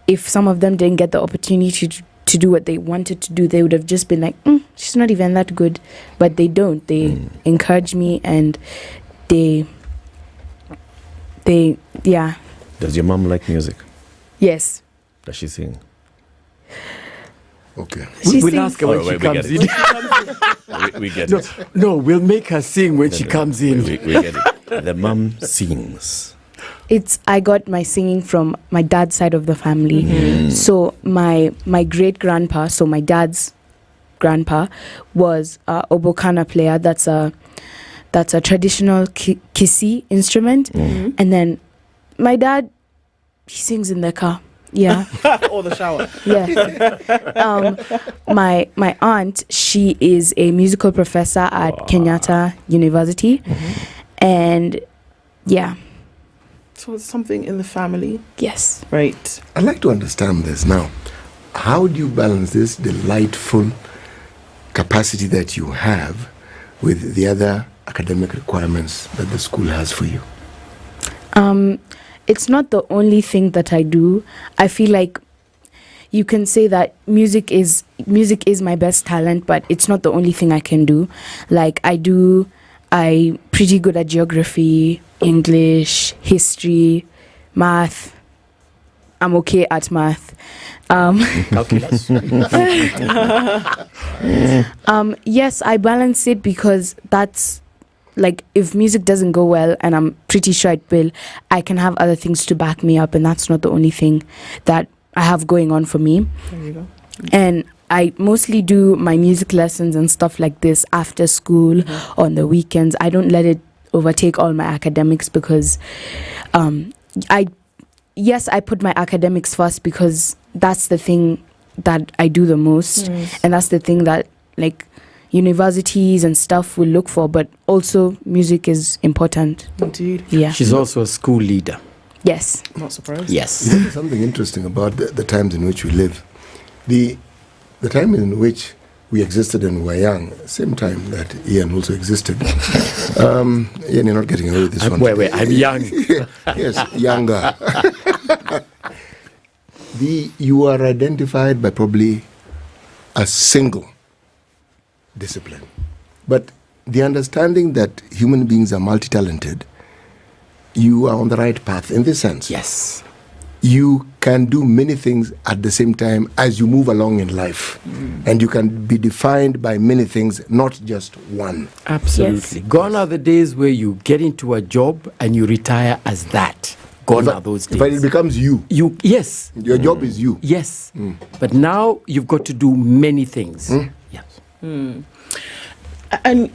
if some of them didn't get the opportunity to do what they wanted to do, they would have just been like, she's not even that good. But they don't. They encourage me, and they Does your mom like music? Yes. Does she sing? Okay. We'll ask her when she comes in. We get it. No, we'll make her sing when she comes in. We get it. The mom sings. I got my singing from my dad's side of the family. So my great grandpa, so my dad's grandpa, was a obokana player. That's a traditional Kisi instrument. And then my dad, he sings in the car. Yeah. Or the shower. Yeah. My aunt, she is a musical professor at Kenyatta University. And yeah. So it's something in the family. Yes. Right. I'd like to understand this now. How do you balance this delightful capacity that you have with the other academic requirements that the school has for you? It's not the only thing that I do. I feel like you can say that music is my best talent, but it's not the only thing I can do. Like I'm pretty good at geography, English, history, math. I'm okay at math. Calculus. Yes, I balance it because that's like, if music doesn't go well, and I'm pretty sure it will, I can have other things to back me up, and that's not the only thing that I have going on for me. There you go. And I mostly do my music lessons and stuff like this after school on the weekends. I don't let it overtake all my academics because I put my academics first because that's the thing that I do the most, and that's the thing that like universities and stuff will look for, but also music is important. Indeed. Yeah. She's also a school leader. Yes. Not surprised. Yes. There's something interesting about the times in which we live. The time in which we existed and were young, same time that Ian also existed. Ian, you're not getting away with this one. Wait, I'm young. Yes, younger. You are identified by probably a single discipline. But the understanding that human beings are multi-talented, you are on the right path in this sense. Yes. You can do many things at the same time as you move along in life. And you can be defined by many things, not just one. Absolutely. Yes. Gone are the days where you get into a job and you retire as that. Gone are those days. But it becomes you. Yes. Your job is you. Yes. But now you've got to do many things. Yes. And,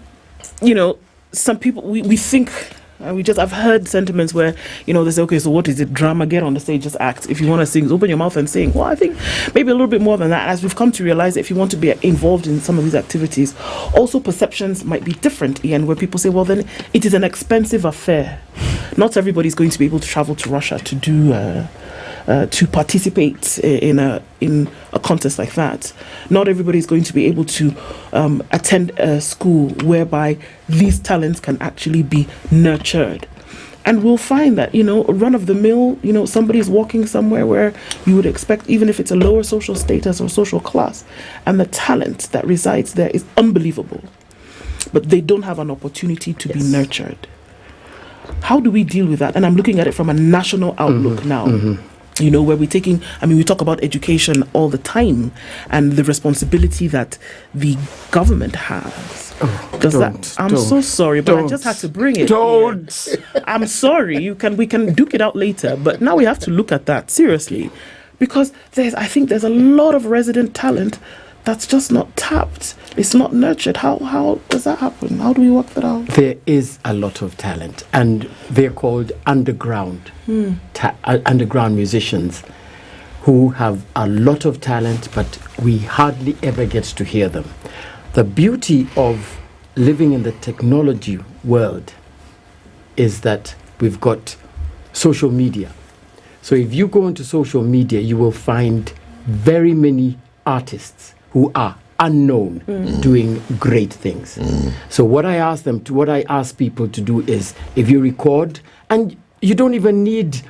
you know, some people, we think, I've heard sentiments where, you know, they say, okay, so what is it? Drama, get on the stage, just act. If you want to sing, open your mouth and sing. Well, I think maybe a little bit more than that. As we've come to realize that if you want to be involved in some of these activities, also perceptions might be different, Ian, where people say, well, then it is an expensive affair. Not everybody's going to be able to travel to Russia to do to participate in a contest like that. Not everybody is going to be able to attend a school whereby these talents can actually be nurtured. And we'll find that, you know, run of the mill, you know, somebody's walking somewhere where you would expect, even if it's a lower social status or social class, and the talent that resides there is unbelievable. But they don't have an opportunity to be nurtured. How do we deal with that? And I'm looking at it from a national outlook now. You know, where we talk about education all the time and the responsibility that the government has. I'm so sorry, but I just had to bring it. I'm sorry. We can duke it out later, but now we have to look at that seriously, because I think there's a lot of resident talent that's just not tapped. It's not nurtured. How does that happen? How do we work that out? There is a lot of talent, and they're called underground underground musicians who have a lot of talent, but we hardly ever get to hear them. The beauty of living in the technology world is that we've got social media. So if you go into social media, you will find very many artists who are unknown doing great things. So what I ask people to do is, if you record, and you don't even need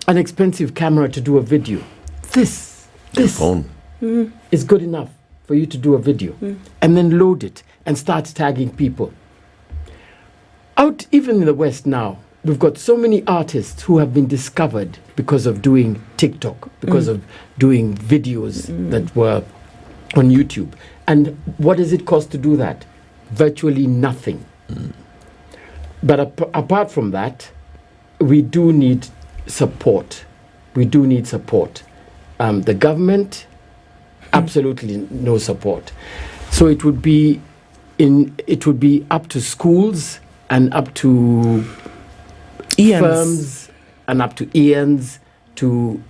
an expensive camera to do a video, this phone is good enough for you to do a video, and then load it and start tagging people. Out even in the West now, we've got so many artists who have been discovered because of doing TikTok, because of doing videos that were on YouTube. And what does it cost to do that? Virtually nothing. But apart from that, we do need support. We do need support. The government, absolutely no support. So it would be up to schools and up to firms and up to Ians to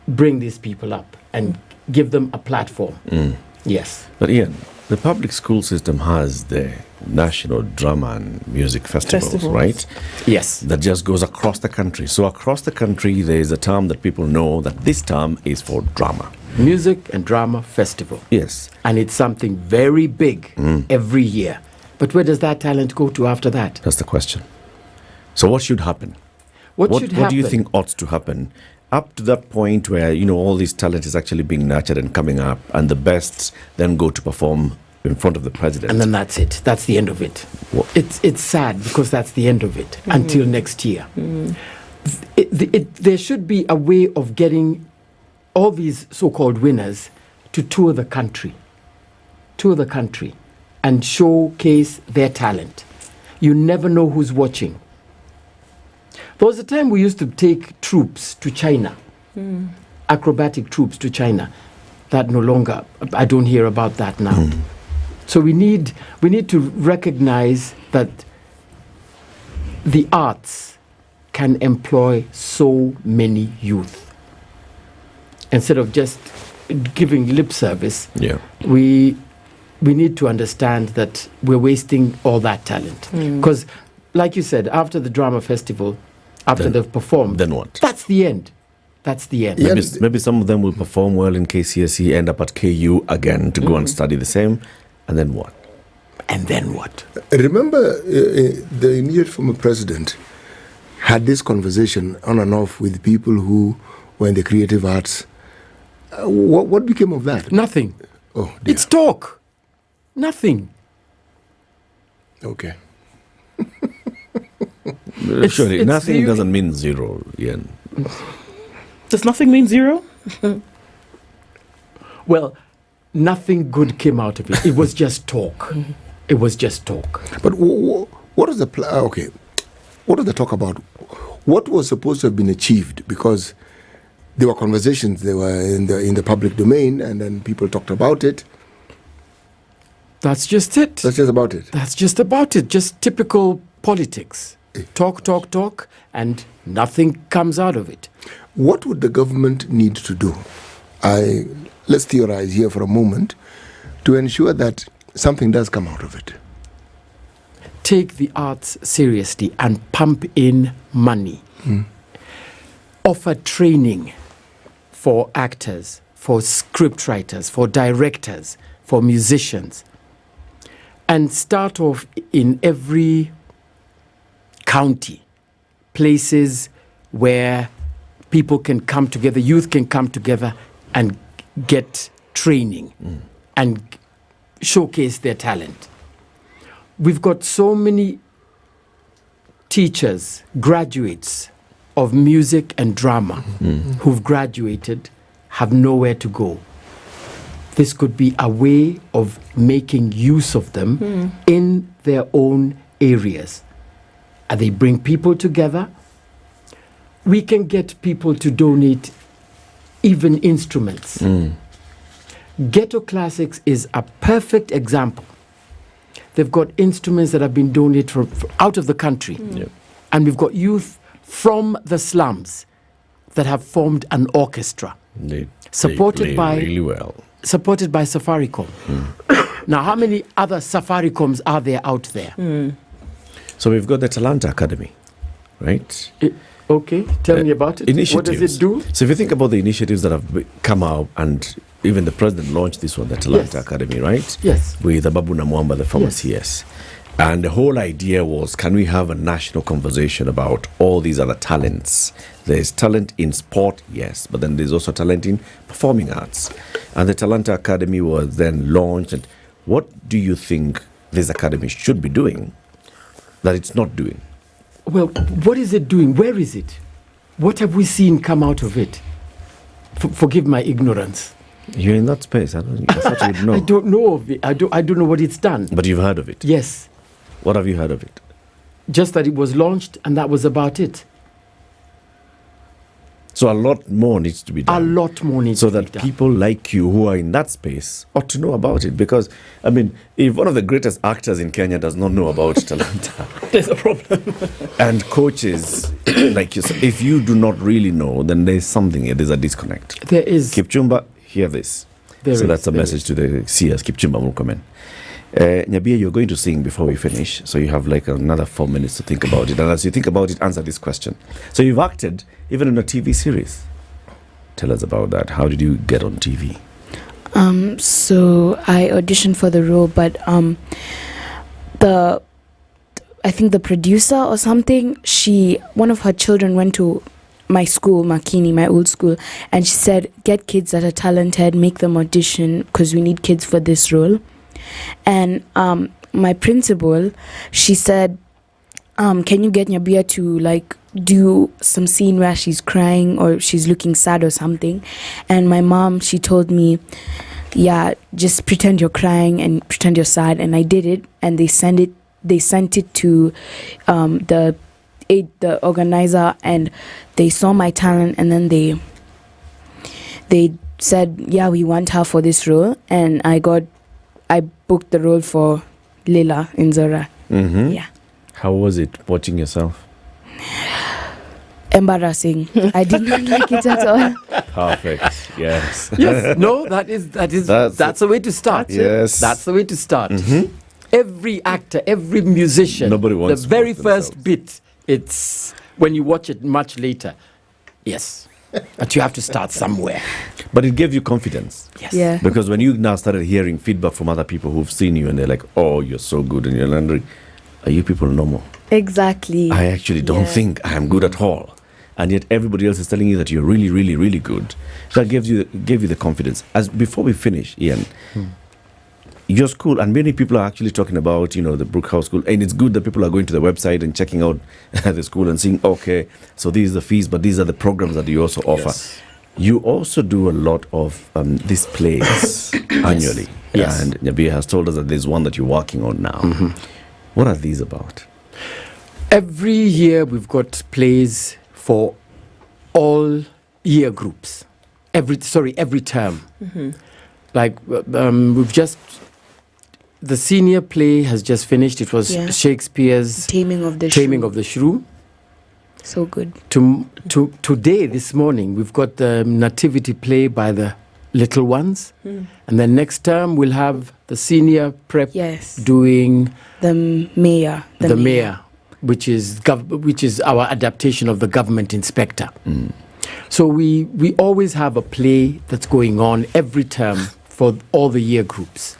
bring these people up and give them a platform. Yes. But Ian, the public school system has the National Drama and Music Festivals, right? Yes. That just goes across the country. So across the country, there is a term that people know that this term is for drama. Music and Drama Festival. Yes. And it's something very big every year. But where does that talent go to after that? That's the question. So what should happen? What should happen? What do you think ought to happen up to that point where, all this talent is actually being nurtured and coming up, and the best then go to perform in front of the president? And then that's it. That's the end of it. It's sad because that's the end of it until next year. There should be a way of getting all these so-called winners to tour the country and showcase their talent. You never know who's watching. There was a time we used to take troops to China, acrobatic troops to China. That no longer, I don't hear about that now. So we need to recognize that the arts can employ so many youth. Instead of just giving lip service, we need to understand that we're wasting all that talent. Because, like you said, after the drama festival, after they've performed, then what? That's the end. That's the end. Maybe some of them will perform well in KCSE, end up at KU again to go and study the same, and then what? And then what? Remember, the immediate former president had this conversation on and off with people who were in the creative arts. What became of that? Nothing. Oh, dear. It's talk. Nothing. Okay. Surely, nothing doesn't mean zero, Ian. Does nothing mean zero? Well, nothing good came out of it. It was just talk. It was just talk. But what is the okay? What is the talk about? What was supposed to have been achieved? Because there were conversations, they were in the public domain, and then people talked about it. That's just it. That's just about it. That's just about it. Just typical politics. Talk, and nothing comes out of it. What would the government need to do? Let's theorize here for a moment to ensure that something does come out of it. Take the arts seriously and pump in money. Offer training for actors, for scriptwriters, for directors, for musicians. And start off in every county, places where people can come together, youth can come together and get training and showcase their talent. We've got so many teachers, graduates of music and drama who've graduated, have nowhere to go. This could be a way of making use of them in their own areas. And they bring people together. We can get people to donate even instruments. Ghetto Classics is a perfect example. They've got instruments that have been donated from out of the country. And we've got youth from the slums that have formed an orchestra. They play really well. Supported by Safaricom. Now, how many other Safaricom's are there out there? So we've got the Talanta Academy, right? Okay, tell me about it. What does it do? So if you think about the initiatives that have come out, and even the president launched this one, the Talanta Academy, right? Yes. With Ababu Namwamba, the former CS. And the whole idea was, can we have a national conversation about all these other talents? There's talent in sport, yes, but then there's also talent in performing arts. And the Talanta Academy was then launched. And what do you think this academy should be doing that it's not doing? Well, what is it doing? Where is it? What have we seen come out of it? Forgive my ignorance. You're in that space. I thought you'd know. I don't know of it. I don't know what it's done. But you've heard of it? Yes. What have you heard of it? Just that it was launched and that was about it. So a lot more needs to be done. A lot more needs so to be that done. people like you who are in that space ought to know about it. Because, I mean, if one of the greatest actors in Kenya does not know about Talanta, There's a problem. and coaches like you, if you do not really know, then there's something here. There's a disconnect. There is. Kipchumba, hear this. So that's a message to the CS. Kipchumba Murkomen. Nyabia, you're going to sing before we finish, so you have like another 4 minutes to think about it. And as you think about it, answer this question. So you've acted even in a TV series. Tell us about that. How did you get on TV? So I auditioned for the role, but I think the producer or something, one of her children went to my school, Makini, my old school, and she said, get kids that are talented, make them audition, because we need kids for this role. And my principal, she said, can you get Nyabia to like do some scene where she's crying or she's looking sad or something? And my mom, she told me, yeah, just pretend you're crying and pretend you're sad. And I did it, and they sent it to the organizer, and they saw my talent, and then they said, yeah, we want her for this role. And I booked the role for Lila in Zora. Mm-hmm. Yeah. How was it watching yourself? Embarrassing. I did not like it at all. Perfect. Yes. Yes. No, that's the way to start. Yes. That's the way to start. Mm-hmm. Every actor, every musician, nobody wants the very to first bit, it's when you watch it much later. Yes. But you have to start somewhere. But it gave you confidence. Yes. Yeah. Because when you now started hearing feedback from other people who've seen you and they're like, oh, you're so good, and you're wondering, are you people normal? Exactly. I actually don't think I am good at all. And yet everybody else is telling you that you're really, really, really good. So that gave you the confidence. As before we finish, Ian, your school, and many people are actually talking about, the Brookhouse School, and it's good that people are going to the website and checking out the school and seeing, okay, so these are the fees, but these are the programs that you also offer. Yes. You also do a lot of these plays annually. Yes. And Nyabia has told us that there's one that you're working on now. Mm-hmm. What are these about? Every year we've got plays for all year groups. Every term. Mm-hmm. Like the senior play has just finished. It was Shakespeare's Taming of the Shrew. So good. Today, this morning, we've got the nativity play by the little ones. And then next term we'll have the senior prep doing the mayor. The mayor, which is our adaptation of the government inspector. So we always have a play that's going on every term for all the year groups,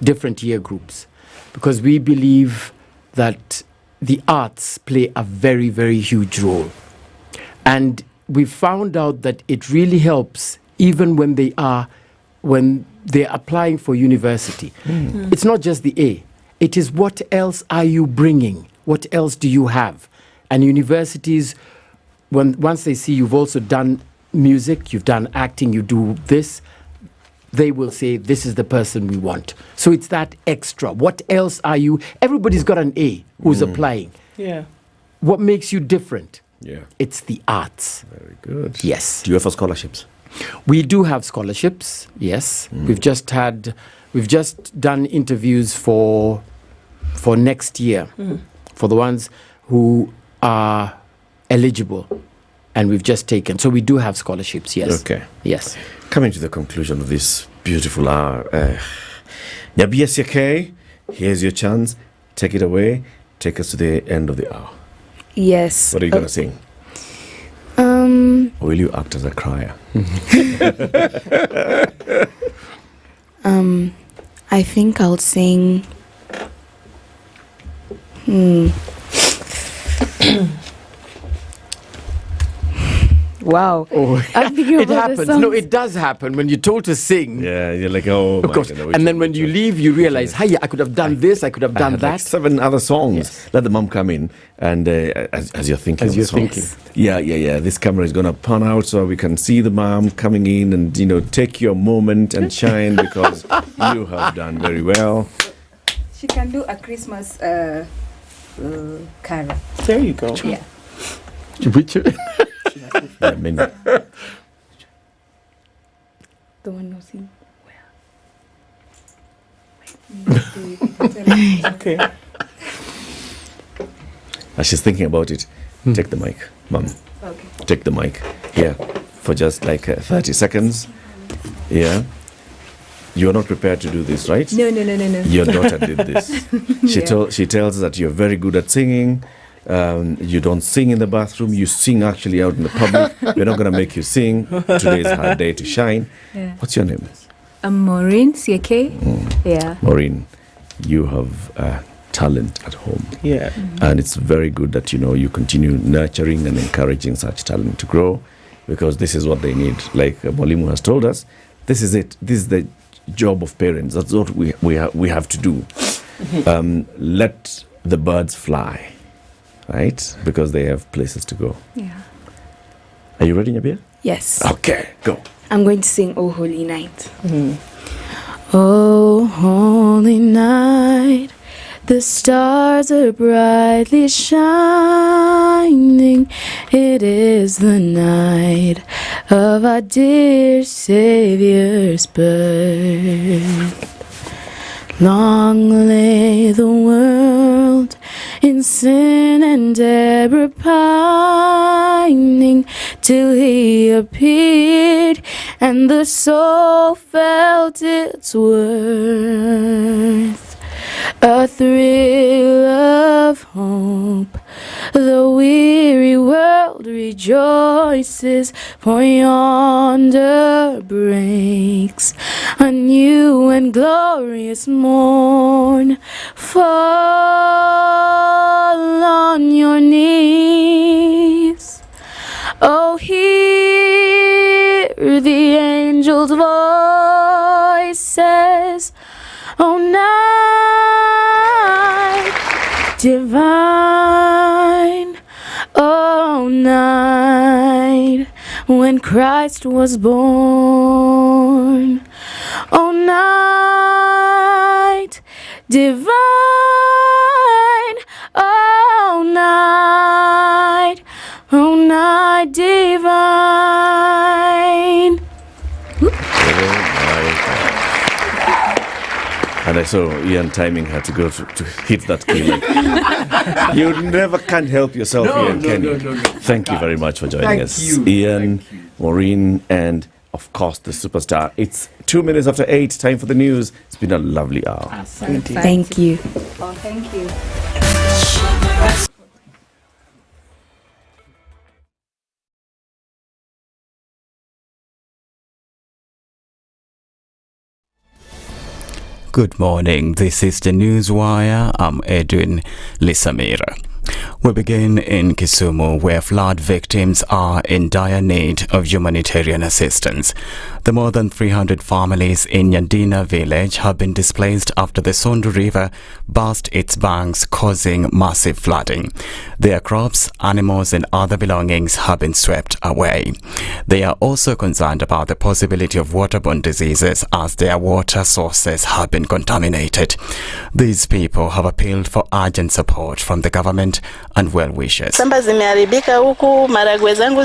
different year groups, because we believe that the arts play a very, very huge role. And we found out that it really helps even when they're applying for university. It's not just the A. It is what else are you bringing? What else do you have? And universities, once they see you've also done music, you've done acting, you do this, they will say, this is the person we want. So it's that extra. What else are you? Everybody's got an A who's applying. Yeah. What makes you different? Yeah. It's the arts. Very good. Yes. Do you offer scholarships? We do have scholarships, yes. We've just done interviews for next year, for the ones who are eligible, and we've just taken. So we do have scholarships, yes. Okay. Yes. Coming to the conclusion of this beautiful hour, Nyabia Sigei, here's your chance. Take it away. Take us to the end of the hour. Yes. What are you going to sing? Or will you act as a crier? I think I'll sing. Wow. Oh, I'm thinking it about the happens. songs. No, it does happen when you're told to sing. Yeah, you're like, oh, of course. And then when you leave, you realize, hey, I could have done this, I could have done that. Like 7 other songs. Yes. Let the mom come in, and as you're thinking, yeah. This camera is gonna pan out so we can see the mom coming in, and take your moment and shine because you have done very well. She can do a Christmas carol. There you go. Yeah. Which? Yeah, Maina. The one who's in Okay. As she's thinking about it, take the mic, Mom. Okay. Take the mic. Yeah, for just like 30 seconds. Yeah. You're not prepared to do this, right? No. Your daughter did this. She tells us that you're very good at singing. You don't sing in the bathroom. You sing actually out in the public. We're not going to make you sing. Today is her day to shine. Yeah. What's your name? I'm Maureen, CK. Yeah. Maureen, you have talent at home. Yeah. And it's very good that, you continue nurturing and encouraging such talent to grow, because this is what they need. Like Wairimu has told us, this is it. This is the job of parents. That's what we have to do. Let the birds fly, right? Because they have places to go. Yeah. Are you ready, Nyabia? Yes. Okay, go. I'm going to sing Oh Holy Night. Oh holy night, the stars are brightly shining. It is the night of our dear Savior's birth. Long lay the world in sin and error pining, till he appeared and the soul felt its worth. A thrill of hope, the weary world rejoices, for yonder breaks a new and glorious morn. Fall on your knees, oh, hear the angels' voices, oh, night divine, oh, night when Christ was born, oh, night divine, oh, night divine. And I saw Ian timing her to go to hit that key. You never can help yourself, Ian, can you? No. Thank you very much for joining us. you. Ian, Maureen, and of course the superstar. It's 2 minutes after 8, time for the news. It's been a lovely hour. Thank you. Oh, thank you. Good morning. This is the Newswire. I'm Edwin Lisamira. We begin in Kisumu, where flood victims are in dire need of humanitarian assistance. The more than 300 families in Nyandina village have been displaced after the Sondu River burst its banks, causing massive flooding. Their crops, animals and other belongings have been swept away. They are also concerned about the possibility of waterborne diseases as their water sources have been contaminated. These people have appealed for urgent support from the government and well wishes. Samba zimeharibika huku, maragwe zangu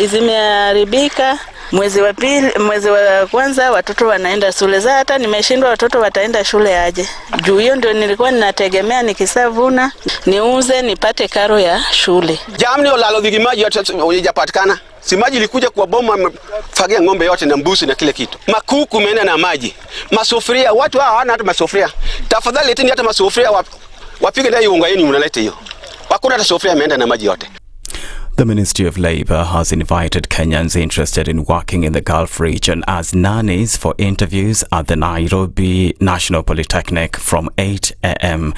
zimeharibika. Mwezi wa kwanza watoto wanaenda shule, za hata nimeshindwa watoto wataenda shule aje. Juu hiyo ndio nilikuwa ninategemea nikisavuna niuze nipate karo ya shule. Jamni olalo dhigi maji yote hujapatikana. Si maji ilikuja kwa boma fagia ng'ombe yote na mbuzi na kile kitu. Makuku meenda na maji. Masufuria watu hawana hata masufuria. Tafadhali leteni hata masufuria wapige nayo unga yenu mnaleta hiyo. Hakuna hata sufuria imeenda na maji yote. The Ministry of Labour has invited Kenyans interested in working in the Gulf region as nannies for interviews at the Nairobi National Polytechnic from 8 a.m.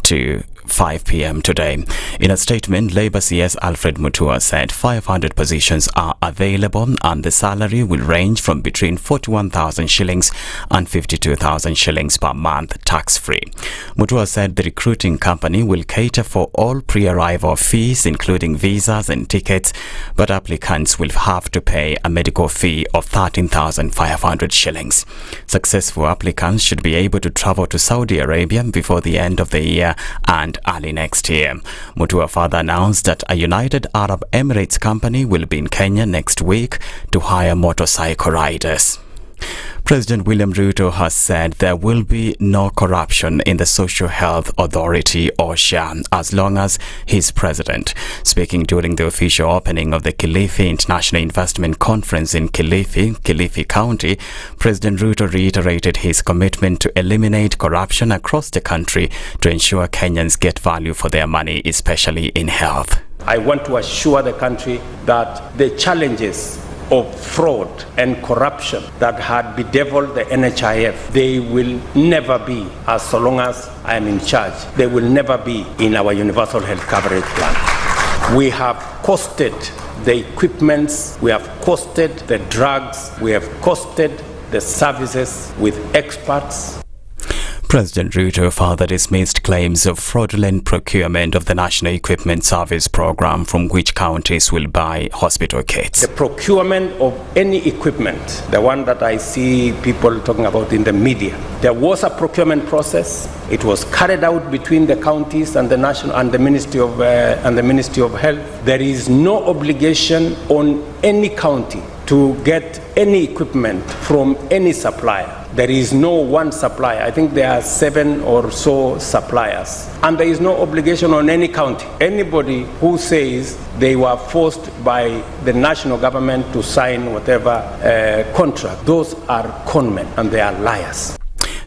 to 5 p.m. today. In a statement, Labour CS Alfred Mutua said 500 positions are available and the salary will range from between 41,000 shillings and 52,000 shillings per month, tax-free. Mutua said the recruiting company will cater for all pre-arrival fees, including visas and tickets, but applicants will have to pay a medical fee of 13,500 shillings. Successful applicants should be able to travel to Saudi Arabia before the end of the year and end early next year. Mutua further announced that a United Arab Emirates company will be in Kenya next week to hire motorcycle riders. President William Ruto has said there will be no corruption in the Social Health Authority, Asha, as long as he's president. Speaking during the official opening of the Kilifi International Investment Conference in Kilifi County, President Ruto reiterated his commitment to eliminate corruption across the country to ensure Kenyans get value for their money, especially in health. I want to assure the country that the challenges of fraud and corruption that had bedeviled the NHIF, they will never be, as so long as I am in charge, they will never be in our universal health coverage plan. We have costed the equipments, we have costed the drugs, we have costed the services with experts. President Ruto further dismissed claims of fraudulent procurement of the National Equipment Service Program from which counties will buy hospital kits. The procurement of any equipment, the one that I see people talking about in the media, there was a procurement process. It was carried out between the counties and the national and the Ministry of Health. There is no obligation on any county to get any equipment from any supplier. There is no one supplier. I think there are 7 or so suppliers. And there is no obligation on any county. Anybody who says they were forced by the national government to sign whatever contract, those are conmen and they are liars.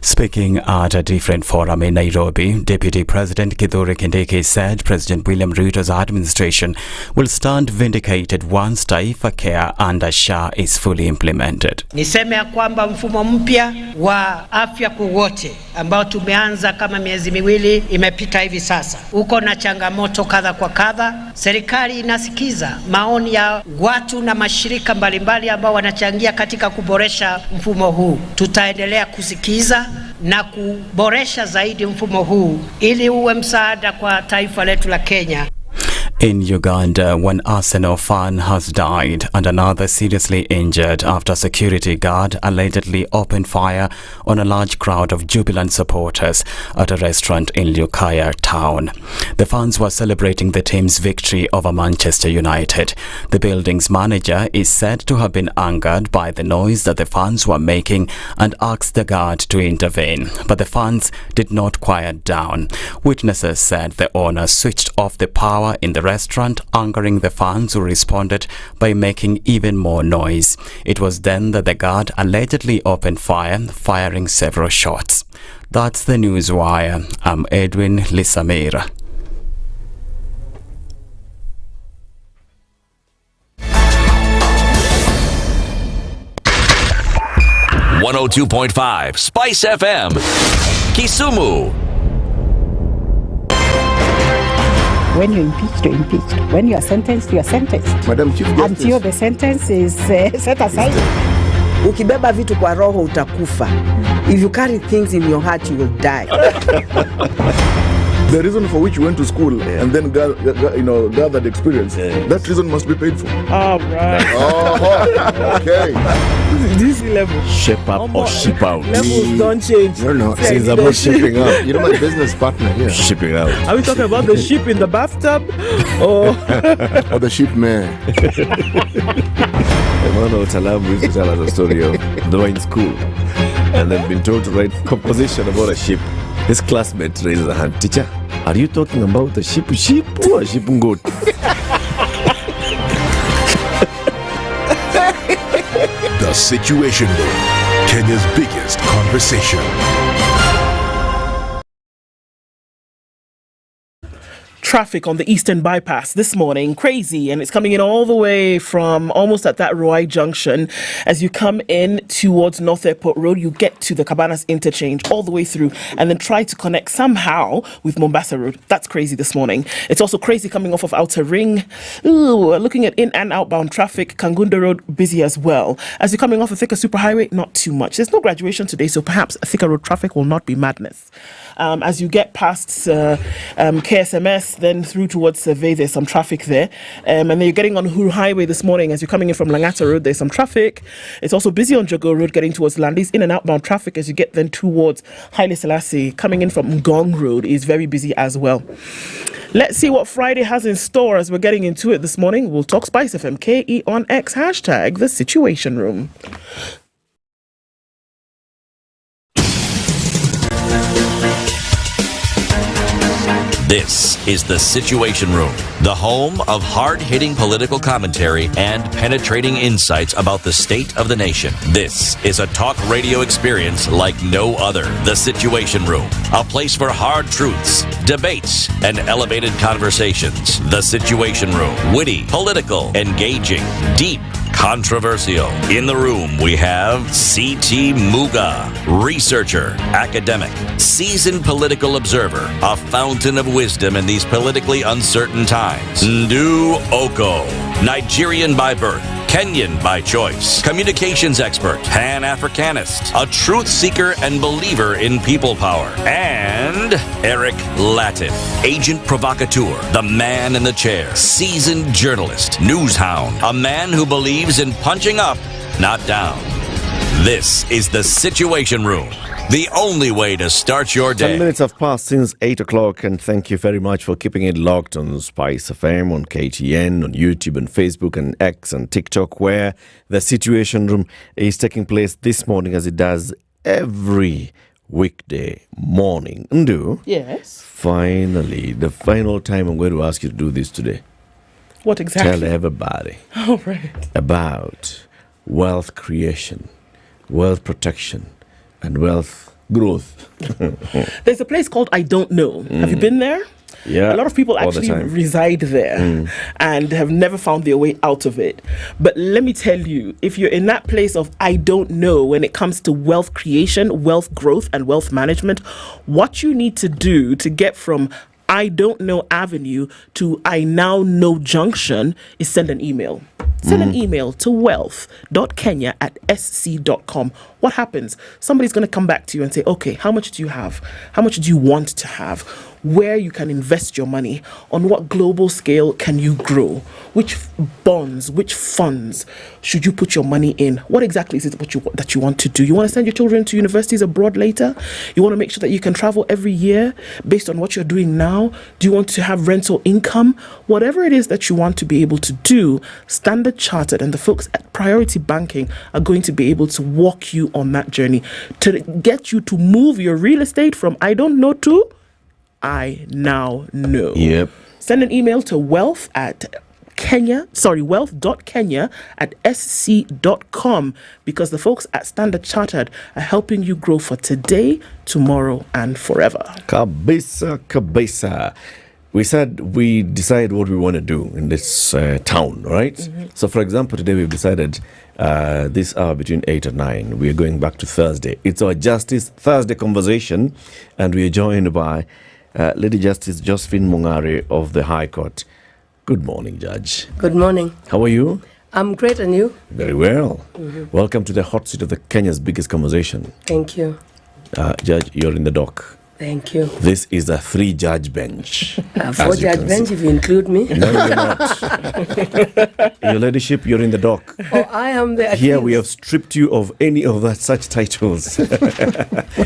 Speaking at a different forum in Nairobi, Deputy President Kithure Kindiki said President William Ruto's administration will stand vindicated once Taifa Care and Asha is fully implemented. Niseme ya kwamba mfumo mpya wa afya kwa wote ambao tumeanza kama miezi miwili imepita hivi sasa, uko na changamoto kadha kwa kadha. Serikali inasikiza maoni ya watu na mashirika mbalimbali ambao wanachangia katika kuboresha mfumo huu. Tutaendelea kusikiza na kuboresha zaidi mfumo huu ili uwe msaada kwa taifa letu la Kenya. In Uganda, one Arsenal fan has died and another seriously injured after a security guard allegedly opened fire on a large crowd of jubilant supporters at a restaurant in Lydiah town. The fans were celebrating the team's victory over Manchester United. The building's manager is said to have been angered by the noise that the fans were making and asked the guard to intervene, but the fans did not quiet down. Witnesses said the owner switched off the power in the restaurant, angering the fans who responded by making even more noise. It was then that the guard allegedly opened fire, firing several shots. That's the Newswire. I'm Edwin Lisamira. .5 Spice FM, Kisumu. When you're impeached, you're impeached. When you are sentenced, you are sentenced. Madam Chief Justice. Until the sentence is set aside. Ukibeba vitu kwa roho utakufa. If you carry things in your heart, you will die. The reason for which you went to school and then gathered experience, that reason must be paid for. Oh, right. Oh, okay. This level. Shape up or ship out. Levels don't change. No. It's about shipping up. You're my business partner here. Shipping out. Are we talking about the ship in the bathtub? Or the ship man? Emmanuel Talabu used to tell us a story of they were in school and they've been told to write composition about a ship. His classmate raises a hand. Teacher, are you talking about a ship or a ship goat? The Situation Room, Kenya's biggest conversation. traffic on the Eastern Bypass this morning, crazy, and it's coming in all the way from almost at that Ruai junction. As you come in towards North Airport Road, you get to the Cabanas interchange all the way through and then try to connect somehow with Mombasa Road. That's crazy this morning. It's also crazy coming off of Outer Ring. Ooh, looking at in and outbound traffic, Kangunda Road busy as well. As you're coming off a Thika Superhighway, not too much. There's no graduation today, so perhaps Thika Road traffic will not be madness. As you get past KSMS, then through towards Survey, there's some traffic there. And then you're getting on Uhuru Highway this morning. As you're coming in from Langata Road, there's some traffic. It's also busy on Jogo Road getting towards Landis. In and outbound traffic as you get then towards Haile Selassie. Coming in from Ngong Road is very busy as well. Let's see what Friday has in store as we're getting into it this morning. We'll talk SpiceFM, KE on X, hashtag The Situation Room. This is The Situation Room, the home of hard-hitting political commentary and penetrating insights about the state of the nation. This is a talk radio experience like no other. The Situation Room, a place for hard truths, debates, and elevated conversations. The Situation Room, witty, political, engaging, deep, controversial. In the room, we have C.T. Muga, researcher, academic, seasoned political observer, a fountain of wisdom in these politically uncertain times. Ndu Okoh, Nigerian by birth, Kenyan by choice, communications expert, Pan-Africanist, a truth seeker and believer in people power, and Eric Latiff, agent provocateur, the man in the chair, seasoned journalist, news hound, a man who believes in punching up, not down. This is The Situation Room, the only way to start your day. 10 minutes have passed since 8 o'clock, and thank you very much for keeping it locked on SpiceFM, on KTN, on YouTube, and Facebook, and X, and TikTok, where The Situation Room is taking place this morning as it does every weekday morning. Ndu? Yes? Finally, the final time I'm going to ask you to do this today. What exactly? Tell everybody about wealth creation, wealth protection, and wealth growth. There's a place called I Don't Know. Have you been there? Yeah. A lot of people actually reside there and have never found their way out of it. But let me tell you, if you're in that place of I don't know when it comes to wealth creation, wealth growth, and wealth management, what you need to do to get from I don't know avenue to I now know junction is send an email. Send an email to wealth.kenya@sc.com. What happens? Somebody's going to come back to you and say, okay, how much do you have? How much do you want to have? Where you can invest your money? On what global scale can you grow? Which bonds, which funds should you put your money in? What exactly is it that you want to do? You want to send your children to universities abroad later? You want to make sure that you can travel every year based on what you're doing now? Do you want to have rental income? Whatever it is that you want to be able to do, Standard Chartered and the folks at Priority Banking are going to be able to walk you on that journey to get you to move your real estate from I don't know to I now know. Yep. Send an email to wealth.kenya@sc.com because the folks at Standard Chartered are helping you grow for today, tomorrow, and forever. Kabisa. We said we decide what we want to do in this town, right? So, for example, today we've decided this hour between 8 and 9, we are going back to Thursday. It's our Justice Thursday conversation, and we are joined by Lady Justice Josephine Mungari of the High Court. Good morning, Judge. Good morning. How are you? I'm great, and you? Very well. Welcome to the hot seat of the Kenya's biggest conversation. Thank you. Judge, you're in the dock. Thank you. This is a 3-judge bench. 4-judge bench if you include me. No, you're not. Your Ladyship, you're in the dock. Oh, I am the accused. Here we have stripped you of any of that such titles.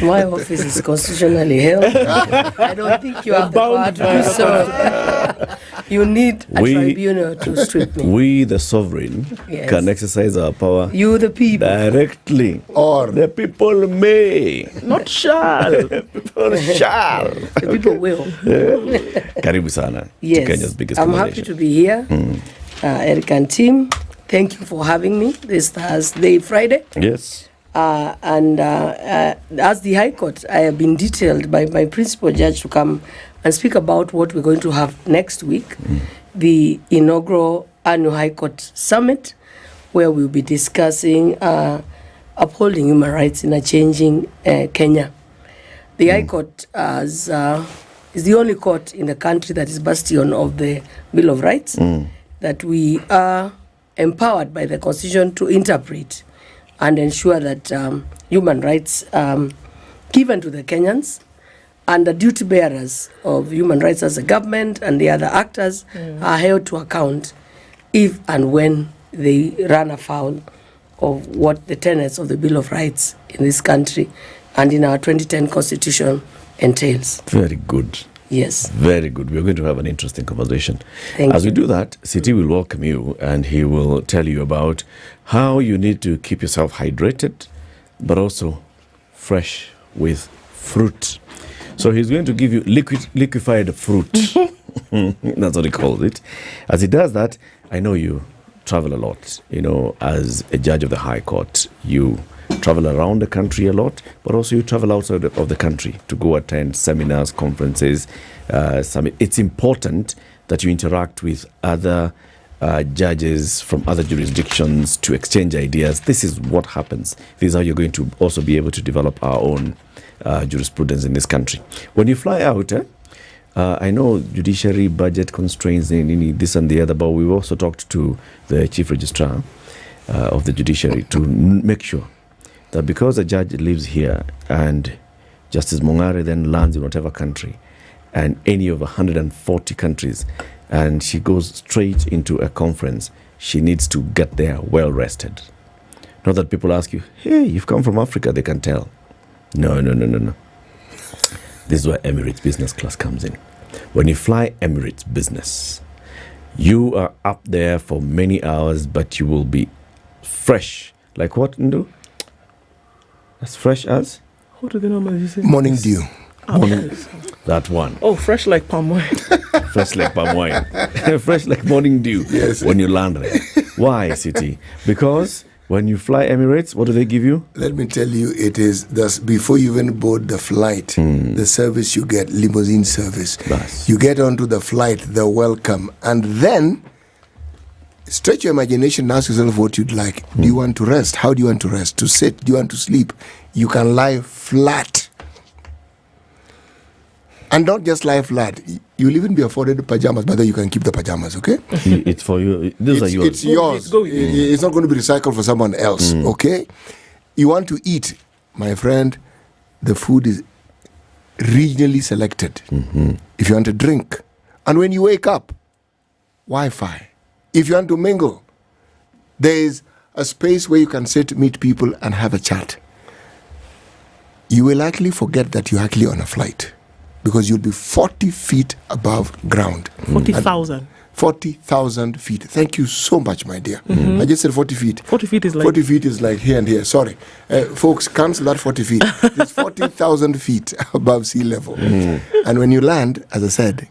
My office is constitutionally held. I don't think you have the power to do so. You need a tribunal to strip me. We, the sovereign, can exercise our power. You, the people. Directly. Or the people may. Not shall. People shall. The people will. Karibu sana. Yes. To Kenya's biggest I'm happy to be here. Eric and team, thank you for having me this Thursday, Friday. Yes. And as the High Court, I have been detailed by my principal judge to come and speak about what we're going to have next week, the inaugural annual High Court Summit, where we'll be discussing upholding human rights in a changing Kenya. The High Court is the only court in the country that is bastion of the Bill of Rights, that we are empowered by the Constitution to interpret and ensure that human rights given to the Kenyans and the duty bearers of human rights as a government and the other actors are held to account if and when they run afoul of what the tenets of the Bill of Rights in this country and in our 2010 Constitution entails. Very good. Yes. Very good. We're going to have an interesting conversation. Thank As you. we do that, Siti will welcome you and he will tell you about how you need to keep yourself hydrated, but also fresh with fruit. So he's going to give you liquefied fruit. That's what he calls it. As he does that, I know you travel a lot. You know, as a judge of the High Court, you travel around the country a lot, but also you travel outside of the country to go attend seminars, conferences, summit. It's important that you interact with other judges from other jurisdictions to exchange ideas. This is what happens. This is how you're going to also be able to develop our own jurisprudence in this country. When you fly out, I know judiciary budget constraints in this and the other, but we've also talked to the chief registrar of the judiciary to make sure that because a judge lives here and Justice Mongare then lands in whatever country and any of 140 countries and she goes straight into a conference, she needs to get there well rested. Not that people ask you, hey, you've come from Africa, they can tell. No. This is where Emirates business class comes in. When you fly Emirates business, you are up there for many hours, but you will be fresh. Like what, Ndu? As fresh as? What do they normally say? Morning dew. Morning. That one. Oh, fresh like palm wine. Fresh like palm wine. Fresh like morning dew. Yes. When you land there. Why, City? Because when you fly Emirates, what do they give you? Let me tell you, it is thus before you even board the flight, the service you get, limousine service. Nice. You get onto the flight, the welcome, and then stretch your imagination and ask yourself what you'd like. Do you want to rest? How do you want to rest? To sit? Do you want to sleep? You can lie flat. And not just lie flat. You'll even be afforded pajamas, but then you can keep the pajamas, okay? It's for you. Those are yours. It's yours. It's not going to be recycled for someone else, okay? You want to eat, my friend, the food is regionally selected. If you want to drink, and when you wake up, Wi-Fi. If you want to mingle, there is a space where you can sit, meet people, and have a chat. You will likely forget that you're actually on a flight because you'll be 40 feet above ground. 40,000. 40,000 feet. Thank you so much, my dear. I just said 40 feet. 40 feet is like... 40 feet is like here and here. Sorry. Folks, cancel that 40 feet. It's 40,000 feet above sea level. And when you land, as I said,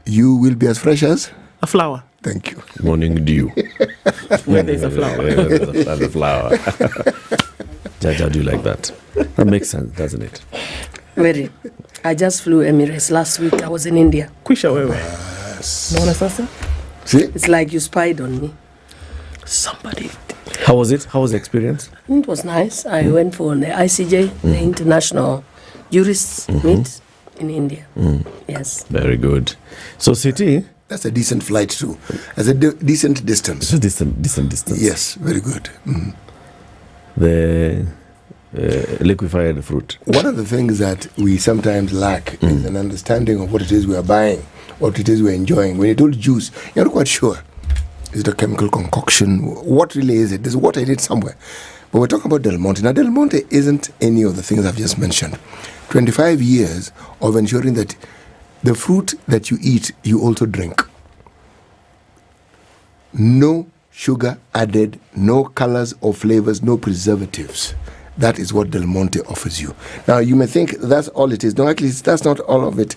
you will be as fresh as... a flower. Thank you. Morning dew. Where there's a flower. There's a flower. Judge, how do you like that? That makes sense, doesn't it? Very. I just flew Emirates last week. I was in India. Kwisha wewe. Naona sasa? See? It's like you spied on me. Somebody. How was it? How was the experience? It was nice. I went for the ICJ, the International Jurists Meet in India. Yes. Very good. So, City... That's a decent flight too. That's a decent distance. It's a decent distance. Yes, very good. The liquefied fruit. One of the things that we sometimes lack is an understanding of what it is we are buying, what it is we're enjoying. When you told juice, you're not quite sure. Is it a chemical concoction? What really is it? There's water in it somewhere. But we're talking about Del Monte. Now, Del Monte isn't any of the things I've just mentioned. 25 years of ensuring that the fruit that you eat, you also drink. No sugar added, no colors or flavors, no preservatives. That is what Del Monte offers you. Now, you may think that's all it is. No, actually, that's not all of it.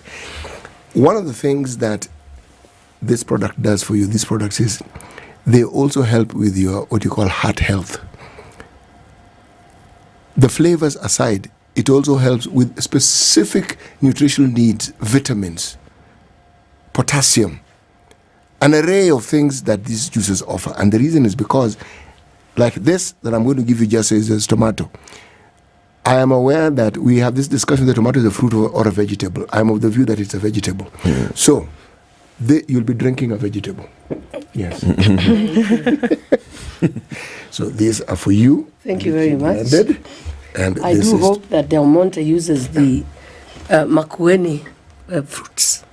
One of the things that this product does for you, these products, is they also help with your, what you call, heart health. The flavors aside, it also helps with specific nutritional needs, vitamins, potassium, an array of things that these juices offer. And the reason is because, like this that I'm going to give you just is tomato. I am aware that we have this discussion that tomato is a fruit or a vegetable. I'm of the view that it's a vegetable. So, you'll be drinking a vegetable. Yes. So these are for you. Thank you very much. And I do hope that Del Monte uses the Makueni fruits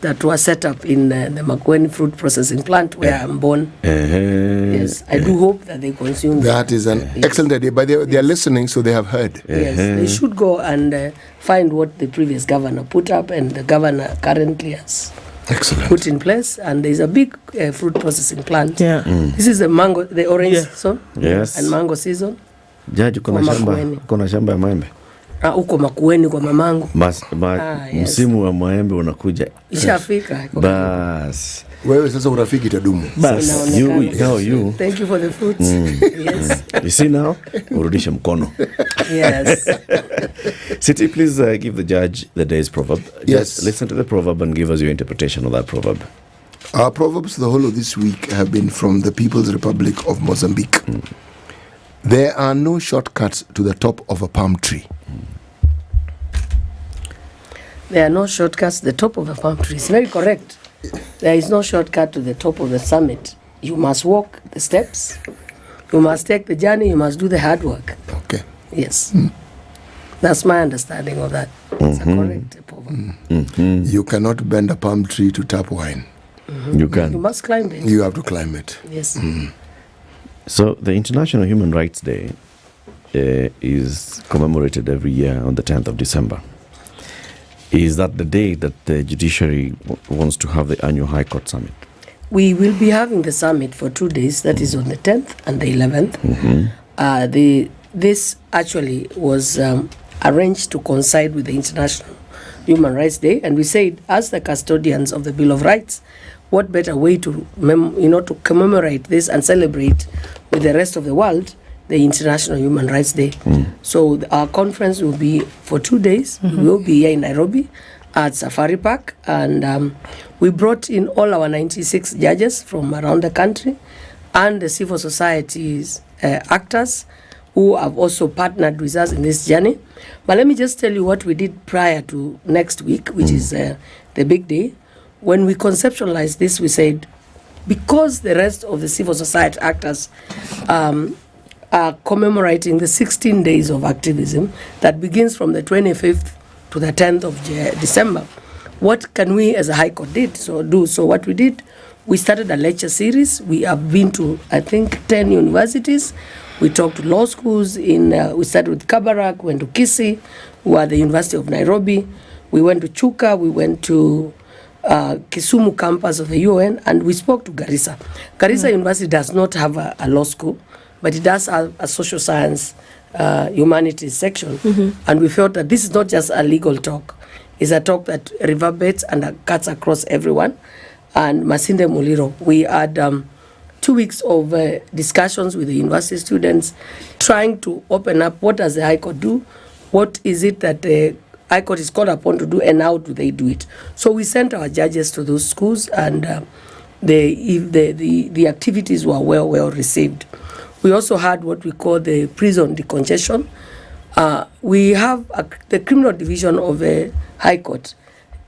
that were set up in the Makueni fruit processing plant where I'm born. Yes, I do hope that they consume that. Is an excellent idea, but they are listening, so they have heard. Yes, they should go and find what the previous governor put up and the governor currently has put in place. And there's a big fruit processing plant. This is the mango, the orange season and mango season. Jaji, kuna shamba ya maembe. Uko Makueni kwa mamangu. Msimu wa maembe unakuja. Ishafika. Bas. Wewe sasa urafiki itadumu. Bas. You. Thank you for the fruits. Yes. You see now? Urudisha mkono. Yes. City, please give the judge the day's proverb. Yes. Just listen to the proverb and give us your interpretation of that proverb. Our proverbs the whole of this week have been from the People's Republic of Mozambique. There are no shortcuts to the top of a palm tree. There are no shortcuts to the top of a palm tree. It's very correct. There is no shortcut to the top of the summit. You must walk the steps. You must take the journey. You must do the hard work. Okay. Yes. That's my understanding of that. It's a correct proverb. You cannot bend a palm tree to tap wine. You can. You must climb it. You have to climb it. Yes. So the International Human Rights Day is commemorated every year on the 10th of December. Is that the day that the judiciary wants to have the annual High Court Summit? We will be having the summit for 2 days. That is on the 10th and the 11th. This actually was arranged to coincide with the International Human Rights Day, and we said, as the custodians of the Bill of Rights, what better way to to commemorate this and celebrate with the rest of the world the International Human Rights Day. So our conference will be for 2 days. We will be here in Nairobi at Safari Park, and we brought in all our 96 judges from around the country and the civil society's actors who have also partnered with us in this journey. But let me just tell you what we did prior to next week, which is the big day. When we conceptualized this, we said, because the rest of the civil society actors are commemorating the 16 days of activism that begins from the 25th to the 10th of December, what can we as a High Court do? So what we did, we started a lecture series. We have been to, I think, 10 universities. We talked to law schools. We started with Kabarak, went to Kisii, who are the University of Nairobi. We went to Chuka, we went to Kisumu campus of the UN, and we spoke to Garissa. Garissa University does not have a law school, but it does have a social science humanities section. And we felt that this is not just a legal talk. It's a talk that reverberates and cuts across everyone. And Masinde Muliro, we had 2 weeks of discussions with the university students, trying to open up what does the High Court do, what is it that the High Court is called upon to do, and how do they do it. So we sent our judges to those schools, and the activities were well received. We also had what we call the prison decongestion. We have the criminal division of the High Court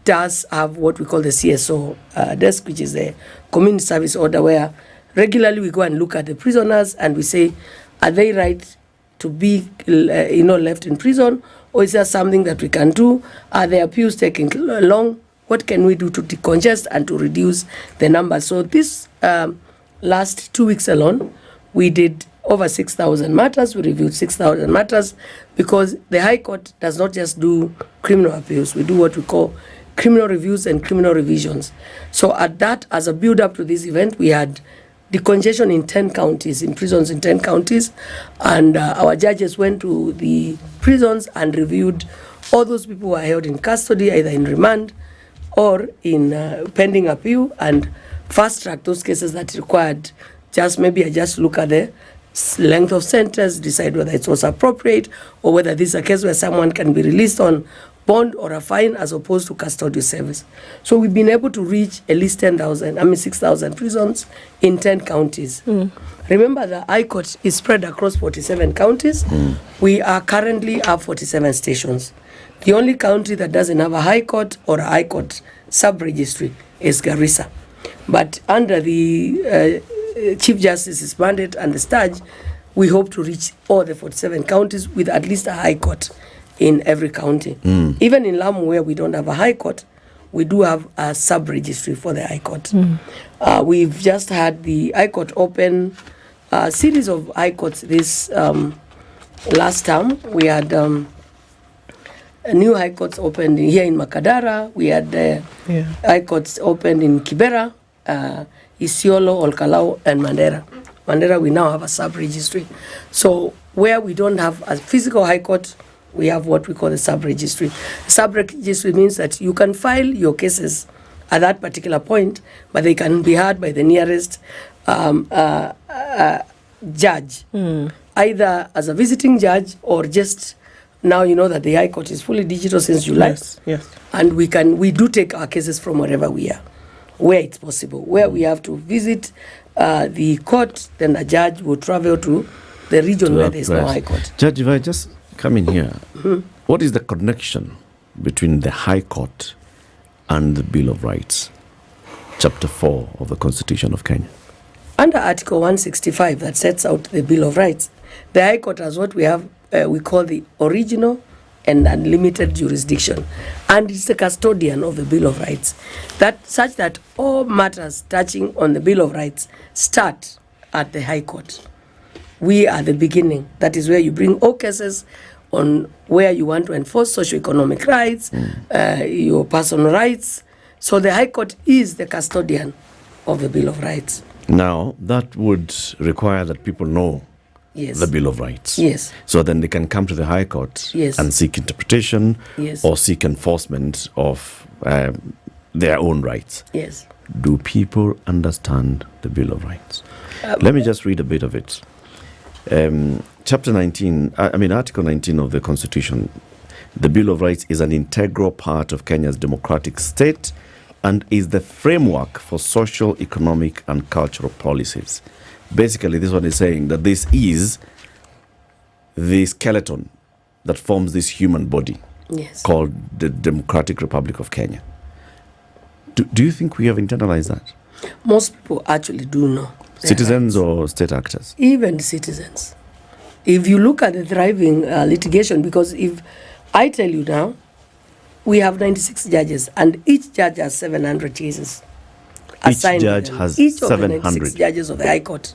does have what we call the CSO desk, which is the community service order, where regularly we go and look at the prisoners and we say, are they right to be left in prison, or is there something that we can do? Are the appeals taking long? What can we do to decongest and to reduce the numbers? So this last 2 weeks alone, we did over 6,000 matters. We reviewed 6,000 matters, because the High Court does not just do criminal appeals. We do what we call criminal reviews and criminal revisions. So at that, as a build-up to this event, we had decongestion in 10 counties, in prisons in 10 counties, and our judges went to the prisons and reviewed all those people who are held in custody, either in remand or in pending appeal, and fast-track those cases that required just look at the length of sentence, decide whether it was appropriate, or whether this is a case where someone can be released on bond or a fine as opposed to custodial service. So we've been able to reach at least 6,000 prisons in 10 counties. Remember, the High Court is spread across 47 counties. We are currently at 47 stations. The only county that doesn't have a High Court or a High Court sub-registry is Garissa. But under the Chief Justice's mandate and the STAJ, we hope to reach all the 47 counties with at least a High Court in every county. Even in Lamu, where we don't have a high court, we do have a sub-registry for the high court. We've just had the high court open a series of high courts this last term. We had a new high courts opened here in Makadara. We had high courts opened in Kibera, Isiolo, Olkalau, and Mandera. Mandera, we now have a sub-registry. So where we don't have a physical high court, we have what we call a sub-registry. Sub-registry means that you can file your cases at that particular point, but they can be heard by the nearest judge, either as a visiting judge or just now. You know that the High Court is fully digital since July. Yes. And we do take our cases from wherever we are, where it's possible. Where we have to visit the court, then a judge will travel to the region where there is no High Court. Judge, if I just come in here, what is the connection between the High Court and the Bill of Rights, Chapter 4 of the Constitution of Kenya? Under Article 165 that sets out the Bill of Rights, the High Court has what we have, we call the original and unlimited jurisdiction. And it's the custodian of the Bill of Rights, such that all matters touching on the Bill of Rights start at the High Court. We are the beginning. That is where you bring all cases on where you want to enforce socio-economic rights, your personal rights. So the High Court is the custodian of the Bill of Rights. Now, that would require that people know the Bill of Rights. Yes. So then they can come to the High Court and seek interpretation or seek enforcement of their own rights. Yes. Do people understand the Bill of Rights? Let me just read a bit of it. Article 19 of the Constitution, the Bill of Rights is an integral part of Kenya's democratic state and is the framework for social, economic, and cultural policies. Basically, this one is saying that this is the skeleton that forms this human body called the Democratic Republic of Kenya. Do you think we have internalized that? Most people actually do know. Citizens or state actors? Even citizens. If you look at the thriving litigation, because if I tell you now, we have 96 judges, and each judge has 700 cases. Each judge has each 700. Of the 96 judges of the High Court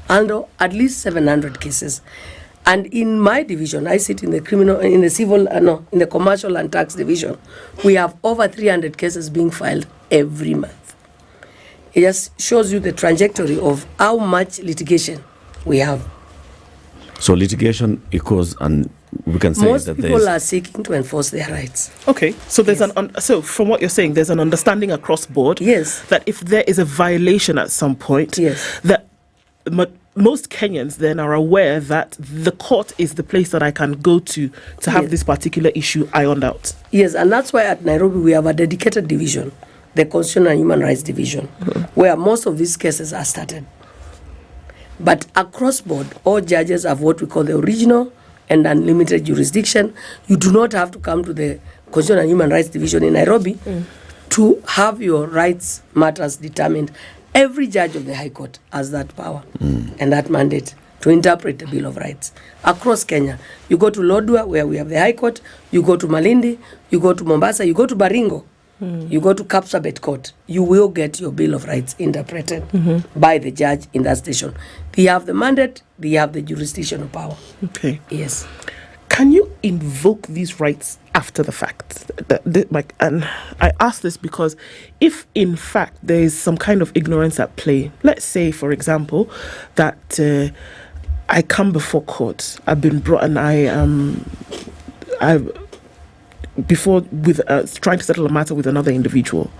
handle at least 700 cases. And in my division, I sit in the in the commercial and tax division. We have over 300 cases being filed every month. It just shows you the trajectory of how much litigation we have. So litigation equals, and we can say most that people are seeking to enforce their rights. Okay, so there's so from what you're saying, there's an understanding across board. That if there is a violation at some point, that most Kenyans then are aware that the court is the place that I can go to have this particular issue ironed out. Yes, and that's why at Nairobi we have a dedicated division, the Constitutional and Human Rights Division, where most of these cases are started. But across board, all judges have what we call the original and unlimited jurisdiction. You do not have to come to the Constitutional and Human Rights Division in Nairobi to have your rights matters determined. Every judge of the High Court has that power and that mandate to interpret the Bill of Rights. Across Kenya, you go to Lodwar, where we have the High Court, you go to Malindi, you go to Mombasa, you go to Baringo, you go to Kapsabet Court, you will get your Bill of Rights interpreted by the judge in that station. They have the mandate, they have the jurisdictional power. Okay. Yes. Can you invoke these rights after the fact? And I ask this because if, in fact, there is some kind of ignorance at play, let's say, for example, that I come before court, I've been brought and trying to settle a matter with another individual,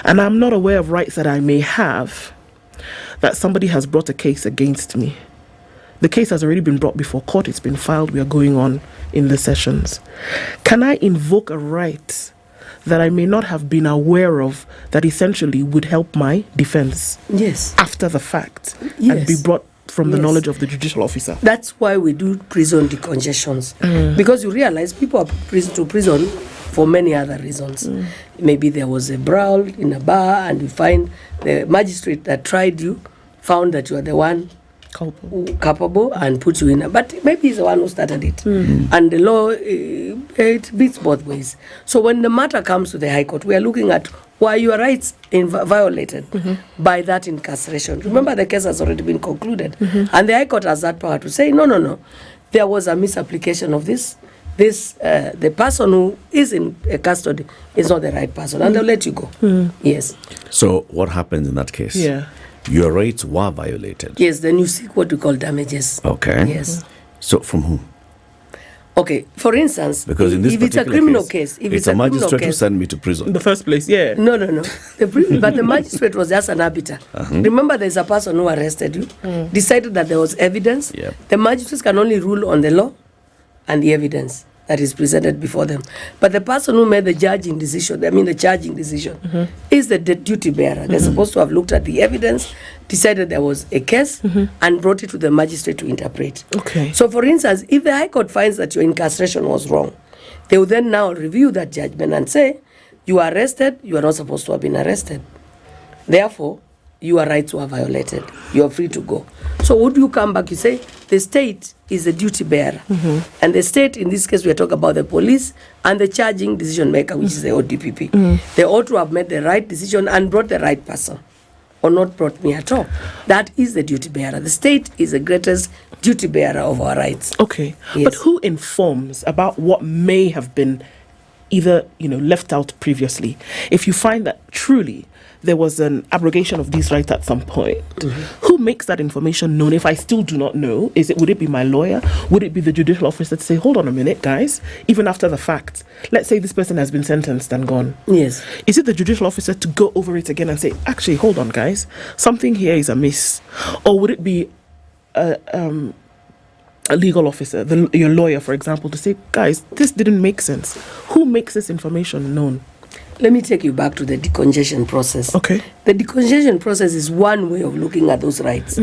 and I'm not aware of rights that I may have, that somebody has brought a case against me. The case has already been brought before court, it's been filed, we are going on in the sessions. Can I invoke a right that I may not have been aware of that essentially would help my defense after the fact and be brought from the knowledge of the judicial officer? That's why we do prison decongestions. Because you realize people are to prison for many other reasons. Maybe there was a brawl in a bar and you find the magistrate that tried you found that you are the one culpable and put you in. But maybe he's the one who started it. And the law, it beats both ways. So when the matter comes to the High Court, we are looking at why your rights violated by that incarceration. Remember, the case has already been concluded. And the High Court has that power to say, no. There was a misapplication of this. The person who is in custody is not the right person. And they'll let you go. Yes. So what happens in that case? Yeah. Your rights were violated. Yes, then you seek what we call damages. Okay. Yes. So from whom? Okay, for instance, because in this if it's a criminal case, if it's a magistrate who sent me to prison. In the first place, yeah. No. But the magistrate was just an arbiter. Remember, there's a person who arrested you, decided that there was evidence. The magistrates can only rule on the law and the evidence that is presented before them. But the person who made the charging decision is the duty bearer. They're supposed to have looked at the evidence, decided there was a case, and brought it to the magistrate to interpret. Okay. So, for instance, if the High Court finds that your incarceration was wrong, they will then now review that judgment and say, you are arrested, you are not supposed to have been arrested. Therefore, your rights were violated. You are free to go. So would you come back, you say, the state is the duty bearer. And the state, in this case, we are talking about the police and the charging decision maker, which is the ODPP. They ought to have made the right decision and brought the right person, or not brought me at all. That is the duty bearer. The state is the greatest duty bearer of our rights. Okay. Yes. But who informs about what may have been either, left out previously? If you find that truly there was an abrogation of these rights at some point, who makes that information known? If I still do not know, would it be my lawyer? Would it be the judicial officer to say, hold on a minute, guys, even after the fact, let's say this person has been sentenced and gone. Yes. Is it the judicial officer to go over it again and say, actually, hold on, guys, something here is amiss? Or would it be a legal officer, your lawyer, for example, to say, guys, this didn't make sense? Who makes this information known? Let me take you back to the decongestion process. Okay. The decongestion process is one way of looking at those rights.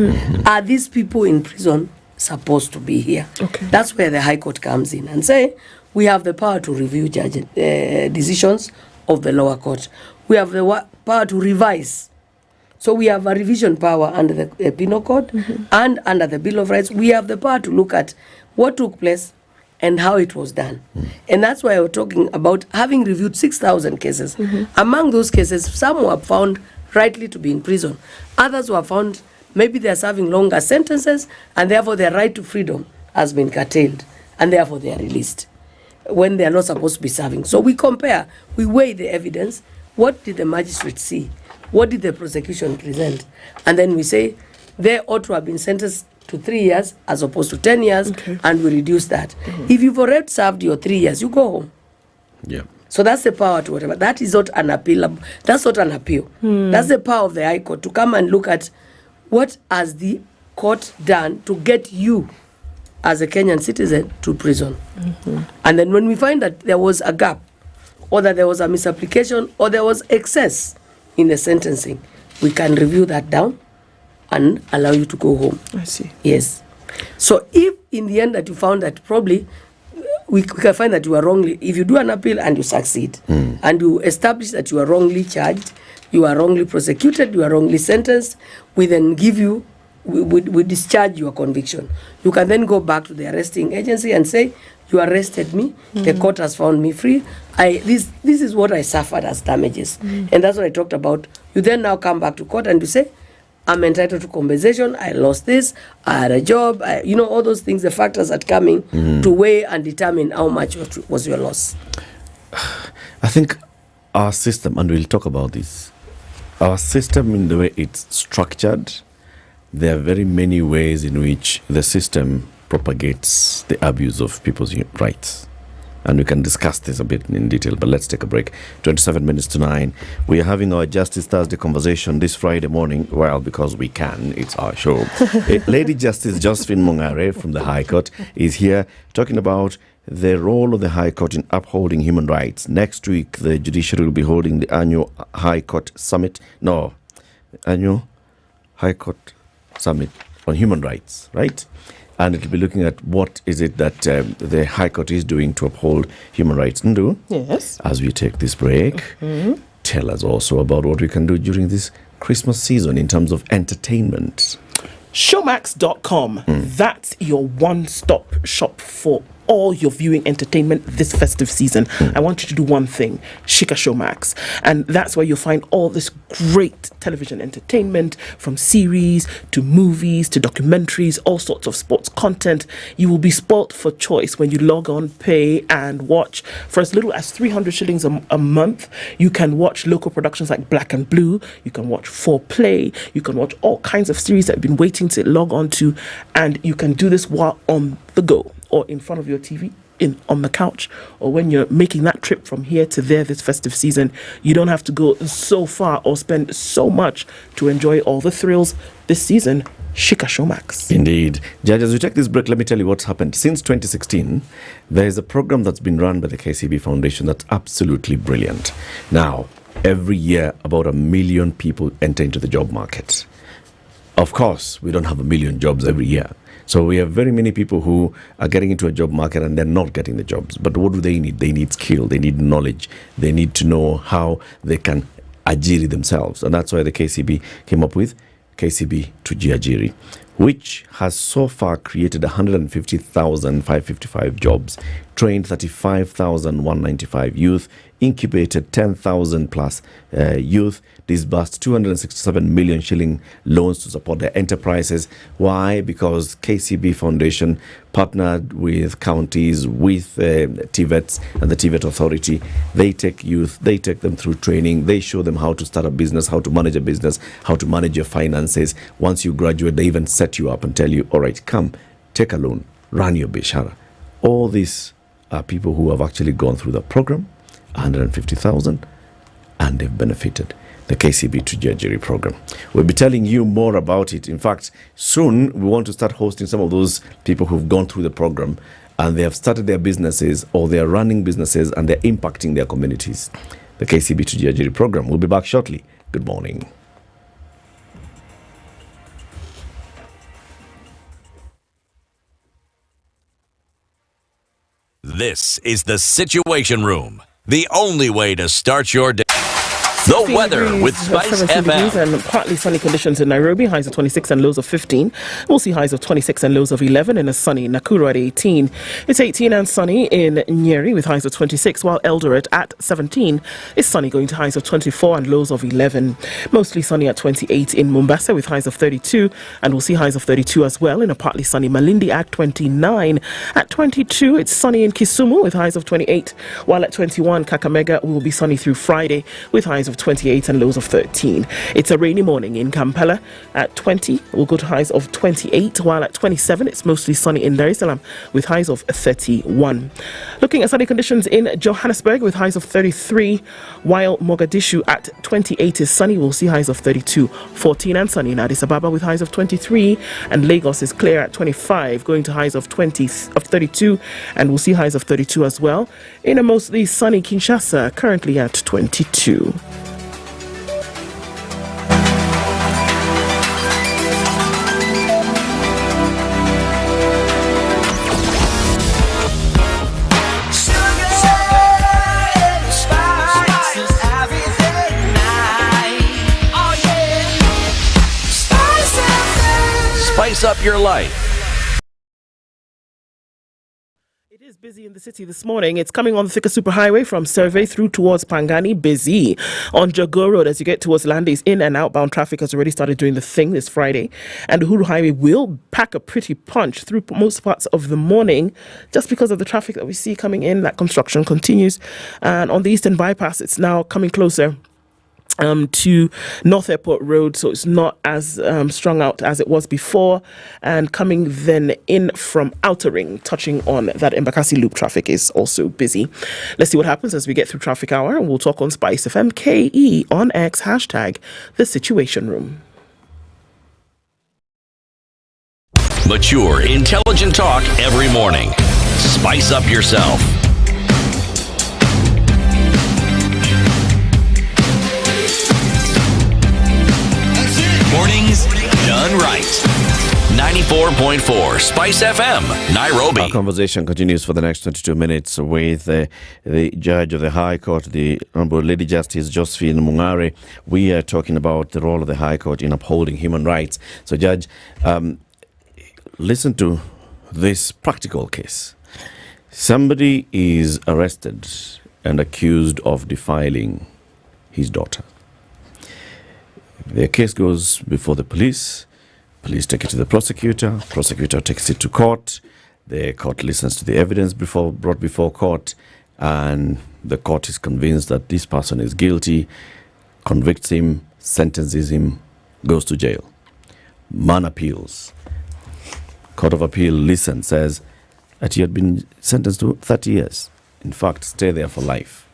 Are these people in prison supposed to be here? Okay. That's where the High Court comes in and say, we have the power to review decisions of the lower court. We have the power to revise. So we have a revision power under the Penal Code and under the Bill of Rights. We have the power to look at what took place and how it was done. And that's why we're talking about having reviewed 6,000 cases. Among those cases, some were found rightly to be in prison. Others were found maybe they're serving longer sentences, and therefore their right to freedom has been curtailed, and therefore they are released when they are not supposed to be serving. So we compare, we weigh the evidence. What did the magistrate see? What did the prosecution present? And then we say they ought to have been sentenced to 3 years as opposed to 10 years, and we reduce that. If you've already served your 3 years, you go home. Yeah. So that's the power to whatever. That is not an appeal. That's not an appeal. That's the power of the High Court to come and look at what has the court done to get you as a Kenyan citizen to prison. And then when we find that there was a gap, or that there was a misapplication, or there was excess in the sentencing, we can review that down and allow you to go home. I see. Yes. So if in the end that you found that probably we can find that you are wrongly, if you do an appeal and you succeed, and you establish that you are wrongly charged, you are wrongly prosecuted, you are wrongly sentenced, we then give you, we discharge your conviction. You can then go back to the arresting agency and say, you arrested me, the court has found me free, this is what I suffered as damages. And that's what I talked about. You then now come back to court and you say, I'm entitled to compensation, I lost this, I had a job, all those things, the factors that come in to weigh and determine how much was your loss. I think our system, and we'll talk about this, our system in the way it's structured, there are very many ways in which the system propagates the abuse of people's rights. And we can discuss this a bit in detail, but let's take a break. 27 minutes to 9. We are having our Justice Thursday conversation this Friday morning. Well, because we can. It's our show. Lady Justice Josephine Mungare from the High Court is here talking about the role of the High Court in upholding human rights. Next week, the Judiciary will be holding the annual High Court Summit. Annual High Court Summit on human rights, right? And it will be looking at what is it that the High Court is doing to uphold human rights. Ndu, yes. As we take this break, tell us also about what we can do during this Christmas season in terms of entertainment. Showmax.com. That's your one-stop shop for all your viewing entertainment this festive season. I want you to do one thing: Shika Showmax. And that's where you'll find all this great television entertainment, from series to movies to documentaries, all sorts of sports content. You will be spoilt for choice when you log on, pay and watch. For as little as 300 shillings a month, you can watch local productions like Black and Blue, you can watch 4Play, you can watch all kinds of series that you've been waiting to log on to, and you can do this while on the go, or in front of your TV, on the couch, or when you're making that trip from here to there this festive season. You don't have to go so far or spend so much to enjoy all the thrills this season. Shika Showmax. Indeed. Judge, as we take this break, let me tell you what's happened. Since 2016, there is a program that's been run by the KCB Foundation that's absolutely brilliant. Now, every year, about 1 million people enter into the job market. Of course, we don't have 1 million jobs every year. So we have very many people who are getting into a job market and they're not getting the jobs. But what do they need? They need skill. They need knowledge. They need to know how they can ajiri themselves. And that's why the KCB came up with KCB Tujiajiri, which has so far created 150,555 jobs, trained 35,195 youth, incubated 10,000 plus youth, disbursed 267 million shilling loans to support their enterprises. Why? Because KCB Foundation partnered with counties, with TVETs and the TVET Authority. They take youth, they take them through training, they show them how to start a business, how to manage a business, how to manage your finances. Once you graduate, they even set you up and tell you, all right, come, take a loan, run your bishara. All these are people who have actually gone through the program, 150,000, and they've benefited. The KCB Tujiajiri program. We'll be telling you more about it. In fact, soon we want to start hosting some of those people who've gone through the program and they have started their businesses, or they are running businesses and they're impacting their communities. The KCB Tujiajiri program. We'll be back shortly. Good morning. This is the Situation Room, the only way to start your day. The weather with SpiceFM. And partly sunny conditions in Nairobi, highs of 26 and lows of 15. We'll see highs of 26 and lows of 11, and a sunny Nakuru at 18. It's 18 and sunny in Nyeri with highs of 26, while Eldoret at 17 is sunny, going to highs of 24 and lows of 11. Mostly sunny at 28 in Mombasa with highs of 32, and we'll see highs of 32 as well in a partly sunny Malindi at 29. At 22, it's sunny in Kisumu with highs of 28, while at 21, Kakamega will be sunny through Friday with highs of 28 and lows of 13. It's a rainy morning in Kampala. At 20, we'll go to highs of 28, while at 27, it's mostly sunny in Dar es Salaam with highs of 31. Looking at sunny conditions in Johannesburg with highs of 33, while Mogadishu at 28 is sunny. We'll see highs of 32, 14 and sunny in Addis Ababa with highs of 23, and Lagos is clear at 25, going to highs of 32, and we'll see highs of 32 as well. In a mostly sunny Kinshasa, currently at 22. Spice up your life. It is busy in the city this morning. It's coming on the Thika Superhighway from Survey through towards Pangani. Busy on Jago Road as you get towards Landis. In and outbound traffic has already started doing the thing this Friday, and the Uhuru Highway will pack a pretty punch through most parts of the morning just because of the traffic that we see coming in. That construction continues, and on the Eastern Bypass it's now coming closer to North Airport Road, so it's not as strung out as it was before, and coming then in from Outer Ring, touching on that Embakasi Loop, traffic is also busy. Let's see what happens as we get through traffic hour, and we'll talk on SpiceFM KE on X, hashtag The Situation Room. Mature, intelligent talk every morning. Spice up yourself. Mornings done right. 94.4 Spice FM, Nairobi. Our conversation continues for the next 22 minutes with the Judge of the High Court, the Honorable Lady Justice Josephine Mungare. We are talking about the role of the High Court in upholding human rights. So, Judge, listen to this practical case. Somebody is arrested and accused of defiling his daughter. The case goes before the police. Police take it to the prosecutor. Prosecutor takes it to court. The court listens to the evidence brought before court, and the court is convinced that this person is guilty, convicts him, sentences him, goes to jail. Man appeals. Court of Appeal listens, says that he had been sentenced to 30 years. In fact, stay there for life.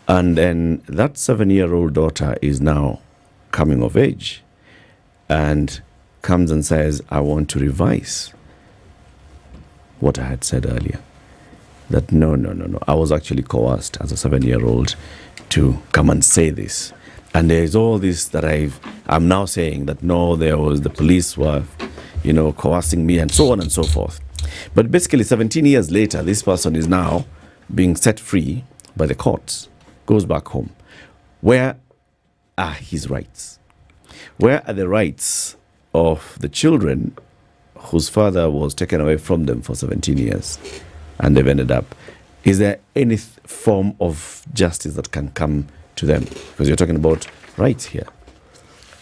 And then that 7-year-old daughter is now coming of age and comes and says, I want to revise what I had said earlier. That no, I was actually coerced as a 7-year-old to come and say this. And there's all this that I'm now saying that no, the police were, coercing me and so on and so forth. But basically 17 years later, this person is now being set free by the courts, goes back home. Where are his rights? Where are the rights of the children whose father was taken away from them for 17 years and they've ended up? Is there any form of justice that can come to them? Because you're talking about rights here.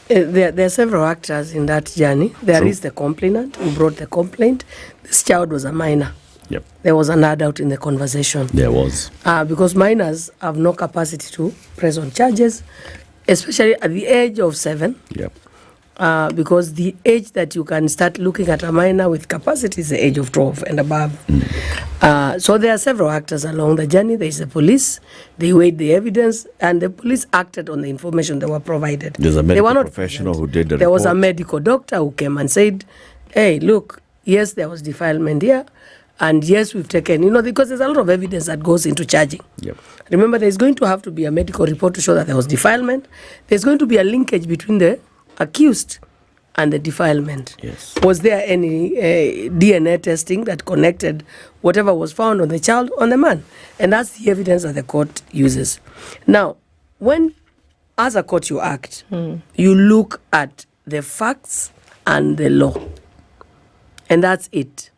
There are several actors in that journey. There is the complainant who brought the complaint. This child was a minor. Yep. There was an adult in the conversation. There was. Because minors have no capacity to press on charges, especially at the age of 7. Yep. Because the age that you can start looking at a minor with capacity is the age of 12 and above. So there are several actors along the journey. There is the police. They weighed the evidence, and the police acted on the information they were provided. There's a medical professional who did the There was a report. medical doctor who came and said, hey, look, yes, there was defilement here. And yes, we've taken, because there's a lot of evidence that goes into charging. Yep. Remember, there's going to have to be a medical report to show that there was defilement. There's going to be a linkage between the accused and the defilement. Yes. Was there any DNA testing that connected whatever was found on the child on the man? And that's the evidence that the court uses. Now, when, as a court, you act, you look at the facts and the law. And that's it.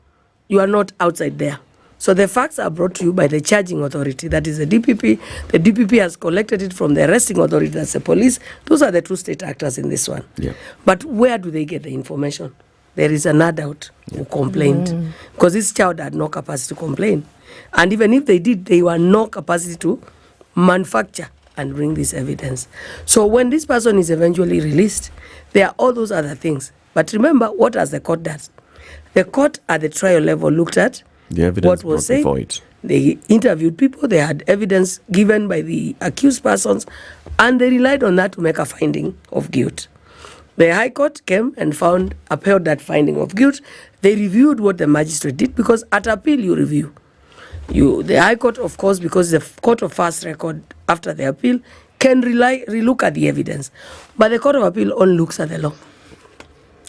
You are not outside there. So the facts are brought to you by the charging authority, that is the DPP. The DPP has collected it from the arresting authority, that's the police. Those are the two state actors in this one. Yeah. But where do they get the information? There is an adult who complained, because this child had no capacity to complain. And even if they did, they were no capacity to manufacture and bring this evidence. So when this person is eventually released, there are all those other things. But remember, what has the court done? The court at the trial level looked at the evidence what was said. before it. They interviewed people, they had evidence given by the accused persons, and they relied on that to make a finding of guilt. The High Court came and upheld that finding of guilt. They reviewed what the magistrate did, because at appeal you review. The High Court, of course, because the court of first record after the appeal, can relook at the evidence. But the Court of Appeal only looks at the law.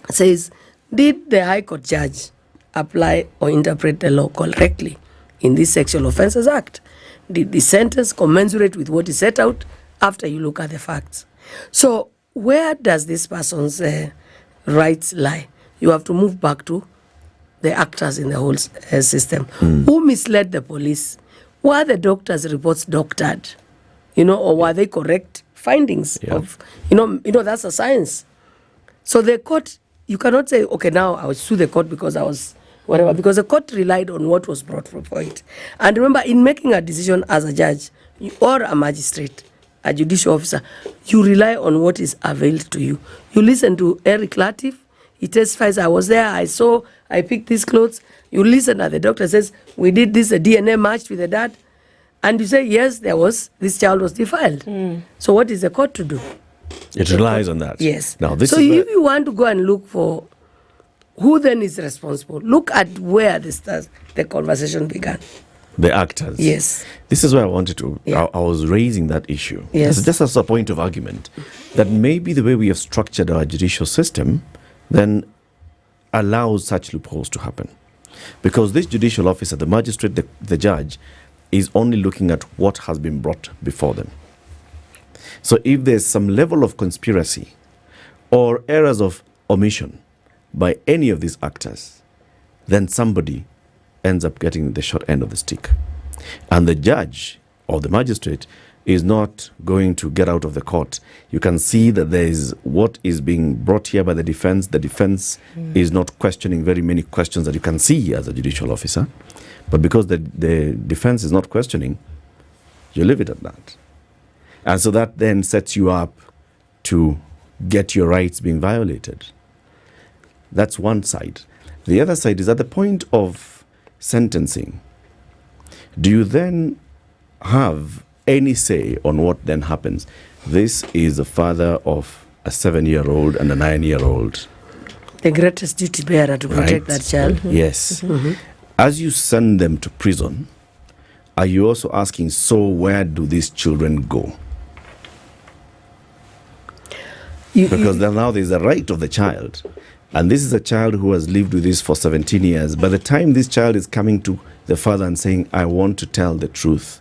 It says, did the High Court judge apply or interpret the law correctly in this Sexual Offences Act? Did the sentence commensurate with what is set out after you look at the facts? So where does this person's rights lie? You have to move back to the actors in the whole system. Who misled the police? Were the doctors' reports doctored? Or were they correct findings of, that's a science. So the court, you cannot say, okay, now I will sue the court because I was whatever, because the court relied on what was brought before it. And remember, in making a decision as a judge or a magistrate, a judicial officer, you rely on what is availed to you. You listen to Eric Latiff, he testifies, I was there, I saw, I picked these clothes. You listen and the doctor says, we did this, a DNA matched with the dad. And you say, yes, this child was defiled. So what is the court to do? It relies on that. Yes. Now, this so is if you want to go and look for who then is responsible, look at where the conversation began. The actors. Yes. This is where I wanted to, I was raising that issue. Yes. Just as a point of argument, that maybe the way we have structured our judicial system, then allows such loopholes to happen. Because this judicial officer, the magistrate, the judge, is only looking at what has been brought before them. So if there's some level of conspiracy or errors of omission by any of these actors, then somebody ends up getting the short end of the stick. And the judge or the magistrate is not going to get out of the court. You can see that there is what is being brought here by the defense. The defense is not questioning very many questions that you can see as a judicial officer. But because the defense is not questioning, you leave it at that. And so that then sets you up to get your rights being violated. That's one side. The other side is at the point of sentencing. Do you then have any say on what then happens? This is the father of a 7-year-old and a 9-year-old. The greatest duty bearer to protect that child. Yes. As you send them to prison, are you also asking, so where do these children go? Because then now there's a right of the child. And this is a child who has lived with this for 17 years. By the time this child is coming to the father and saying, I want to tell the truth,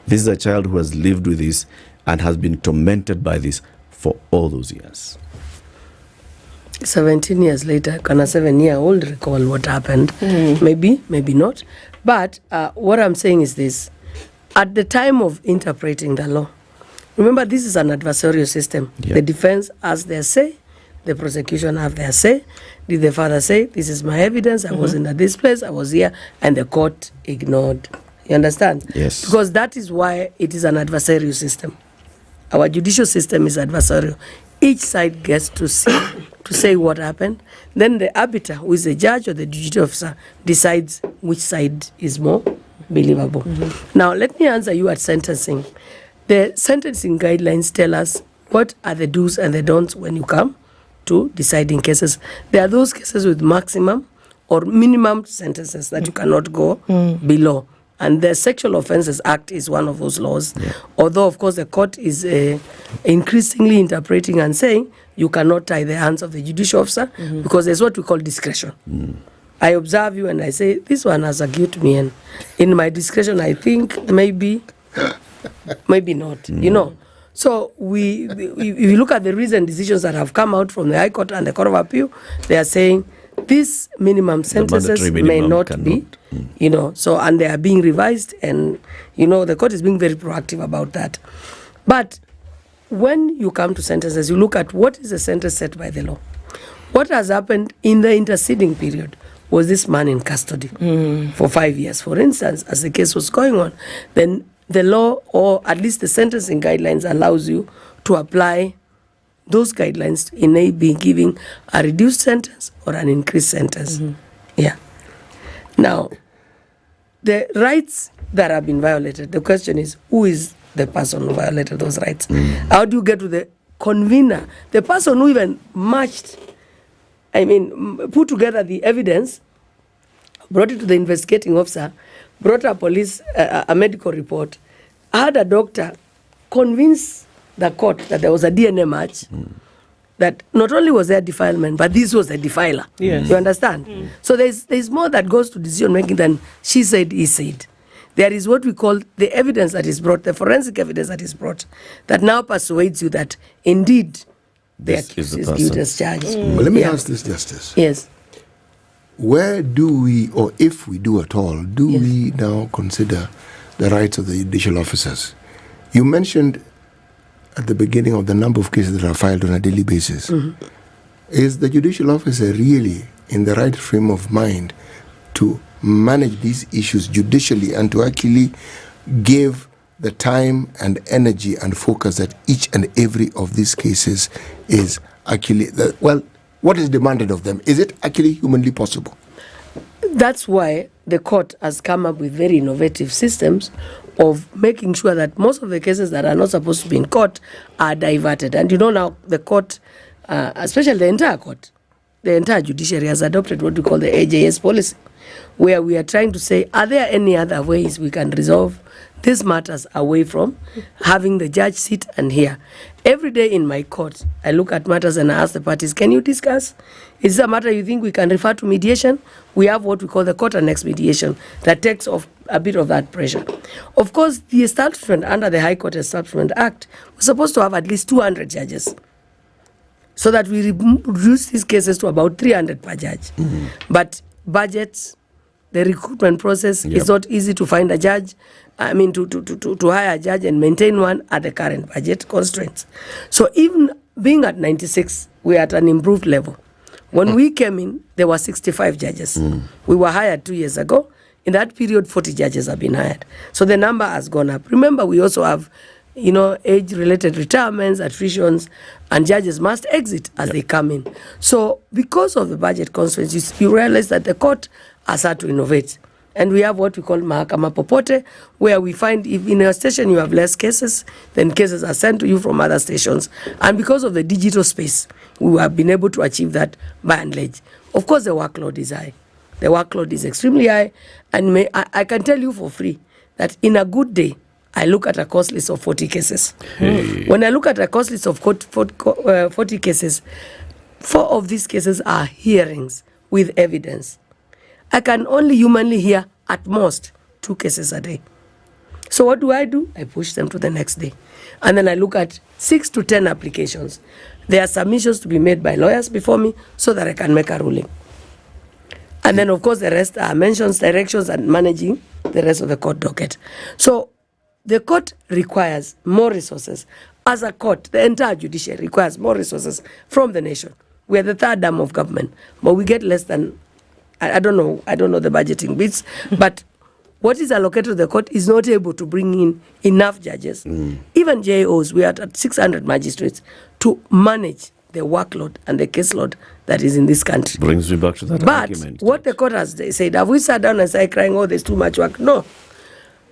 this is a child who has lived with this and has been tormented by this for all those years. 17 years later, can a 7-year-old recall what happened? Maybe, maybe not. But what I'm saying is this. At the time of interpreting the law, remember this is an adversarial system. Yeah. The defense has their say. The prosecution have their say. Did the father say, this is my evidence, I wasn't at this place, I was here, and the court ignored. You understand? Yes. Because that is why it is an adversarial system. Our judicial system is adversarial. Each side gets to say what happened. Then the arbiter, who is the judge or the judicial officer, decides which side is more believable. Now, let me answer you at sentencing. The sentencing guidelines tell us what are the do's and the don'ts when you come to deciding cases. There are those cases with maximum or minimum sentences that you cannot go below. And the Sexual Offences Act is one of those laws. Yeah. Although, of course, the court is increasingly interpreting and saying you cannot tie the hands of the judicial officer because there's what we call discretion. I observe you and I say, this one has a guilt me. And in my discretion, I think maybe not, you know. So if you look at the recent decisions that have come out from the High Court and the Court of Appeal, they are saying these minimum sentences may not be, you know, so, and they are being revised and, you know, the court is being very proactive about that. But when you come to sentences, you look at what is the sentence set by the law. What has happened in the interceding period? Was this man in custody for 5 years, for instance, as the case was going on? Then the law, or at least the sentencing guidelines, allows you to apply those guidelines in maybe giving a reduced sentence or an increased sentence. Yeah. Now, the rights that have been violated, the question is, who is the person who violated those rights? How do you get to the convener, the person who even put together the evidence, brought it to the investigating officer, brought a police, a medical report, had a doctor convince the court that there was a DNA match, that not only was there defilement, but this was a defiler. Yes. You understand? So there's more that goes to decision making than she said, he said. There is what we call the evidence that is brought, the forensic evidence that is brought, that now persuades you that indeed the accused is guilty as charged. Well, let me ask this, Justice. Yes. Where do we, or if we do at all, do we now consider the rights of the judicial officers? You mentioned at the beginning of the number of cases that are filed on a daily basis. Is the judicial officer really in the right frame of mind to manage these issues judicially and to actually give the time and energy and focus that each and every of these cases is actually, what is demanded of them? Is it actually humanly possible? That's why the court has come up with very innovative systems of making sure that most of the cases that are not supposed to be in court are diverted. And you know now the court, especially the entire court, the entire judiciary has adopted what we call the AJS policy, where we are trying to say, are there any other ways we can resolve these matters away from having the judge sit and hear? Every day in my court, I look at matters and I ask the parties, can you discuss? Is this a matter you think we can refer to mediation? We have what we call the court annex mediation that takes off a bit of that pressure. Of course, the establishment under the High Court Establishment Act was supposed to have at least 200 judges, so that we reduce these cases to about 300 per judge. But budgets, the recruitment process, it's not easy to find a judge. I mean, to hire a judge and maintain one at the current budget constraints. So even being at 96, we're at an improved level. When we came in, there were 65 judges. We were hired 2 years ago. In that period, 40 judges have been hired. So the number has gone up. Remember, we also have, age-related retirements, attritions, and judges must exit as they come in. So because of the budget constraints, you realize that the court has had to innovate. And we have what we call Mahakama Popote, where we find if in a station you have less cases, then cases are sent to you from other stations. And because of the digital space, we have been able to achieve that by and large. Of course, the workload is high. The workload is extremely high. And I can tell you for free that in a good day, I look at a cost list of 40 cases. When I look at a cost list of 40 cases, 4 of these cases are hearings with evidence. I can only humanly hear at most 2 cases a day. So what do? I push them to the next day. And then I look at 6 to 10 applications. There are submissions to be made by lawyers before me so that I can make a ruling. And then, of course, the rest are mentions, directions, and managing the rest of the court docket. So the court requires more resources. As a court, the entire judiciary requires more resources from the nation. We are the third arm of government, but we get less than, I don't know the budgeting bits, but what is allocated to the court is not able to bring in enough judges. Even JOs, we are at 600 magistrates to manage the workload and the caseload that is in this country. Brings me back to that argument. But what the court has said, have we sat down and started crying, oh, there's too much work? No.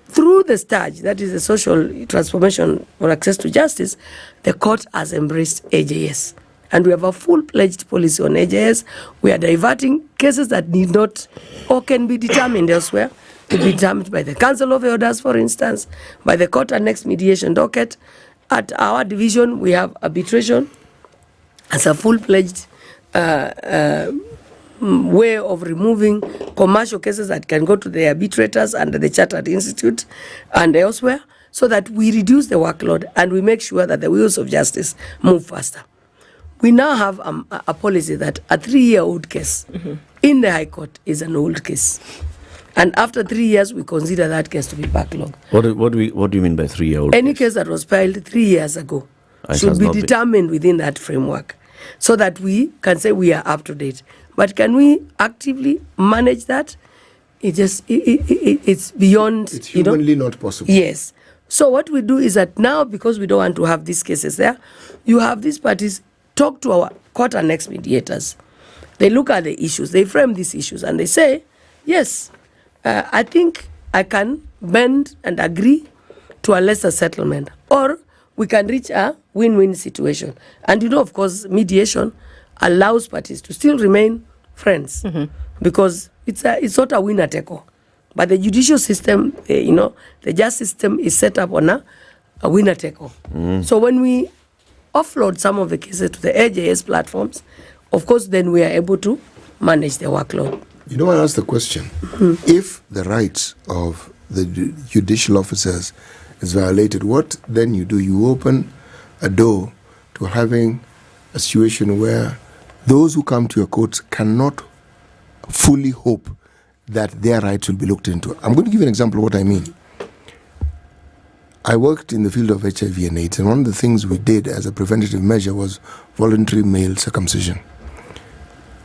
Through the STAJ, that is the social transformation for access to justice, the court has embraced AJS. And we have a full-fledged policy on AJS. We are diverting cases that need not or can be determined elsewhere to be determined by the Council of Elders, for instance, by the court annex mediation docket. At our division, we have arbitration as a full-fledged way of removing commercial cases that can go to the arbitrators under the Chartered Institute and elsewhere, so that we reduce the workload and we make sure that the wheels of justice move faster. We now have a policy that a 3-year-old case in the High Court is an old case. And after 3 years, we consider that case to be backlog. What do you mean by 3-year-old? Any case that was filed 3 years ago should be determined within that framework, so that we can say we are up to date. But can we actively manage that? It's beyond... It's humanly not possible. Yes. So what we do is that now, because we don't want to have these cases there, you have these parties talk to our court annex mediators. They look at the issues, they frame these issues, and they say, yes, I think I can bend and agree to a lesser settlement, or we can reach a win-win situation. And of course, mediation allows parties to still remain friends, because it's not a winner-take-all. But the judicial system, the justice system is set up on a winner-take-all. So when we offload some of the cases to the AJS platforms, of course, then we are able to manage the workload. I asked the question, if the rights of the judicial officers is violated, what then you do? You open a door to having a situation where those who come to your courts cannot fully hope that their rights will be looked into. I'm going to give you an example of what I mean. I worked in the field of HIV and AIDS, and one of the things we did as a preventative measure was voluntary male circumcision.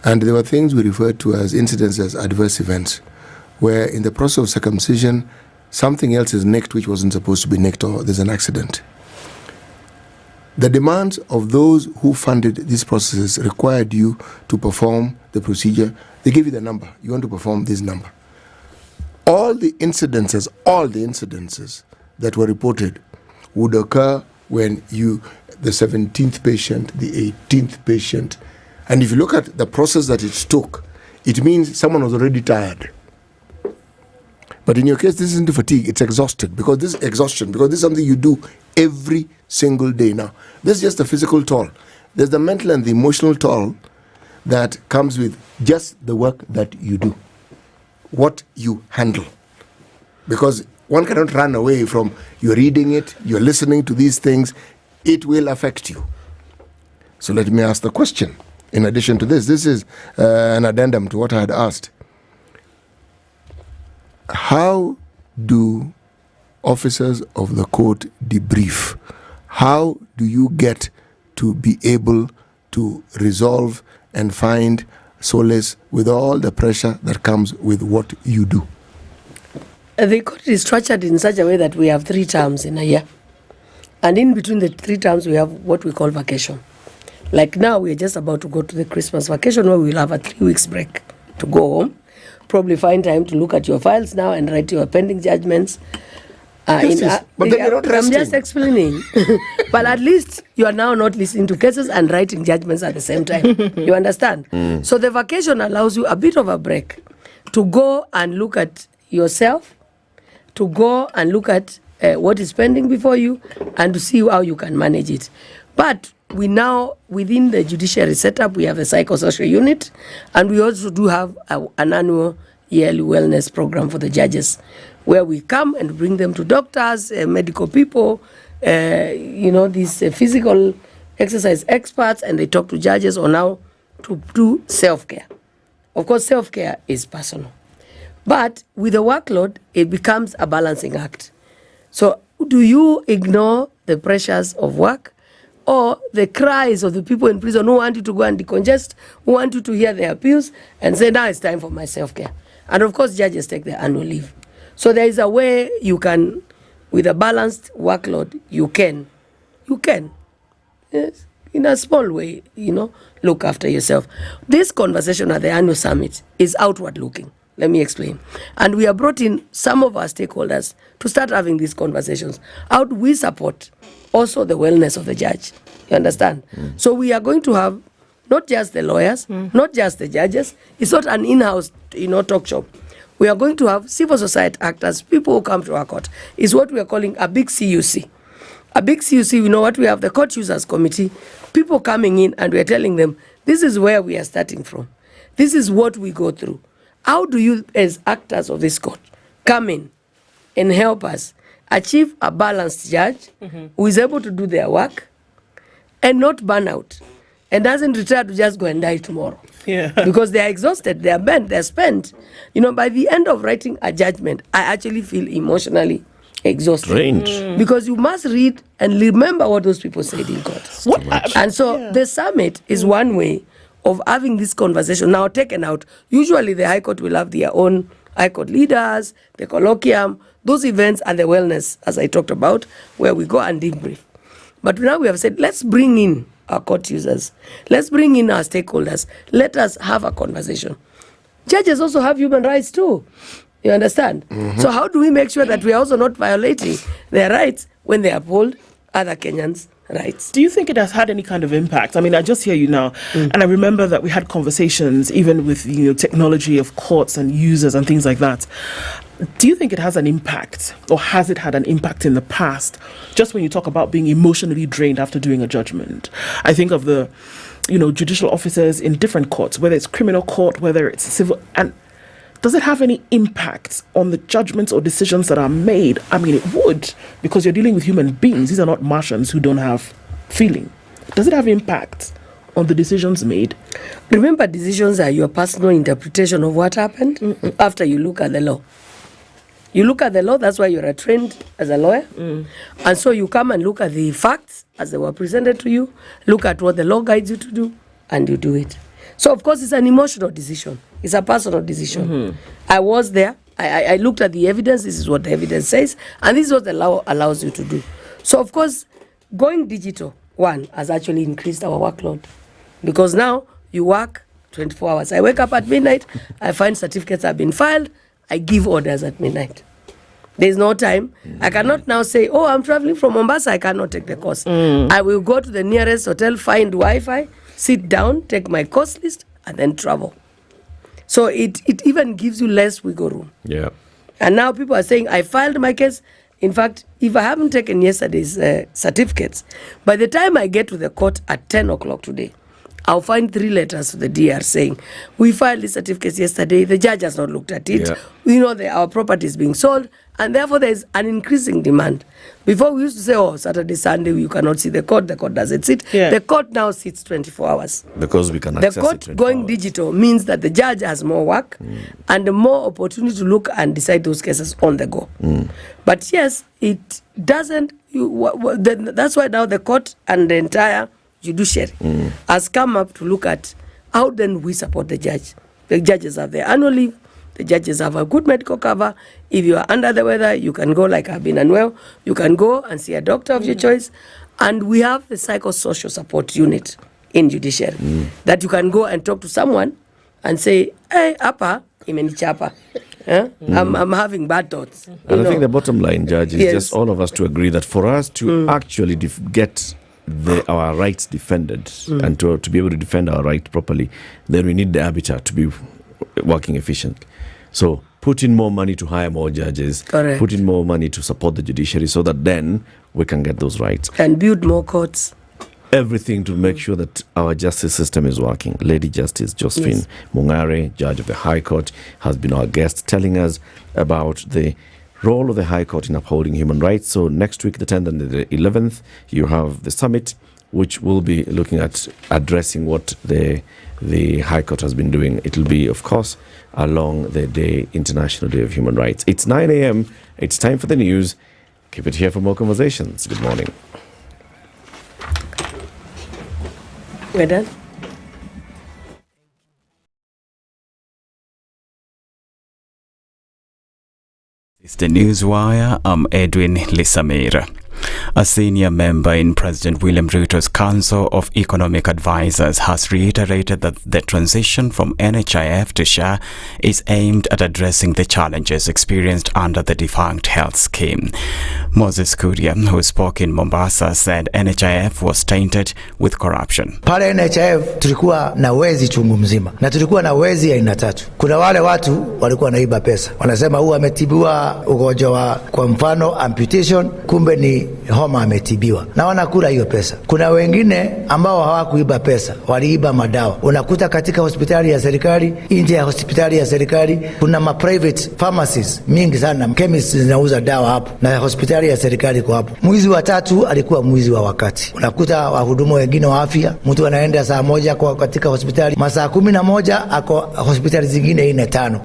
And there were things we referred to as incidents as adverse events, where in the process of circumcision, something else is nicked which wasn't supposed to be nicked, or there's an accident. The demands of those who funded these processes required you to perform the procedure. They give you the number. You want to perform this number. All the incidences that were reported would occur when the 17th patient, the 18th patient, And if you look at the process that it took, it means someone was already tired. But in your case, this isn't fatigue, it's exhausted. Because this is exhaustion, because this is something you do every single day. Now, this is just the physical toll. There's the mental and the emotional toll that comes with just the work that you do, what you handle. Because one cannot run away from, you're reading it, you're listening to these things, it will affect you. So let me ask the question. In addition to this is an addendum to what I had asked. How do officers of the court debrief? How do you get to be able to resolve and find solace with all the pressure that comes with what you do? The court is structured in such a way that we have 3 terms in a year. And in between the 3 terms, we have what we call vacation. Like now, we're just about to go to the Christmas vacation where we'll have a 3 weeks break to go home. Probably find time to look at your files now and write your pending judgments. But then you're not resting. I'm just explaining. But at least you are now not listening to cases and writing judgments at the same time. You understand? So the vacation allows you a bit of a break to go and look at yourself, to go and look at what is pending before you, and to see how you can manage it. But we now, within the judiciary setup, we have a psychosocial unit, and we also do have an annual yearly wellness program for the judges, where we come and bring them to doctors, medical people, these physical exercise experts, and they talk to judges on how to do self-care. Of course, self-care is personal. But with the workload, it becomes a balancing act. So do you ignore the pressures of work or the cries of the people in prison who want you to go and decongest, who want you to hear their appeals and say, now it's time for my self-care? And of course, judges take their annual leave. So there is a way you can, with a balanced workload, you can, yes, in a small way, look after yourself. This conversation at the annual summit is outward looking. Let me explain. And we have brought in some of our stakeholders to start having these conversations. How do we support also the wellness of the judge? You understand? So we are going to have not just the lawyers, not just the judges. It's not an in-house, talk shop. We are going to have civil society actors, people who come to our court. It's what we are calling a big CUC. A big CUC, we know what we have, the court users committee, people coming in and we are telling them, this is where we are starting from. This is what we go through. How do you, as actors of this court, come in and help us achieve a balanced judge who is able to do their work and not burn out and doesn't retire to just go and die tomorrow? Yeah. Because they are exhausted, they are bent, they are spent. By the end of writing a judgment, I actually feel emotionally exhausted. Drained. Because you must read and remember what those people said in court. And so the summit is one way of having this conversation now taken out. Usually the High Court will have their own High Court leaders, the colloquium, those events and the wellness, as I talked about, where we go and debrief. But now we have said, let's bring in our court users. Let's bring in our stakeholders. Let us have a conversation. Judges also have human rights too. You understand? So how do we make sure that we are also not violating their rights when they uphold other Kenyans' rights? Do you think it has had any kind of impact? I mean, I just hear you now, and I remember that we had conversations even with technology of courts and users and things like that. Do you think it has an impact, or has it had an impact in the past? Just when you talk about being emotionally drained after doing a judgment, I think of the, judicial officers in different courts, whether it's criminal court, whether it's civil, and does it have any impact on the judgments or decisions that are made? I mean, it would, because you're dealing with human beings. These are not Martians who don't have feeling. Does it have impact on the decisions made? Remember, decisions are your personal interpretation of what happened after you look at the law. You look at the law, that's why you're trained as a lawyer. And so you come and look at the facts as they were presented to you, look at what the law guides you to do, and you do it. So, of course, it's an emotional decision. It's a personal decision. I was there. I looked at the evidence. This is what the evidence says. And this is what the law allows you to do. So, of course, going digital, has actually increased our workload. Because now you work 24 hours. I wake up at midnight. I find certificates have been filed. I give orders at midnight. There's no time. I cannot now say, I'm traveling from Mombasa. I cannot take the course. I will go to the nearest hotel, find Wi-Fi, sit down, take my course list, and then travel. So it even gives you less wiggle room. Yeah. And now people are saying, I filed my case. In fact, if I haven't taken yesterday's certificates, by the time I get to the court at 10 o'clock today, I'll find 3 letters to the DR saying, we filed the certificates yesterday, the judge has not looked at it, we know that our property is being sold, and therefore there is an increasing demand. Before we used to say, oh, Saturday, Sunday, you cannot see the court doesn't sit. Yeah. The court now sits 24 hours. Because we can The access court it. going digital means that the judge has more work and more opportunity to look and decide those cases on the go. But yes, it doesn't, that's why now the court and the entire judiciary has come up to look at how then we support the judge. The judges have their annual leave, the judges have a good medical cover. If you are under the weather, you can go, like I've been unwell, you can go and see a doctor of your choice. And we have the psychosocial support unit in judiciary that you can go and talk to someone and say, hey, apa, imenichapa. I'm having bad thoughts. And I think the bottom line, Judge, is just all of us to agree that for us to actually get our rights defended and to be able to defend our right properly, then we need the habitat to be working efficiently. So put in more money to hire more judges, Correct. Put in more money to support the judiciary so that then we can get those rights. And build more courts. Everything to make sure that our justice system is working. Lady Justice Josephine Mungare, Judge of the High Court, has been our guest telling us about the role of the High Court in upholding human rights. So next week, the 10th and the 11th, you have the summit, which will be looking at addressing what the High Court has been doing. It will be, of course, along the International Day of Human Rights. It's 9 a.m. It's time for the news. Keep it here for more conversations. Good morning. We're done. It's the Newswire. I'm Edwin Lisamira. A senior member in President William Ruto's Council of Economic Advisers has reiterated that the transition from NHIF to SHA is aimed at addressing the challenges experienced under the defunct health scheme. Moses Kuria, who spoke in Mombasa, said NHIF was tainted with corruption. Pale NHIF tulikuwa na wezi chungu mzima, na tulikuwa na wezi aina tatu. Kuna wale watu walikuwa naiba pesa, wanasema huyu ametibiwa ugonjwa wa, kwa mfano amputation, kumbe ni homa ametibiwa, na wanakula hiyo pesa. Kuna wengine ambao hawakuiba pesa, waliiba madawa. Unakuta katika hospitali ya serikali, nje ya hospitali ya serikali, kuna ma private pharmacies mingi sana, chemists zinauza dawa hapo, na hospitali ya serikali kwa hapo. Mwizi wa tatu alikuwa mwizi wa wakati. Unakuta wahudumu wengine wa afya, mtu anaenda saa moja kwa katika hospitali, masaa 11 ako hospitali zingine 4-5.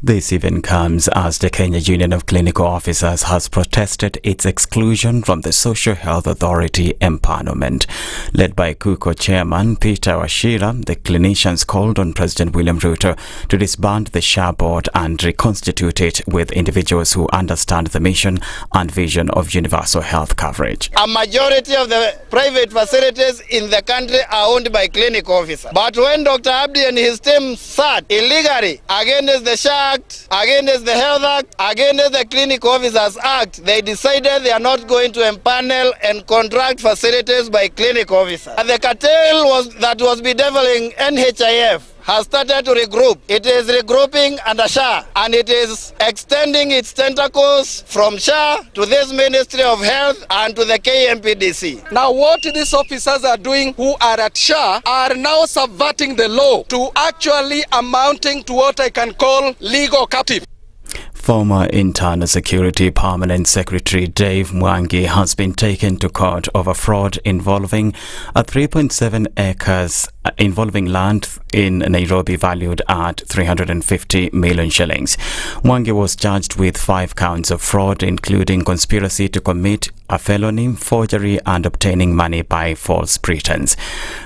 This even comes as the Kenya Union of Clinical Officers has protested its exclusion from the Social Health Authority empanelment. Led by KUKO Chairman Peter Washira, the clinicians called on President William Ruto to disband the SHA board and reconstitute it with individuals who understand the mission and vision of universal health coverage. A majority of the private facilities in the country are owned by clinical officers. But when Dr. Abdi and his team sat illegally against the SHA Act, against the Health Act, against the Clinical Officers Act, they decided they are not going to empanel and contract facilities by clinical officers. And the cartel that was bedeviling NHIF has started to regroup. It is regrouping under SHA, and it is extending its tentacles from SHA to this Ministry of Health and to the KMPDC. Now what these officers are doing who are at SHA are now subverting the law to actually amounting to what I can call legal captive. Former Internal Security Permanent Secretary Dave Mwangi has been taken to court over fraud involving a 3.7 acres involving land in Nairobi valued at 350 million shillings. Mwangi was charged with 5 counts of fraud, including conspiracy to commit a felony, forgery and obtaining money by false pretense.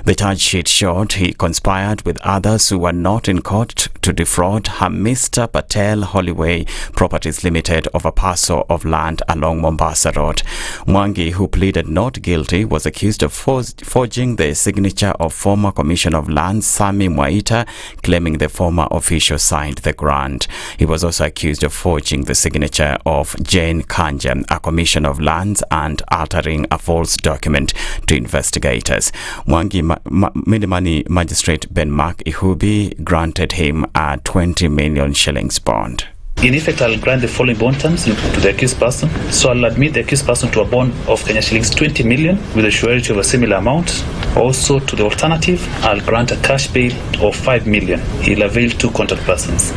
The charge sheet showed he conspired with others who were not in court to defraud Mr. Patel Holloway Properties Limited of a parcel of land along Mombasa Road. Mwangi, who pleaded not guilty, was accused of forging the signature of former Commissioner of Lands, Sami Mwaita, claiming the former official signed the grant. He was also accused of forging the signature of Jane Kanja, a Commissioner of Lands, and altering a false document to investigators. Mwangi Milimani Magistrate Ben Mark Ihubi granted him a 20 million shillings bond. In effect, I'll grant the following bond terms to the accused person. So I'll admit the accused person to a bond of Kenya shillings 20 million with a surety of a similar amount. Also, to the alternative, I'll grant a cash bail of 5 million. He'll avail 2 contact persons.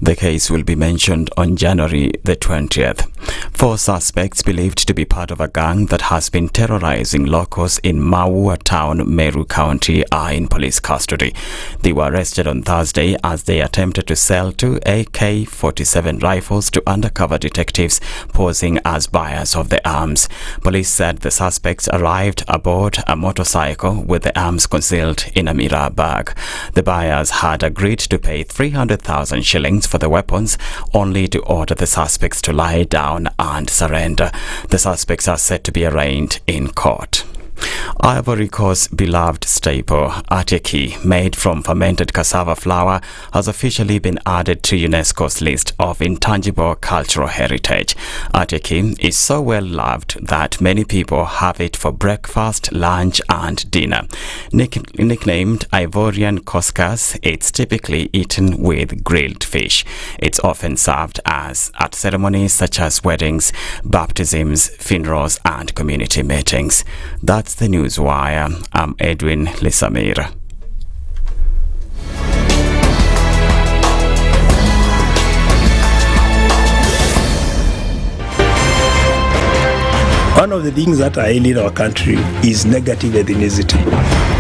The case will be mentioned on January the 20th. 4 suspects believed to be part of a gang that has been terrorizing locals in Maua Town, Meru County, are in police custody. They were arrested on Thursday as they attempted to sell 2 AK-47 rifles to undercover detectives posing as buyers of the arms. Police said the suspects arrived aboard a motorcycle with the arms concealed in a mirror bag. The buyers had agreed to pay 300,000 shillings for the weapons, only to order the suspects to lie down and surrender. The suspects are set to be arraigned in court. Ivory Coast's beloved staple, ateki, made from fermented cassava flour, has officially been added to UNESCO's list of intangible cultural heritage. Ateki is so well loved that many people have it for breakfast, lunch and dinner. Nicknamed Ivorian couscous, it's typically eaten with grilled fish. It's often served at ceremonies such as weddings, baptisms, funerals and community meetings. That's the Newswire. I'm Edwin Lisamira. One of the things that are ailing our country is negative ethnicity.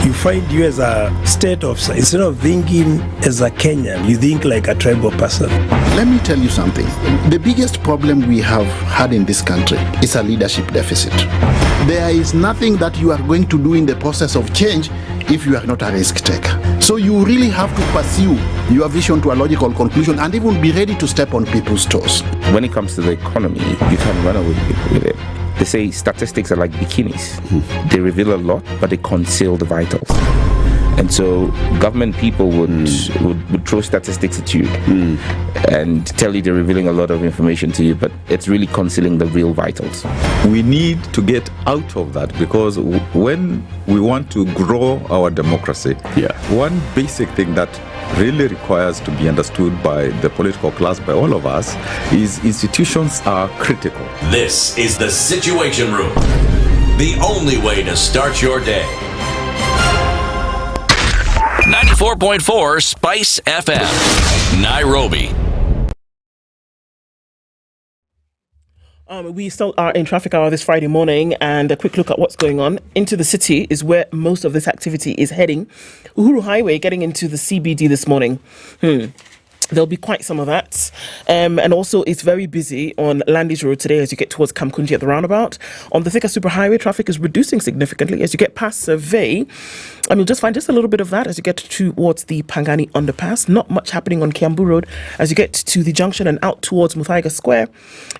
You find you as a state officer, instead of thinking as a Kenyan, you think like a tribal person. Let me tell you something. The biggest problem we have had in this country is a leadership deficit. There is nothing that you are going to do in the process of change if you are not a risk taker. So you really have to pursue your vision to a logical conclusion and even be ready to step on people's toes. When it comes to the economy, you can run away with it. They say statistics are like bikinis. They reveal a lot, but they conceal the vitals. And so government people would throw statistics at you and tell you they're revealing a lot of information to you, but it's really concealing the real vitals. We need to get out of that, because when we want to grow our democracy, one basic thing that really requires to be understood by the political class, by all of us, is institutions are critical. This is the Situation Room, the only way to start your day. 94.4 Spice FM, Nairobi. We still are in traffic hour this Friday morning, and a quick look at what's going on. Into the city is where most of this activity is heading. Uhuru Highway getting into the CBD this morning. There'll be quite some of that. And also, it's very busy on Landis Road today as you get towards Kamkunji at the roundabout. On the Thika Superhighway, traffic is reducing significantly as you get past Survey. And you'll just find just a little bit of that as you get towards the Pangani underpass. Not much happening on Kiambu Road. As you get to the junction and out towards Muthaiga Square,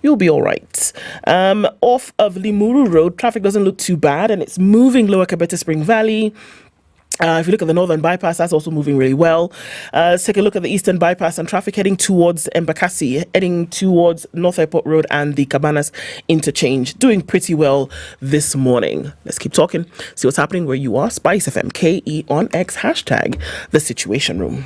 you'll be all right. Off of Limuru Road, traffic doesn't look too bad, and it's moving lower Kabete Spring Valley. If you look at the northern bypass, that's also moving really well. Let's take a look at the eastern bypass and traffic heading towards Embakasi, heading towards North Airport Road and the Cabanas interchange. Doing pretty well this morning. Let's keep talking. See what's happening where you are. SpiceFM, KE on X, hashtag The Situation Room.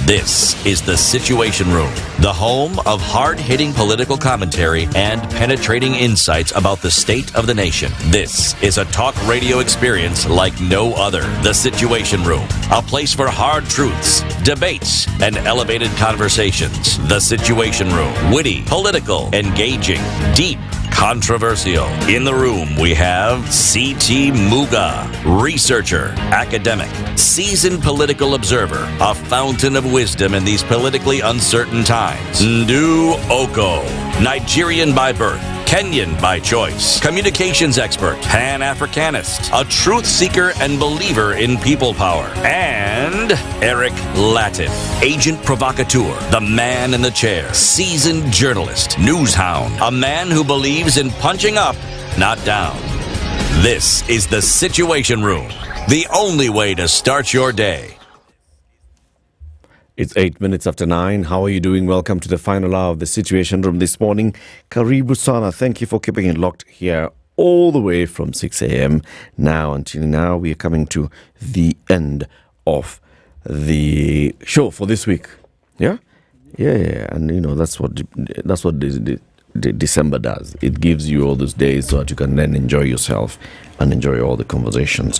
This is the Situation Room, the home of hard-hitting political commentary and penetrating insights about the state of the nation. This is a talk radio experience like no other. The Situation Room, a place for hard truths, debates, and elevated conversations. The Situation Room, witty, political, engaging, deep, controversial. In the room, we have C.T. Muga, researcher, academic, seasoned political observer, a fountain of wisdom in these politically uncertain times. Ndu Okoh, Nigerian by birth, Kenyan by choice, communications expert, Pan-Africanist, a truth seeker and believer in people power, and Eric Latiff, agent provocateur, the man in the chair, seasoned journalist, news hound, a man who believes in punching up, not down. This is the Situation Room, the only way to start your day. It's 8 minutes after 9. How are you doing? Welcome to the final hour of the Situation Room this morning. Karibu sana. Thank you for keeping it locked here all the way from 6 a.m. Now until now, we are coming to the end of the show for this week. Yeah? Yeah. And you know, that's what the December does. It gives you all those days so that you can then enjoy yourself and enjoy all the conversations.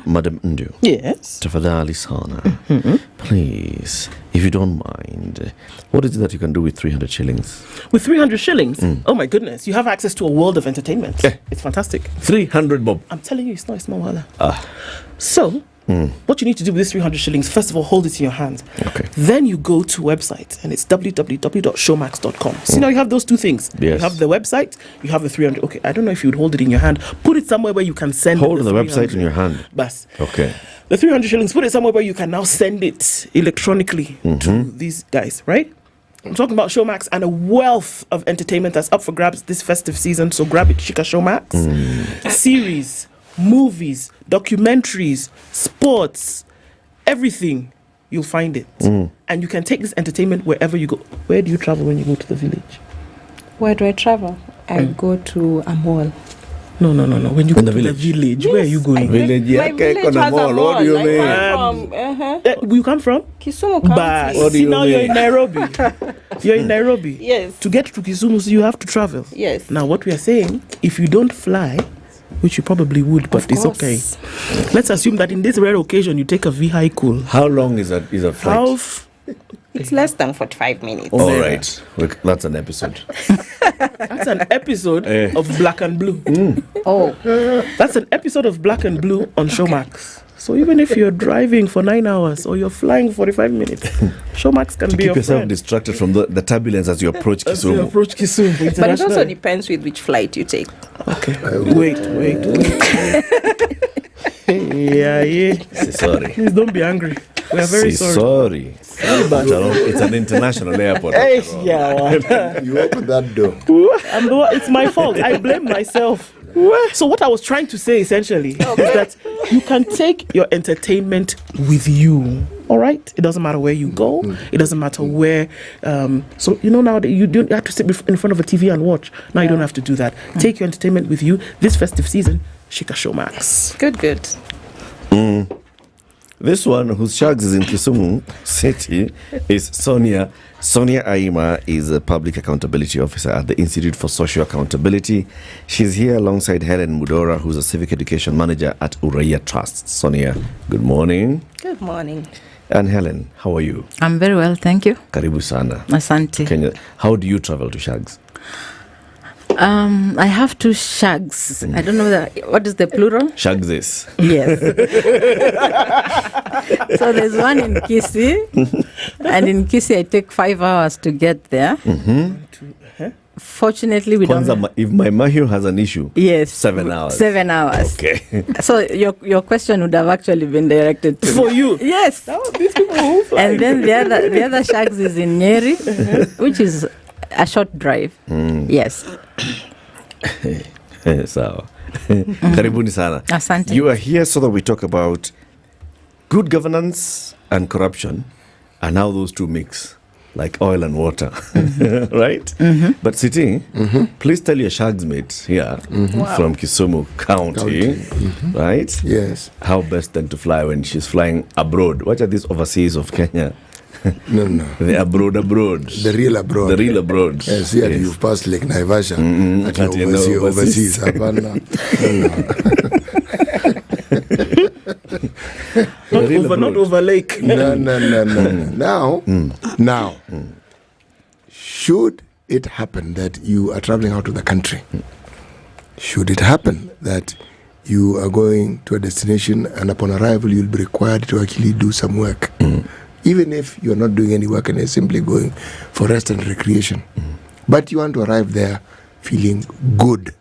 Madam Ndu. Yes. Tafadhali sana. Please, if you don't mind, what is it that you can do with 300 shillings? With 300 shillings? Oh my goodness, you have access to a world of entertainment. It's fantastic. 300 bob. I'm telling you, it's not a small wala. So, what you need to do with this 300 shillings, first of all, hold it in your hand. Okay. Then you go to website, and it's www.showmax.com. See, now you have those two things. Yes. You have the website, you have the 300. Okay, I don't know if you'd hold it in your hand. Put it somewhere where you can send Hold the 300. website in your hand. Bas. Okay. The 300 shillings, put it somewhere where you can now send it electronically to these guys, right? I'm talking about Showmax and a wealth of entertainment that's up for grabs this festive season. So grab it, Shika Showmax. Series, movies, documentaries, sports, everything, you'll find it. And you can take this entertainment wherever you go. Where do you travel when you go to the village? Where do I travel? I go to a mall. No. When you go to the village, where are you going? My village has a mall. What do you mean? You come from? Kisumu County. What do you now mean? you're in Nairobi. You're in Nairobi. Yes. To get to Kisumu, you have to travel. Yes. Now, what we are saying, if you don't fly, which you probably would, but it's okay. Let's assume that in this rare occasion, you take a vehicle. How long is a flight? It's less than 45 minutes. All right. That's an episode. That's an episode of Black and Blue. Oh. That's an episode of Black and Blue on Showmax. So even if you're driving for 9 hours or you're flying 45 minutes, Showmax can be your keep yourself friend. distracted from the turbulence as you approach Kisumu. But it also depends with which flight you take. Okay. Wait. Yeah. Sorry. Please don't be angry. We are very sorry. But it's an international airport. You open that door. It's my fault. I blame myself. So what I was trying to say essentially is that you can take your entertainment with you. All right? It doesn't matter where you go. It doesn't matter where. So, you know, now that you don't have to sit in front of a TV and watch. Now you don't have to do that. Take your entertainment with you. This festive season, Shika Showmax. Good. This one, whose shags is in Kisumu City, is Sonia. Sonia Aima is a public accountability officer at the Institute for Social Accountability. She's here alongside Helen Mudora, who's a civic education manager at Uraia Trust. Sonia, good morning. Good morning. And Helen, how are you? I'm very well, thank you. Karibu sana. Asante. Kenya. How do you travel to shags? I have two shags. I don't know what is the plural? Shags is. Yes. So there's one in Kisii, and in Kisii I take 5 hours to get there. Fortunately, we don't. If my mahio has an issue, yes, 7 hours. 7 hours. Okay. So your question would have actually been directed to for you. Yes. These people who fly. And then the other shags is in Nyeri, which is a short drive. Yes. Sawa. Karibuni sana. Asante. You are here so that we talk about good governance and corruption and how those two mix, like oil and water. Right? But Siti, please tell your shags mate here from Kisumu County, right? Yes. How best then to fly when she's flying abroad. What are these overseas of Kenya? No. The abroad. The real abroad. The real abroad. Yes, here you've passed Lake Naivasha. Overseas. Not over lake. No. Now, should it happen that you are traveling out of the country, should it happen that you are going to a destination and upon arrival you'll be required to actually do some work, even if you're not doing any work and you're simply going for rest and recreation, but you want to arrive there feeling good.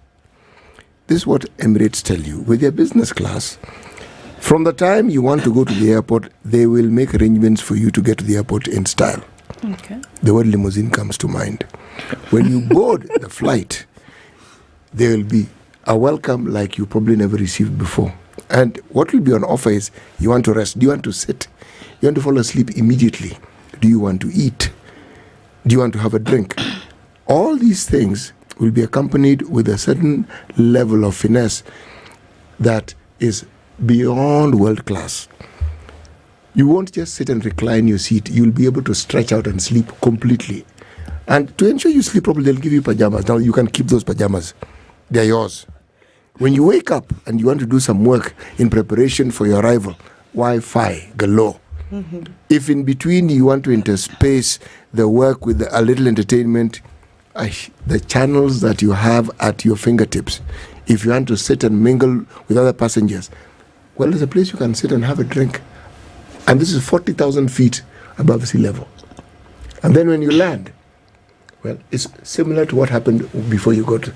This is what Emirates tell you. With their business class, from the time you want to go to the airport, they will make arrangements for you to get to the airport in style. Okay. The word limousine comes to mind. When you board the flight, there will be a welcome like you probably never received before. And what will be on offer is, you want to rest, do you want to sit, you want to fall asleep immediately, do you want to eat, do you want to have a drink? All these things will be accompanied with a certain level of finesse that is beyond world class. You won't just sit and recline your seat. You'll be able to stretch out and sleep completely. And to ensure you sleep properly, they'll give you pajamas. Now you can keep those pajamas. They're yours. When you wake up and you want to do some work in preparation for your arrival, Wi-Fi galore. Mm-hmm. If in between you want to interspace the work with a little entertainment, the channels that you have at your fingertips. If you want to sit and mingle with other passengers, well, there's a place you can sit and have a drink. And this is 40,000 feet above sea level. And then when you land, well, it's similar to what happened before you got.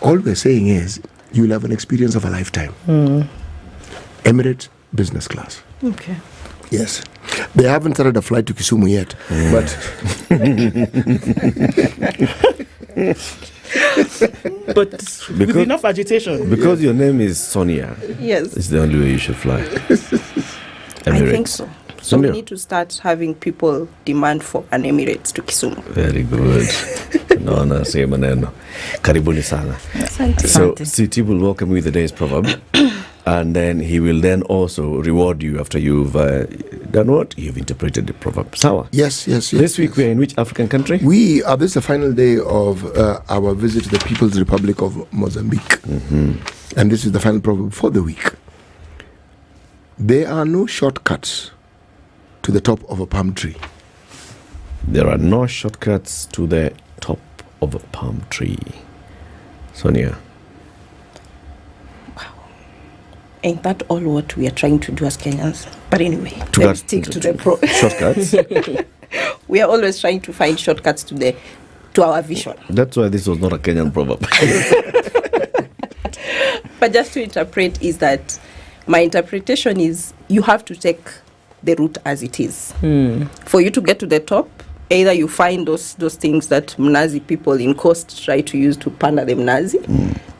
All we're saying is, you'll have an experience of a lifetime. Emirates business class. Okay. Yes. They haven't started a flight to Kisumu yet, but with enough agitation. Because your name is Sonia. Yes. It's the only way you should fly. I think so. So we need to start having people demand for an Emirates to Kisumu. Very good. Naona sema maneno. Karibuni sana. So CT will welcome you with the day's proverb. And then he will then also reward you after you've done what? You've interpreted the proverb. Sawa? Yes. This week we're in which African country? This is the final day of our visit to the People's Republic of Mozambique. Mm-hmm. And this is the final proverb for the week. There are no shortcuts to the top of a palm tree. There are no shortcuts to the top of a palm tree. Sonia. Ain't that all what we are trying to do as Kenyans? But anyway, let's stick to the shortcuts. We are always trying to find shortcuts to our vision. That's why this was not a Kenyan proverb. But just to interpret is that my interpretation is you have to take the route as it is. For you to get to the top, either you find those things that Mnazi people in coast try to use to panda the Mnazi,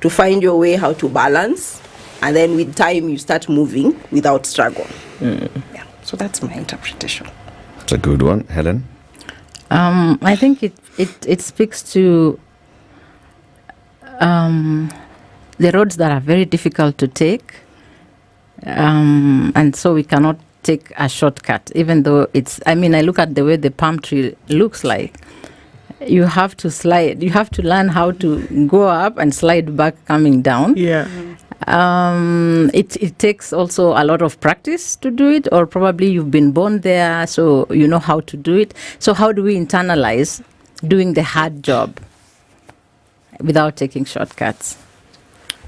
to find your way how to balance. And then with time, you start moving without struggle. Yeah. So that's my interpretation. It's a good one. Helen? I think it speaks to the roads that are very difficult to take. And so we cannot take a shortcut, even though I look at the way the palm tree looks like. You have to slide. You have to learn how to go up and slide back coming down. Yeah. It takes also a lot of practice to do it, or probably you've been born there, so you know how to do it. So how do we internalize doing the hard job without taking shortcuts?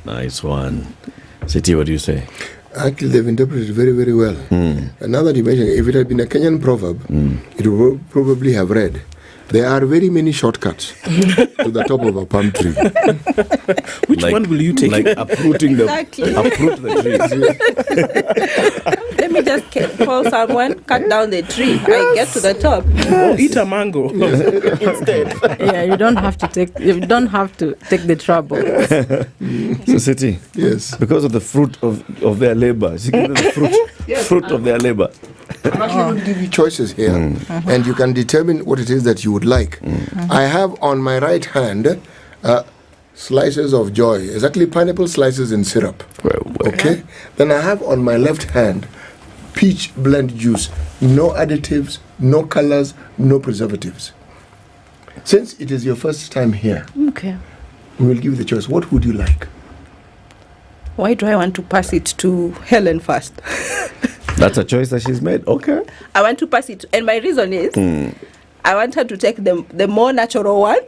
Nice one. Siti, what do you say? Actually, they've interpreted it very, very well. And now that you mention it, if it had been a Kenyan proverb, it would probably have read, there are very many shortcuts to the top of a palm tree. Which one will you take? Like uprooting uproot the tree. Let me just call someone, cut down the tree. Yes. I get to the top. Eat a mango instead. Yeah, you don't have to take the trouble. So Siti, yes, because of the fruit of their labor, she gives them the fruit of their labor. I'm actually going to give you choices here, and you can determine what it is that you would like. I have on my right hand slices of joy, exactly pineapple slices in syrup. Okay? Then I have on my left hand peach blend juice, no additives, no colors, no preservatives. Since it is your first time here, okay, we will give you the choice. What would you like? Why do I want to pass it to Helen first? That's a choice that she's made. Okay. I want to pass it, and my reason is I want her to take the more natural one,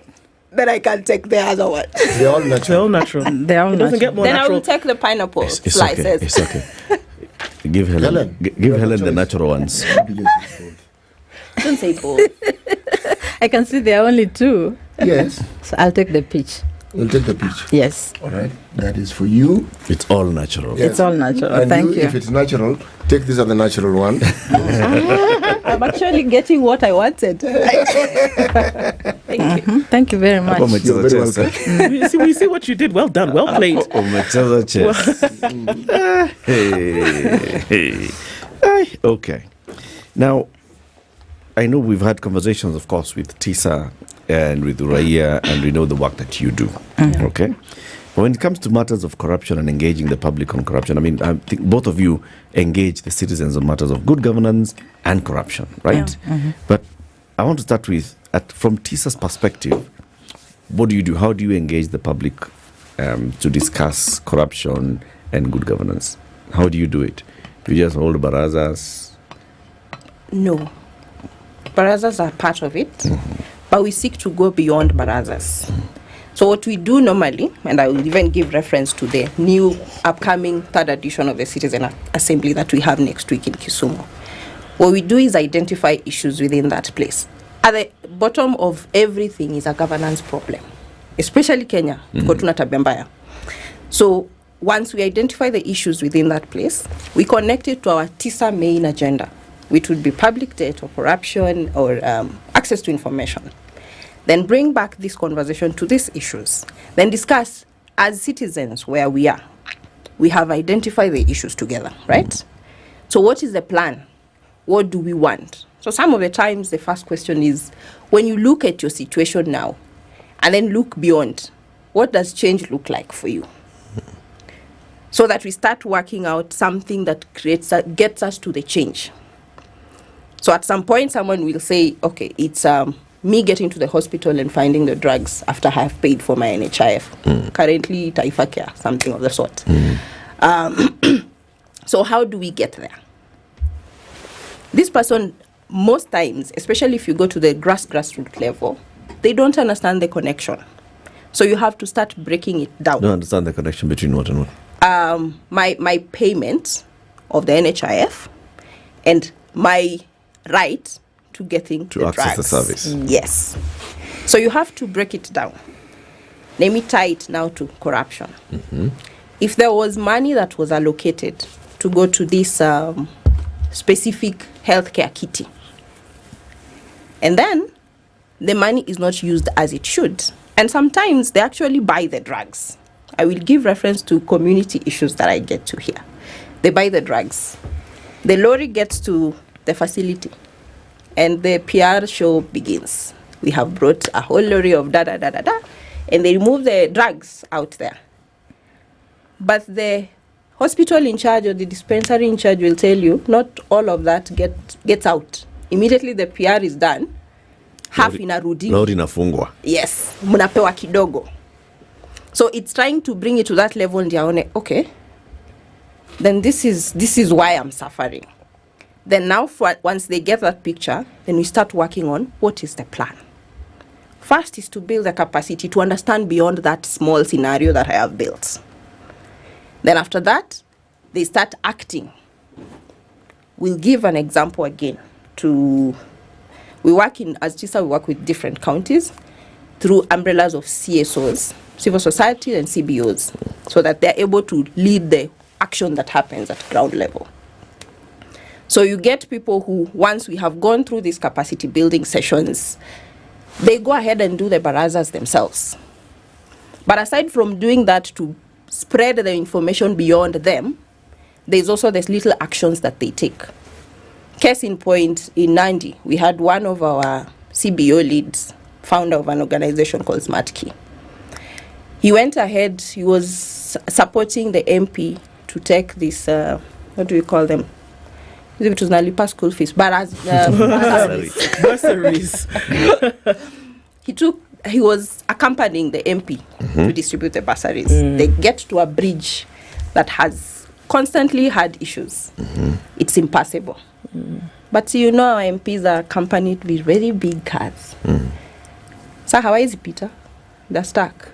then I can take the other one. They're all natural. They're all natural. Get more then natural. I will take the pineapple slices. Okay. It's okay. Give Helen the natural ones. Don't say both. I can see there are only two. Yes. So I'll take the pitch. You'll take the pitch. Yes. All right. That is for you. It's all natural. It's all natural. And Thank you. If it's natural, take this as the natural one. I'm actually getting what I wanted. Thank you. Thank you very much. You're very welcome. we see what you did. Well done. Well played. Okay. Now, I know we've had conversations, of course, with TISA and with Lydiah, and we know the work that you do. Okay? But when it comes to matters of corruption and engaging the public on corruption, I mean, I think both of you engage the citizens on matters of good governance and corruption, right? But I want to start with, from TISA's perspective, what do you do? How do you engage the public to discuss corruption and good governance? How do you do it? Do you just hold barazas? No. Barazas are part of it, but we seek to go beyond barazas. So what we do normally, and I will even give reference to the new upcoming third edition of the Citizen Assembly that we have next week in Kisumu. What we do is identify issues within that place. At the bottom of everything is a governance problem, especially Kenya. So once we identify the issues within that place, we connect it to our TISA main agenda, which would be public debt or corruption or access to information. Then bring back this conversation to these issues. Then discuss as citizens where we are. We have identified the issues together, right? So what is the plan? What do we want? So some of the times the first question is, when you look at your situation now and then look beyond, what does change look like for you? So that we start working out something that gets us to the change. So at some point someone will say, okay, it's me getting to the hospital and finding the drugs after I have paid for my NHIF. Currently, Taifa Care, something of the sort. So how do we get there? This person, most times, especially if you go to the grassroots level, they don't understand the connection. So you have to start breaking it down. Don't understand the connection between what and what? My payment of the NHIF and my right to getting to the access drugs. the service. Yes. So you have to break it down. Let me tie it now to corruption. If there was money that was allocated to go to this specific healthcare kitty, and then the money is not used as it should, and sometimes they actually buy the drugs. I will give reference to community issues that I get to here. They buy the drugs. The lorry gets to the facility, and the PR show begins. We have brought a whole lorry of da-da-da-da-da, and they remove the drugs out there. But the hospital in charge or the dispensary in charge will tell you not all of that gets out. Immediately the PR is done, half inarudi. Lori inafungwa. Yes, mnapewa kidogo. So it's trying to bring it to that level and you're okay, then this is why I'm suffering. Then now, once they get that picture, then we start working on what is the plan. First is to build the capacity to understand beyond that small scenario that I have built. Then after that, they start acting. We'll give an example again. As TISA, we work with different counties through umbrellas of CSOs, civil society and CBOs, so that they're able to lead the action that happens at ground level. So you get people who, once we have gone through these capacity building sessions, they go ahead and do the barazas themselves. But aside from doing that to spread the information beyond them, there's also these little actions that they take. Case in point, in Nandi, we had one of our CBO leads, founder of an organization called SmartKey. He went ahead, he was supporting the MP to take this, what do we call them? It was Nalipa school fees, bursaries. He was accompanying the MP to distribute the bursaries. They get to a bridge that has constantly had issues. It's impassable. But you know our MPs are accompanied with very big cars. So how is it, Peter? They're stuck.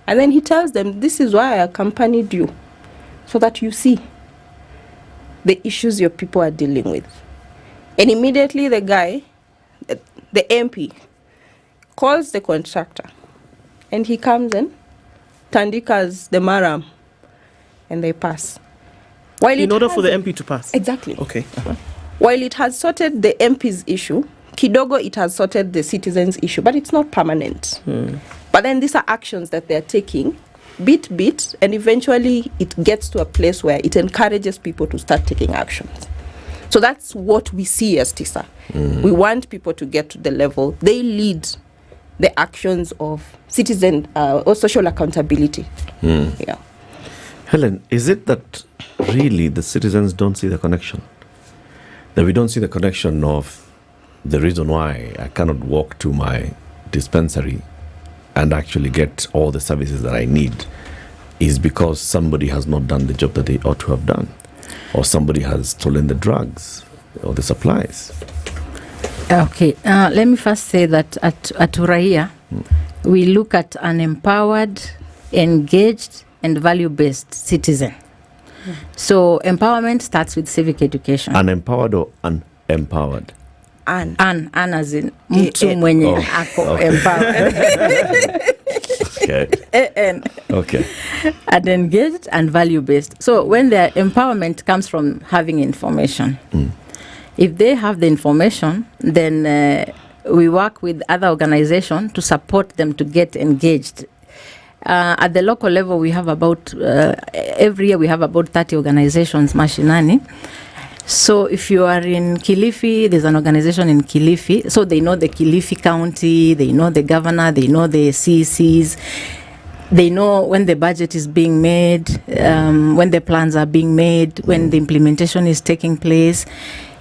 And then he tells them, this is why I accompanied you, so that you see the issues your people are dealing with. And immediately the guy, the MP, calls the contractor, and he comes in, tandikas the maram, and they pass. In order for the MP to pass? Exactly. Okay. While it has sorted the MP's issue, kidogo it has sorted the citizens' issue, but it's not permanent. But then these are actions that they're taking, bit, and eventually it gets to a place where it encourages people to start taking actions. So that's what we see as TISA. We want people to get to the level they lead the actions of citizen or social accountability. Yeah. Helen, is it that really the citizens don't see the connection? That we don't see the connection of the reason why I cannot walk to my dispensary and actually get all the services that I need is because somebody has not done the job that they ought to have done, or somebody has stolen the drugs or the supplies? Okay, let me first say that at Uraia, we look at an empowered, engaged, and value-based citizen. So empowerment starts with civic education. Unempowered or unempowered? An as in mtu mwenye ako empowered. Okay. Okay. And engaged and value-based. So when their empowerment comes from having information, if they have the information, then we work with other organizations to support them to get engaged. At the local level, we have about, every year we have about 30 organizations, mashinani. So if you are in Kilifi, there's an organization in Kilifi. So they know the Kilifi County, they know the governor, they know the CCs. They know when the budget is being made, when the plans are being made, when the implementation is taking place.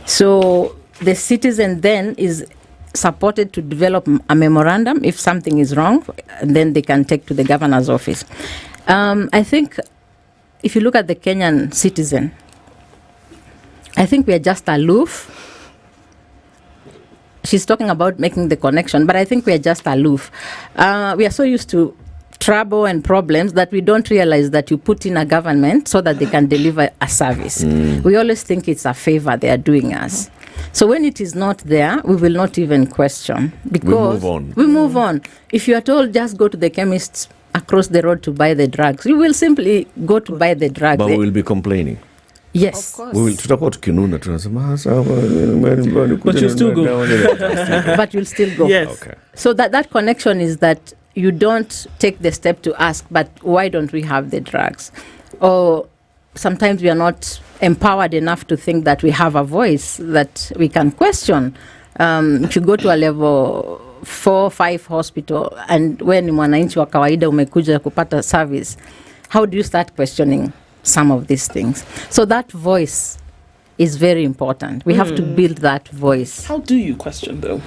So the citizen then is supported to develop a memorandum if something is wrong, and then they can take to the governor's office. I think if you look at the Kenyan citizen, I think we are just aloof. She's talking about making the connection, but I think we are just aloof. We are so used to trouble and problems that we don't realize that you put in a government so that they can deliver a service. We always think it's a favor they are doing us. So when it is not there, we will not even question, because we move on. If you are told just go to the chemist across the road to buy the drugs, you will simply go to buy the drugs. But we will be complaining. Yes. We will talk about Kinuna. But you'll still go. But you'll still go. Yes. Okay. So that connection is that you don't take the step to ask, but why don't we have the drugs? Or sometimes we are not empowered enough to think that we have a voice that we can question. If you go to a level 4, 5 hospital, and when mwananchi wa kawaida umekuja kupata service, how do you start questioning some of these things? So that voice is very important. We have to build that voice. How do you question, though?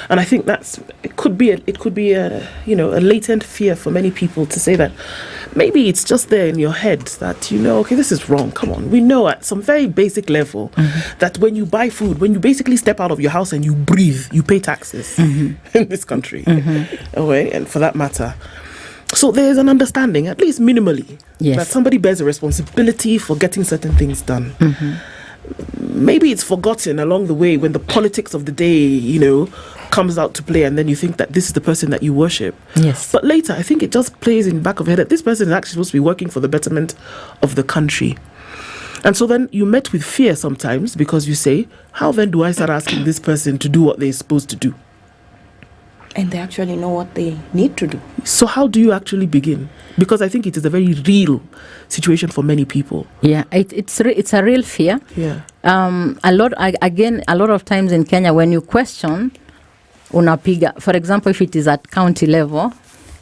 And I think it could be a latent fear for many people to say that maybe it's just there in your head that, okay, this is wrong. Come on. We know at some very basic level that when you buy food, when you basically step out of your house and you breathe, you pay taxes in this country. Okay, and for that matter. So there's an understanding, at least minimally, that somebody bears a responsibility for getting certain things done. Maybe it's forgotten along the way when the politics of the day, comes out to play, and then you think that this is the person that you worship. Yes. But later, I think it just plays in the back of your head that this person is actually supposed to be working for the betterment of the country. And so then you met with fear sometimes, because you say, how then do I start asking this person to do what they're supposed to do? And they actually know what they need to do. So how do you actually begin? Because I think it is a very real situation for many people. Yeah, it's a real fear. Yeah. A lot of times in Kenya, when you question, unapiga. For example, if it is at county level,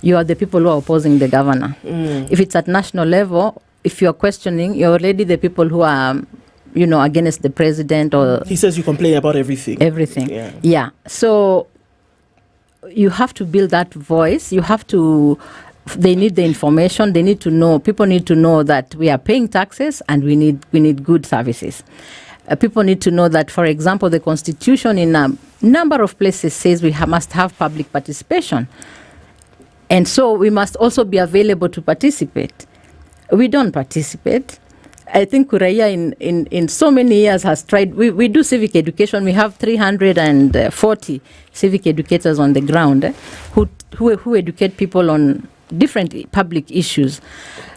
you are the people who are opposing the governor. If it's at national level, if you are questioning, you're already the people who are, against the president. Or he says you complain about everything. Everything. Yeah. So you have to build that voice. They need the information. They need to know. People need to know that we are paying taxes and we need good services. People need to know that, for example, the Constitution in a number of places says we must have public participation. And so we must also be available to participate. We don't participate. I think Kuraia in so many years has tried. We do civic education. We have 340 civic educators on the ground who educate people on different public issues.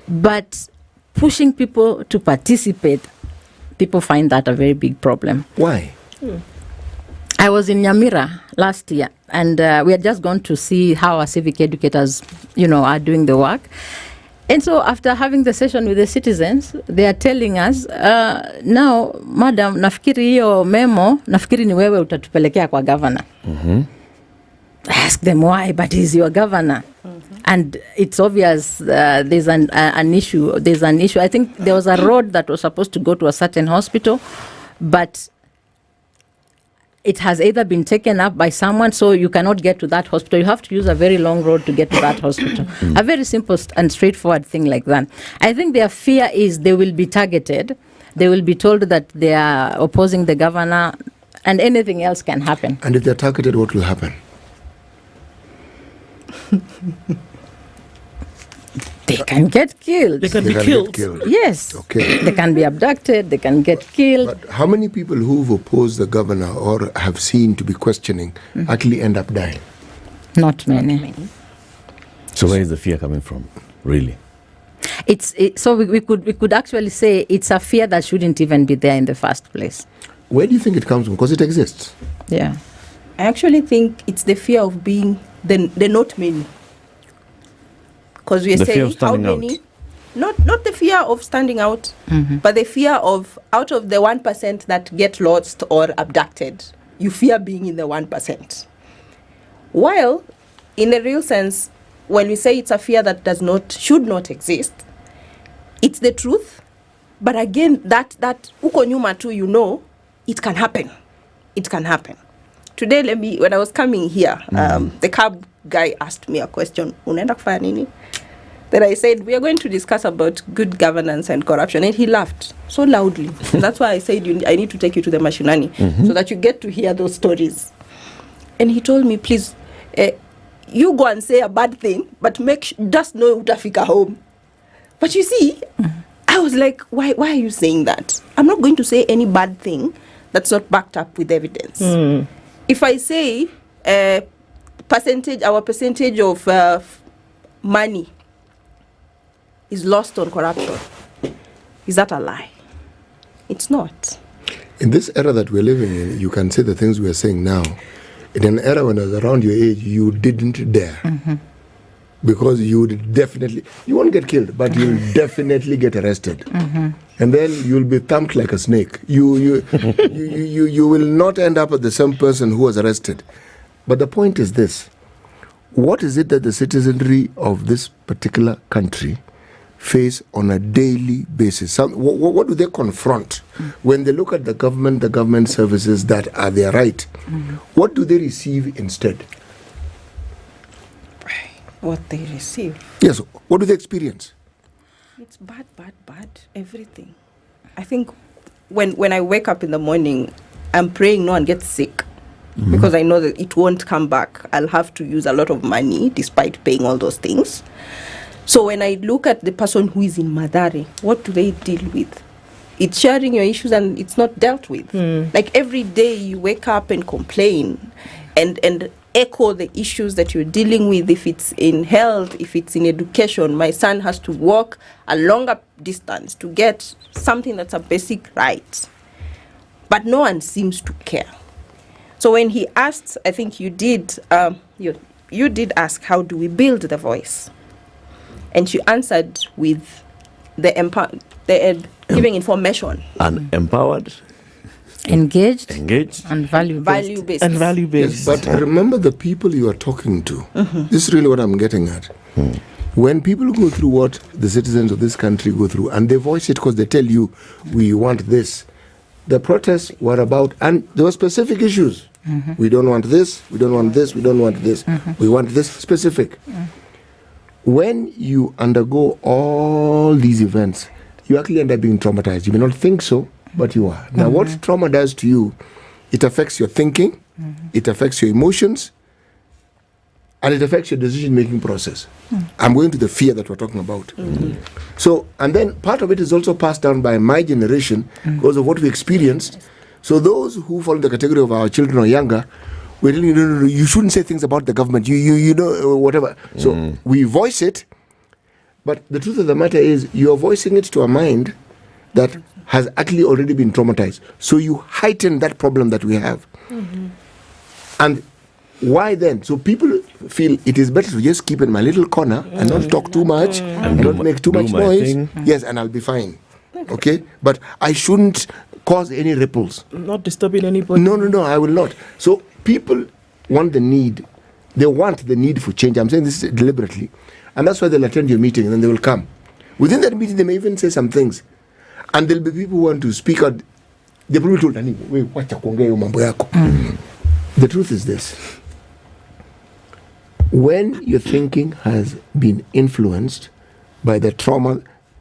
But pushing people to participate, people find that a very big problem. Why? I was in Nyamira last year, and we had just gone to see how our civic educators, are doing the work. And so after having the session with the citizens, they are telling us, now, madam, nafikiri hiyo memo, nafikiri ni wewe utatupelekea kwa governor. I ask them why, but he's your governor. And it's obvious there's an issue. There's an issue. I think there was a road that was supposed to go to a certain hospital, but it has either been taken up by someone, so you cannot get to that hospital. You have to use a very long road to get to that hospital. A very simple and straightforward thing like that. I think their fear is they will be targeted. They will be told that they are opposing the governor, and anything else can happen. And if they're targeted, what will happen? They can get killed. They can be killed. Yes. Okay. They can be abducted. They can get killed. But how many people who've opposed the governor or have seen to be questioning actually end up dying? Not many. So where is the fear coming from, really? So we could actually say it's a fear that shouldn't even be there in the first place. Where do you think it comes from? Because it exists. Yeah. I actually think it's the fear of being the not many. Because we are saying how many, not the fear of standing out, but the fear of out of the 1% that get lost or abducted, you fear being in the 1%. While, in a real sense, when we say it's a fear that should not exist, it's the truth. But again, that uko nyuma too, it can happen. It can happen. Today, when I was coming here, the cab guy asked me a question. Unaenda kufanya nini? Then I said, we are going to discuss about good governance and corruption. And he laughed so loudly. And that's why I said, I need to take you to the mashinani so that you get to hear those stories. And he told me, please, you go and say a bad thing, but just know utafika home. But you see, I was like, why are you saying that? I'm not going to say any bad thing that's not backed up with evidence. If I say our percentage of money is lost on corruption, is that a lie? It's not. In this era that we're living in, you can say the things we're saying now. In an era when I was around your age, you didn't dare. Because you won't get killed, but you'll definitely get arrested. And then you'll be thumped like a snake. You will not end up as the same person who was arrested. But the point is this. What is it that the citizenry of this particular country face on a daily basis? What do they confront when they look at the government services that are their right? What do they receive instead? What they receive? Yes, what do they experience? It's bad, everything. I think when I wake up in the morning, I'm praying no one gets sick. Because I know that it won't come back. I'll have to use a lot of money despite paying all those things. So when I look at the person who is in Madare, what do they deal with? It's sharing your issues and it's not dealt with. Like every day you wake up and complain and echo the issues that you're dealing with. If it's in health, if it's in education, my son has to walk a longer distance to get something that's a basic right. But no one seems to care. So when he asked, I think you did ask, how do we build the voice? And she answered with giving information. And empowered. Engaged. And value-based. Yes, but remember the people you are talking to. This is really what I'm getting at. When people go through what the citizens of this country go through, and they voice it because they tell you, we want this. The protests were about, and there were specific issues. We don't want this, we don't want this, we don't want this. We want this specific. When you undergo all these events, you actually end up being traumatized. You may not think so, but you are. Now, what trauma does to you, it affects your thinking, it affects your emotions, and it affects your decision-making process. I'm going to the fear that we're talking about. So, and then part of it is also passed down by my generation because of what we experienced. So those who fall in the category of our children or younger, we're telling you, no, you shouldn't say things about the government, you know, whatever. So we voice it, but the truth of the matter is you're voicing it to a mind that has actually already been traumatized. So you heighten that problem that we have. And why then? So people feel it is better to just keep in my little corner and not talk too much and not make too much noise. Yes, and I'll be fine. Okay? But I shouldn't cause any ripples. Not disturbing anybody. No, I will not. So people want the need. They want the need for change. I'm saying this deliberately. And that's why they'll attend your meeting and then they will come. Within that meeting, they may even say some things. And there'll be people who want to speak out. They probably told, wait, wacha kuongea hiyo mambo yako. The truth is this. When your thinking has been influenced by the trauma,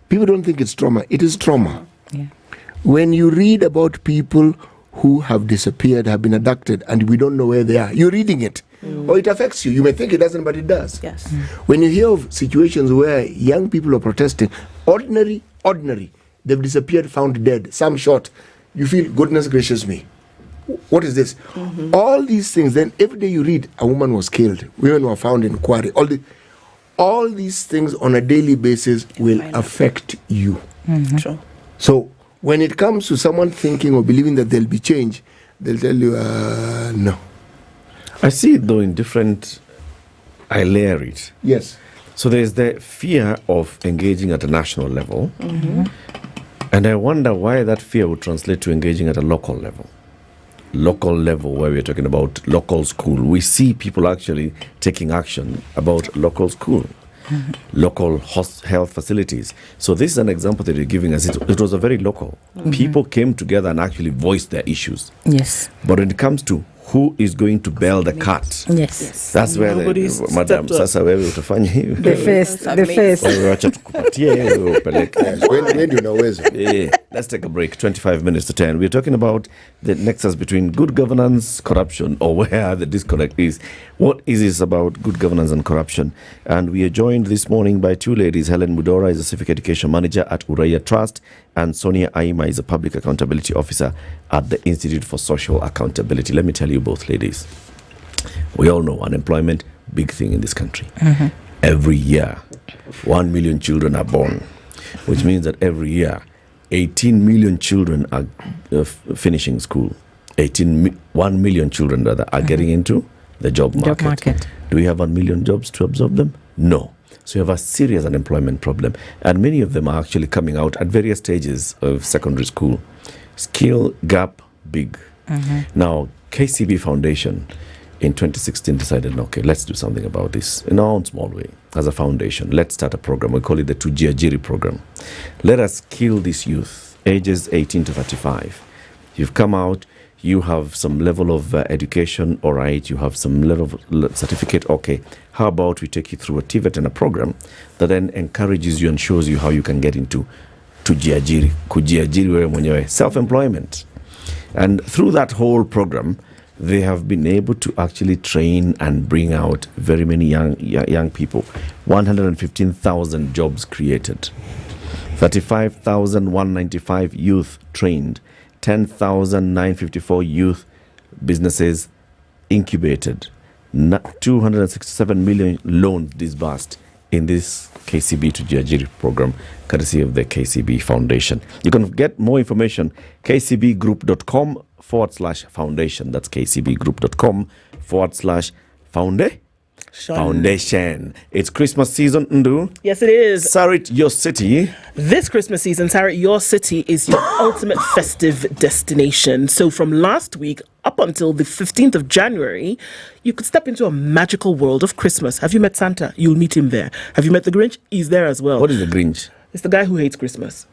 people don't think it's trauma. It is trauma. Yeah. When you read about people who have disappeared, have been abducted, and we don't know where they are, you're reading it. Or it affects you. You may think it doesn't, but it does. Yes. When you hear of situations where young people are protesting, ordinary, they've disappeared, found dead, some shot, you feel, goodness gracious me. What is this? All these things, then every day you read, a woman was killed, women were found in quarry. All these things on a daily basis will affect you. Sure. So when it comes to someone thinking or believing that there'll be change, they'll tell you, no. I see it though in different, I layer it. Yes. So there's the fear of engaging at a national level. And I wonder why that fear would translate to engaging at a local level. Local level, where we're talking about local school. We see people actually taking action about local school, local health facilities. So this is an example that you're giving us. It was a very local. People came together and actually voiced their issues. Yes. But when it comes to who is going to bail the cat, Yes. that's where madam sasa wewe utafanya hivi. The face. Wacha tukupatie wewe upeleke. When do you know where? Let's take a break. 25 minutes to 10. We're talking about the nexus between good governance, corruption, or where the disconnect is. What is this about good governance and corruption? And we are joined this morning by two ladies. Helen Mudora is a civic education manager at Uraya Trust, and Sonia Aima is a public accountability officer at the Institute for Social Accountability. Let me tell you both, ladies. We all know unemployment, big thing in this country. Every year, 1 million children are born, which means that every year, 18 million children are finishing school. 1 million children rather are getting into the job market. Do we have 1 million jobs to absorb them? No. So you have a serious unemployment problem. And many of them are actually coming out at various stages of secondary school. Skill gap, big. Now, KCB Foundation in 2016 decided, okay, let's do something about this in our own small way. As a foundation, let's start a program. We call it the Tujiajiri program. Let us kill these youth, ages 18 to 35. You've come out, you have some level of education, all right, you have some level of certificate, okay. How about we take you through a TVET and a program that then encourages you and shows you how you can get into Tujiajiri, kujiajiri wewe mwenyewe, self-employment. And through that whole program, they have been able to actually train and bring out very many young people. 115,000 jobs created, 35,195 youth trained, 10,954 youth businesses incubated, 267 million loans disbursed in this KCB to Jiajiri program, courtesy of the KCB Foundation. You can get more information, kcbgroup.com/foundation. That's kcbgroup.com/foundation. It's Christmas season, Ndu. Yes, it is. Sarit, your city. This Christmas season, Sarit, your city is your ultimate festive destination. So from last week up until the 15th of January, you could step into a magical world of Christmas. Have you met Santa? You'll meet him there. Have you met the Grinch? He's there as well. What is the Grinch? It's the guy who hates Christmas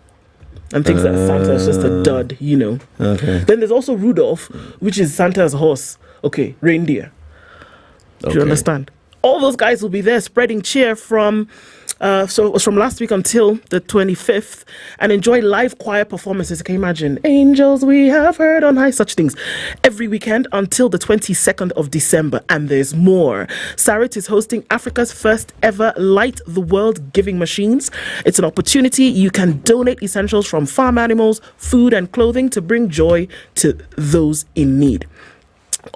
and thinks that Santa is just a dud, you know. Okay. Then there's also Rudolph, which is Santa's horse. Okay, reindeer. Do you understand? All those guys will be there spreading cheer from so it was from last week until the 25th, and enjoy live choir performances. Can you imagine? Angels we have heard on high, such things. Every weekend until the 22nd of December. And there's more. Sarit is hosting Africa's first ever Light the World giving machines. It's an opportunity. You can donate essentials from farm animals, food and clothing to bring joy to those in need.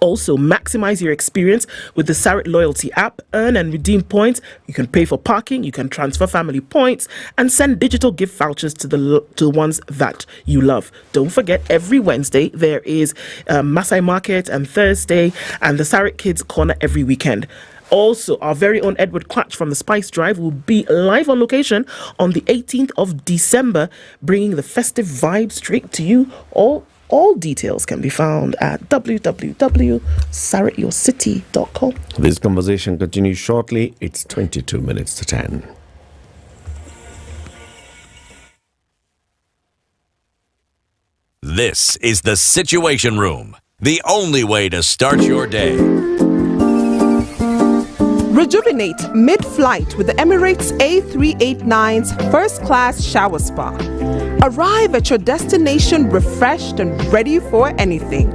Also, maximize your experience with the Sarit Loyalty app. Earn and redeem points. You can pay for parking. You can transfer family points and send digital gift vouchers to the ones that you love. Don't forget, every Wednesday there is Masai Market, and Thursday and the Sarit Kids Corner every weekend. Also, our very own Edward Quatch from the Spice Drive will be live on location on the 18th of December, bringing the festive vibe straight to you. All details can be found at www.sarityourcity.com. This conversation continues shortly. It's 22 minutes to 10. This is the Situation Room, the only way to start your day. Rejuvenate mid-flight with the Emirates A389's first-class shower spa. Arrive at your destination refreshed and ready for anything.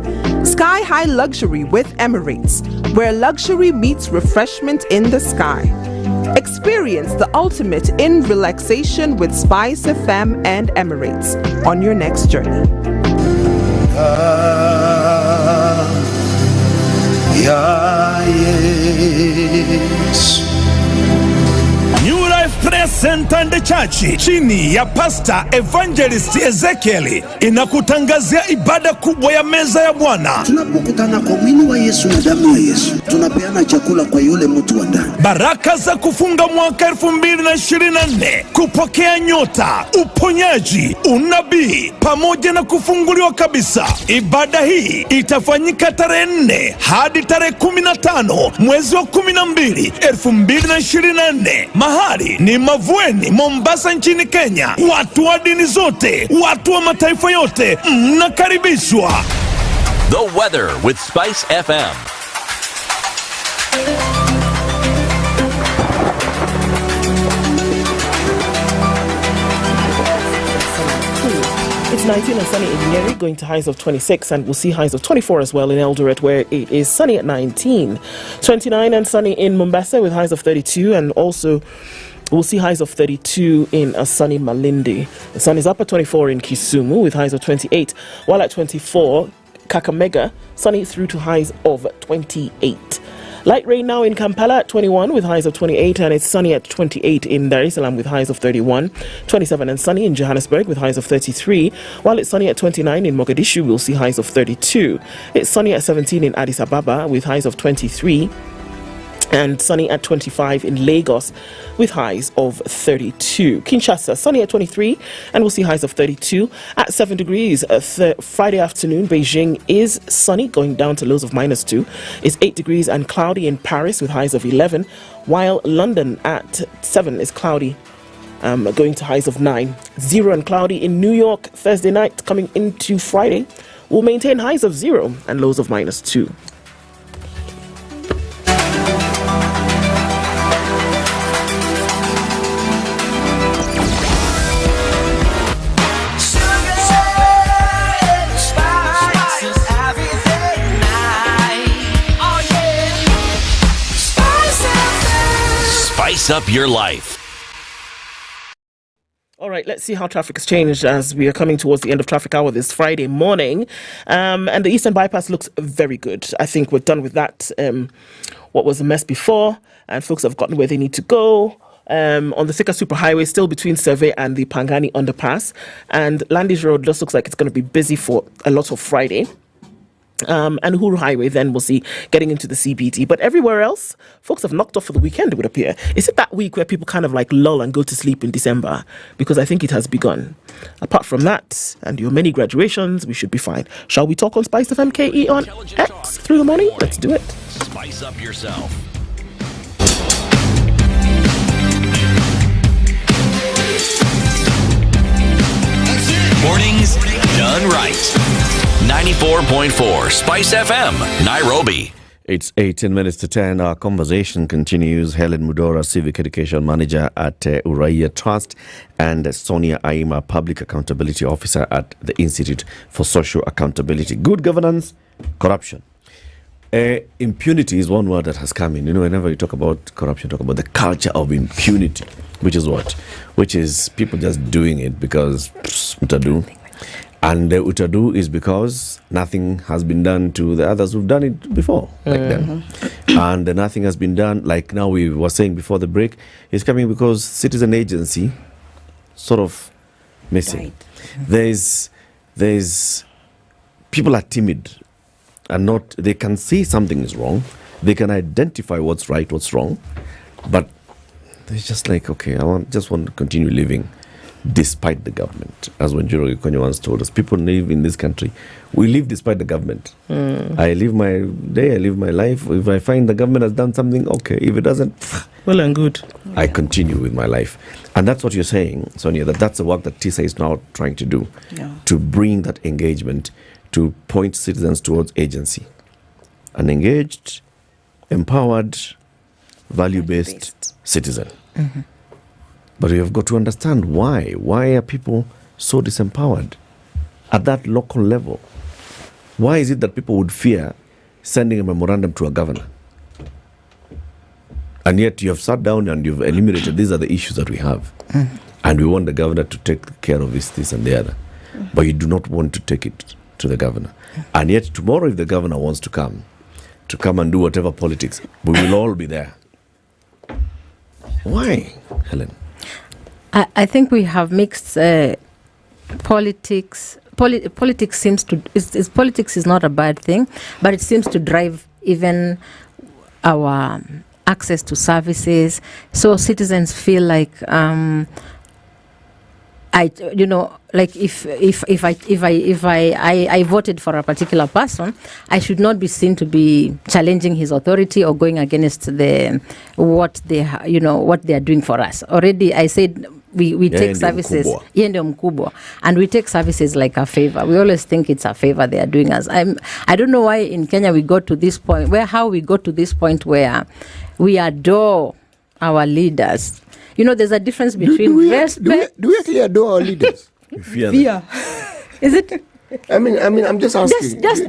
Sky-high luxury with Emirates, where luxury meets refreshment in the sky. Experience the ultimate in relaxation with SpiceFM and Emirates on your next journey. New Life Prayer Center and Church chini ya Pastor Evangelist Ezekiel inakutangazia ibada kubwa ya meza ya Bwana. Tunapokutana kwa mwili wa Yesu na damu ya Yesu, tunapeana chakula kwa yule mtu wa ndani. Baraka za kufunga mwaka 2024, kupokea nyota, uponyaji, unabii pamoja na kufunguliwa kabisa. Ibada hii itafanyika tarehe 4 hadi tarehe 15 mwezi wa 12 2024. Mahali ni Mavueni, Mombasa nchini Kenya. Watu wa dini zote, watu wa mataifa yote mnakaribishwa. The weather with Spice FM. It's 19 and sunny in Nyeri, going to highs of 26, and we'll see highs of 24 as well in Eldoret, where it is sunny at 19. 29 and sunny in Mombasa with highs of 32, and also we'll see highs of 32 in a sunny Malindi. The sun is up at 24 in Kisumu with highs of 28, while at 24, Kakamega, sunny through to highs of 28. Light rain now in Kampala at 21 with highs of 28, and it's sunny at 28 in Dar es Salaam with highs of 31. 27 and sunny in Johannesburg with highs of 33, while it's sunny at 29 in Mogadishu. We'll see highs of 32. It's sunny at 17 in Addis Ababa with highs of 23, and sunny at 25 in Lagos with highs of 32. Kinshasa, sunny at 23, and we'll see highs of 32. At 7 degrees, Friday afternoon, Beijing is sunny, going down to lows of -2. It's 8 degrees and cloudy in Paris with highs of 11, while London at 7 is cloudy, going to highs of 9. 0 and cloudy in New York Thursday night, coming into Friday, will maintain highs of 0 and lows of -2. Spice up your life. All right, let's see how traffic has changed as we are coming towards the end of traffic hour this Friday morning. And the Eastern Bypass looks very good. I think we're done with that. What was a mess before, and folks have gotten where they need to go. On the Thika Superhighway, still between Survey and the Pangani Underpass. And Landis Road just looks like it's going to be busy for a lot of Friday. And Uhuru Highway, then we'll see getting into the CBD. But everywhere else, folks have knocked off for the weekend, it would appear. Is it that week where people kind of like lull and go to sleep in December? Because I think it has begun. Apart from that, and your many graduations, we should be fine. Shall we talk on SpiceFM KE on X through the morning? Let's do it. Spice up yourself. Mornings done right. 94.4 Spice FM, Nairobi. It's 18 minutes to 10. Our conversation continues. Helen Mudora, Civic Education Manager at Uraia Trust, and Sonia Aima, Public Accountability Officer at the Institute for Social Accountability. Good governance, corruption. Impunity is one word that has come in. You know, whenever you talk about corruption, talk about the culture of impunity, which is what? Which is people just doing it because utadu. And the utadu is because nothing has been done to the others who've done it before, like them. And nothing has been done, like now we were saying before the break, is coming because citizen agency sort of missing. There's people are timid and not, they can see something is wrong, they can identify what's right, what's wrong, but they're just like, okay, just want to continue living despite the government. As when Jiro Gikonyo once told us, people live in this country, we live despite the government. I live my day, I live my life. If I find the government has done something, okay. If it doesn't, well and good. I continue with my life. And that's what you're saying, Sonia, that's the work that TISA is now trying to do, to bring that engagement, to point citizens towards agency. An engaged, empowered, value-based citizen. But you have got to understand why. Why are people so disempowered at that local level? Why is it that people would fear sending a memorandum to a governor? And yet you have sat down and you've enumerated, these are the issues that we have. And we want the governor to take care of this and the other. But you do not want to take it to the governor. And yet tomorrow, if the governor wants to come and do whatever politics, we will all be there. Why, Helen? I think we have mixed politics. Politics seems to politics is not a bad thing, but it seems to drive even our access to services. So citizens feel like if I voted for a particular person, I should not be seen to be challenging his authority or going against what they are doing for us. Already, I said we take services. And we take services like a favor. We always think it's a favor they are doing us. I don't know why in Kenya we got to this point where where we adore our leaders. You know, there's a difference between respect. Do we actually adore our leaders? Fear. Is it? I mean, I'm just asking. Just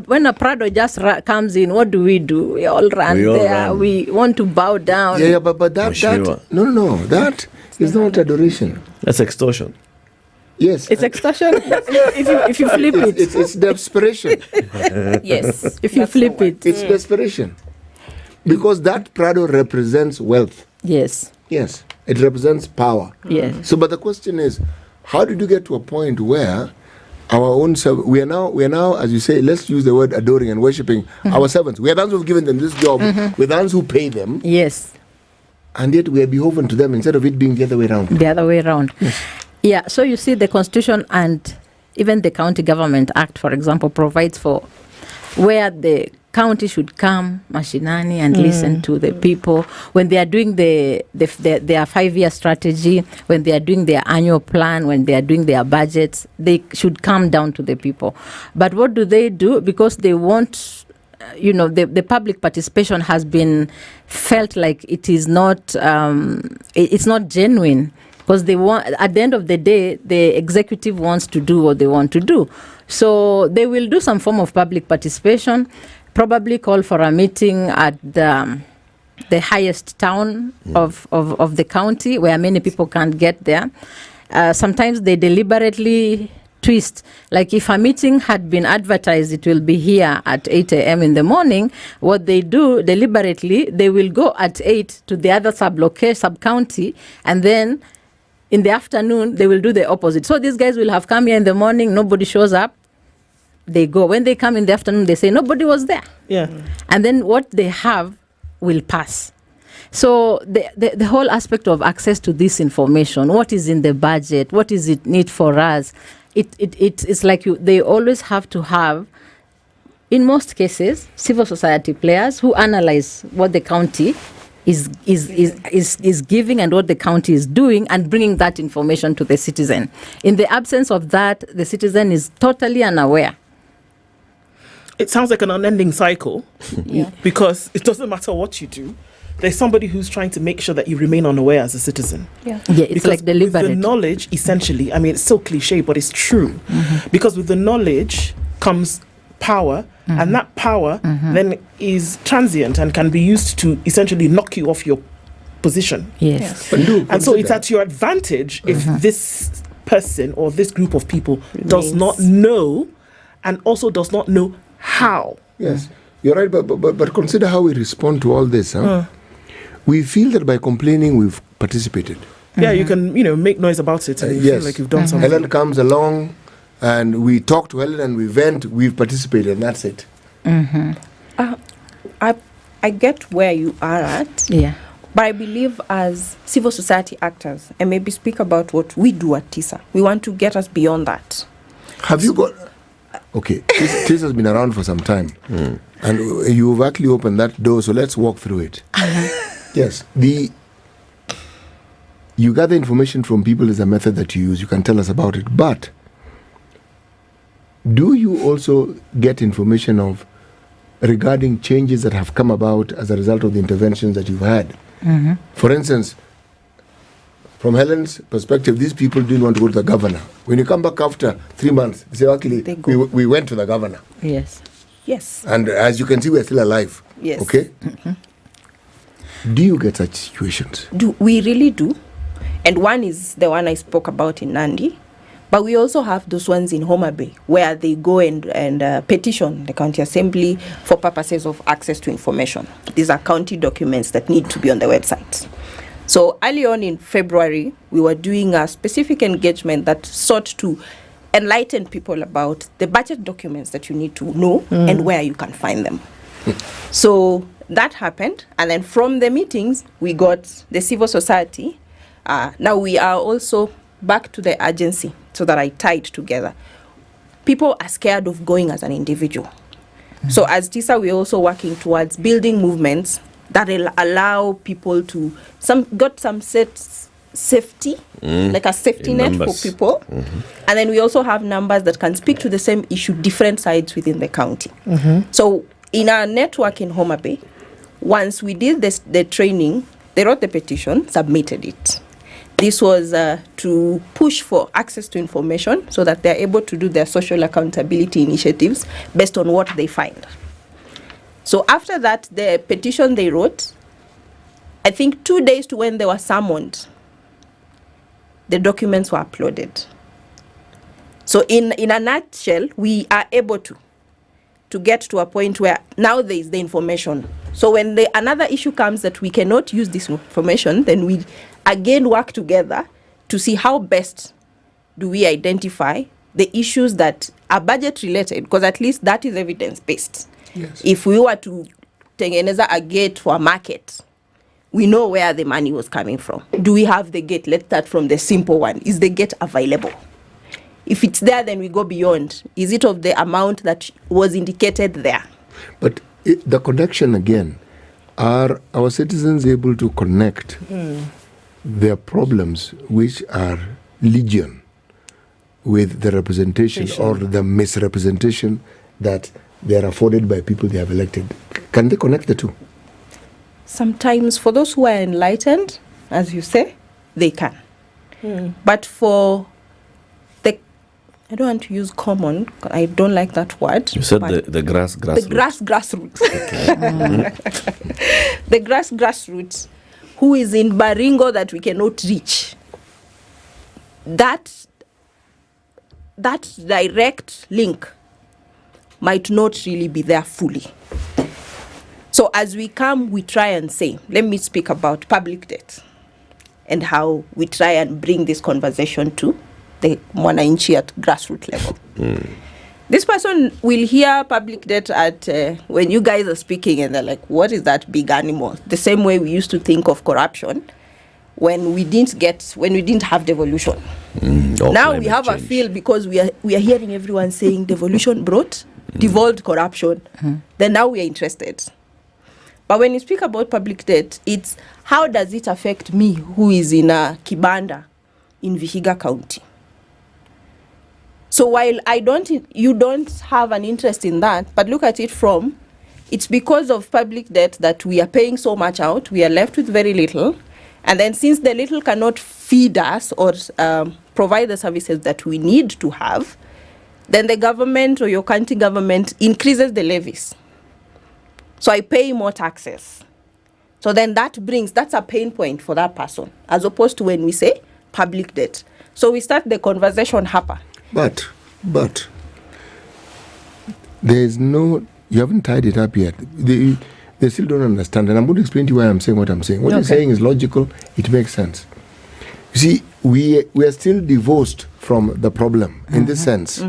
when a Prado just comes in, what do? We all run there. We want to bow down. Yeah, but that no, that is not adoration. That's extortion. Yes, it's extortion. if you flip it, it's desperation. Yes, if you flip it, it's desperation, because that Prado represents wealth. Yes, it represents power. Yes. So, but the question is, how did you get to a point where our own we are now, as you say, let's use the word adoring and worshipping our servants. We are the ones who've given them this job. We're the ones who pay them. Yes. And yet we are beholden to them instead of it being the other way around. The other way around. Yes. Yeah. So you see, the Constitution and even the County Government Act, for example, provides for where the county should come mashinani and listen to the people when they are doing their 5-year strategy, when they are doing their annual plan, when they are doing their budgets. They should come down to the people. But what do? Because they want, the public participation has been felt like it is not it's not genuine, because they want, at the end of the day, the executive wants to do what they want to do. So they will do some form of public participation, probably call for a meeting at the highest town of the county where many people can't get there. Sometimes they deliberately twist. Like if a meeting had been advertised, it will be here at 8 a.m. in the morning. What they do deliberately, they will go at 8 to the other sub-county, and then in the afternoon, they will do the opposite. So these guys will have come here in the morning, nobody shows up, they go. When they come in the afternoon, they say nobody was there. Yeah. And then what they have will pass. So the whole aspect of access to this information, what is in the budget, what is it need for us, it's like they always have to have, in most cases, civil society players who analyze what the county is giving and what the county is doing, and bringing that information to the citizen. In the absence of that, the citizen is totally unaware. it sounds like an unending cycle. Yeah. Because it doesn't matter what you do. There's somebody who's trying to make sure that you remain unaware as a citizen. Yeah, it's because like deliberate. With the knowledge, essentially, I mean, it's so cliche, but it's true. Mm-hmm. Because with the knowledge comes power, and that power then is transient and can be used to essentially knock you off your position. Yes. And so it's at your advantage if this person or this group of people does not know, and also does not know how. Yes, you're right, but consider how we respond to all this. We feel that by complaining, we've participated. Yeah, you can, make noise about it and you feel like you've done something. Helen comes along and we talk to Helen and we vent, we've participated, and that's it. I get where you are at. Yeah. But I believe as civil society actors, and maybe speak about what we do at TISA, we want to get us beyond that. Have you got... Okay, TISA has been around for some time. And you've actually opened that door, so let's walk through it. Yes, you gather information from people is a method that you use. You can tell us about it. But do you also get information regarding changes that have come about as a result of the interventions that you've had? For instance, from Helen's perspective, these people didn't want to go to the governor. When you come back after 3 months, they say, actually, we went to the governor. Yes. Yes. And as you can see, we're still alive. Yes. Okay? Do you get such situations? We really do. And one is the one I spoke about in Nandi. But we also have those ones in Homa Bay where they go and petition the county assembly for purposes of access to information. These are county documents that need to be on the website. So early on in February, we were doing a specific engagement that sought to enlighten people about the budget documents that you need to know and where you can find them. So that happened. And then from the meetings, we got the civil society. Now we are also back to the agency so that I tied together. People are scared of going as an individual. So as TISA, we're also working towards building movements that will allow people to got some safety, like a safety net for people. And then we also have numbers that can speak to the same issue, different sides within the county. So in our network in Homa Bay, once we did the training, they wrote the petition, submitted it. This was to push for access to information so that they're able to do their social accountability initiatives based on what they find. So after that, the petition they wrote, I think 2 days to when they were summoned, the documents were uploaded. So in a nutshell, we are able to get to a point where now there is the information. So when another issue comes that we cannot use this information, then we again work together to see how best do we identify the issues that are budget related, because at least that is evidence based. Yes. If we were to tengeneza a gate for a market, we know where the money was coming from. Do we have the gate? Let's start from the simple one. Is the gate available? If it's there, then we go beyond. Is it of the amount that was indicated there? But the connection again, are our citizens able to connect their problems, which are legion, with the representation or the misrepresentation that they are afforded by people they have elected? Can they connect the two? Sometimes for those who are enlightened, as you say, they can. But for I don't want to use common. I don't like that word. You said the grassroots. The grassroots. The grassroots, who is in Baringo that we cannot reach. That direct link might not really be there fully. So as we come, we try and say, let me speak about public debt and how we try and bring this conversation to the mwananchi at grassroots level. This person will hear public debt at when you guys are speaking and they're like, what is that big animal? The same way we used to think of corruption when we didn't have devolution. Now we have a feel because we are hearing everyone saying devolution brought devolved corruption. Then now we are interested. But when you speak about public debt, it's how does it affect me who is in a Kibanda in Vihiga County? So while you don't have an interest in that, but look at it from, it's because of public debt that we are paying so much out, we are left with very little, and then since the little cannot feed us or provide the services that we need to have, then the government or your county government increases the levies. So I pay more taxes. So then that's a pain point for that person, as opposed to when we say public debt. So we start the conversation hapa. But there is no, you haven't tied it up yet. They still don't understand. And I'm going to explain to you why I'm saying what I'm saying. What you're saying is logical. It makes sense. You see, we are still divorced from the problem in this sense.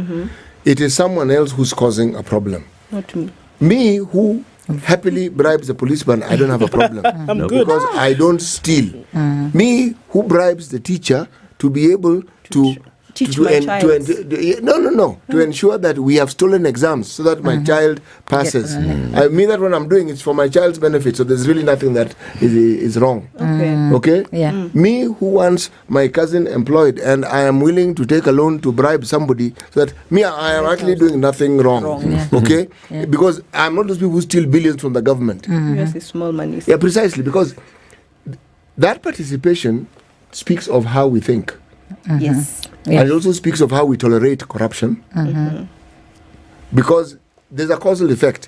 It is someone else who's causing a problem. Not me. Me, who happily bribes the policeman, I don't have a problem. I'm good. Because I don't steal. Me, who bribes the teacher to be able to teach my child. To ensure that we have stolen exams so that my child passes. I mean that when I'm doing it's for my child's benefit, so there's really nothing that is wrong. Okay? Yeah. Me who wants my cousin employed and I am willing to take a loan to bribe somebody so that I am actually doing nothing wrong. Okay? Yeah. Because I'm not those people who steal billions from the government. Yes, it's small money. Yeah, precisely, because that participation speaks of how we think. Yes. And it also speaks of how we tolerate corruption. Because there's a causal effect.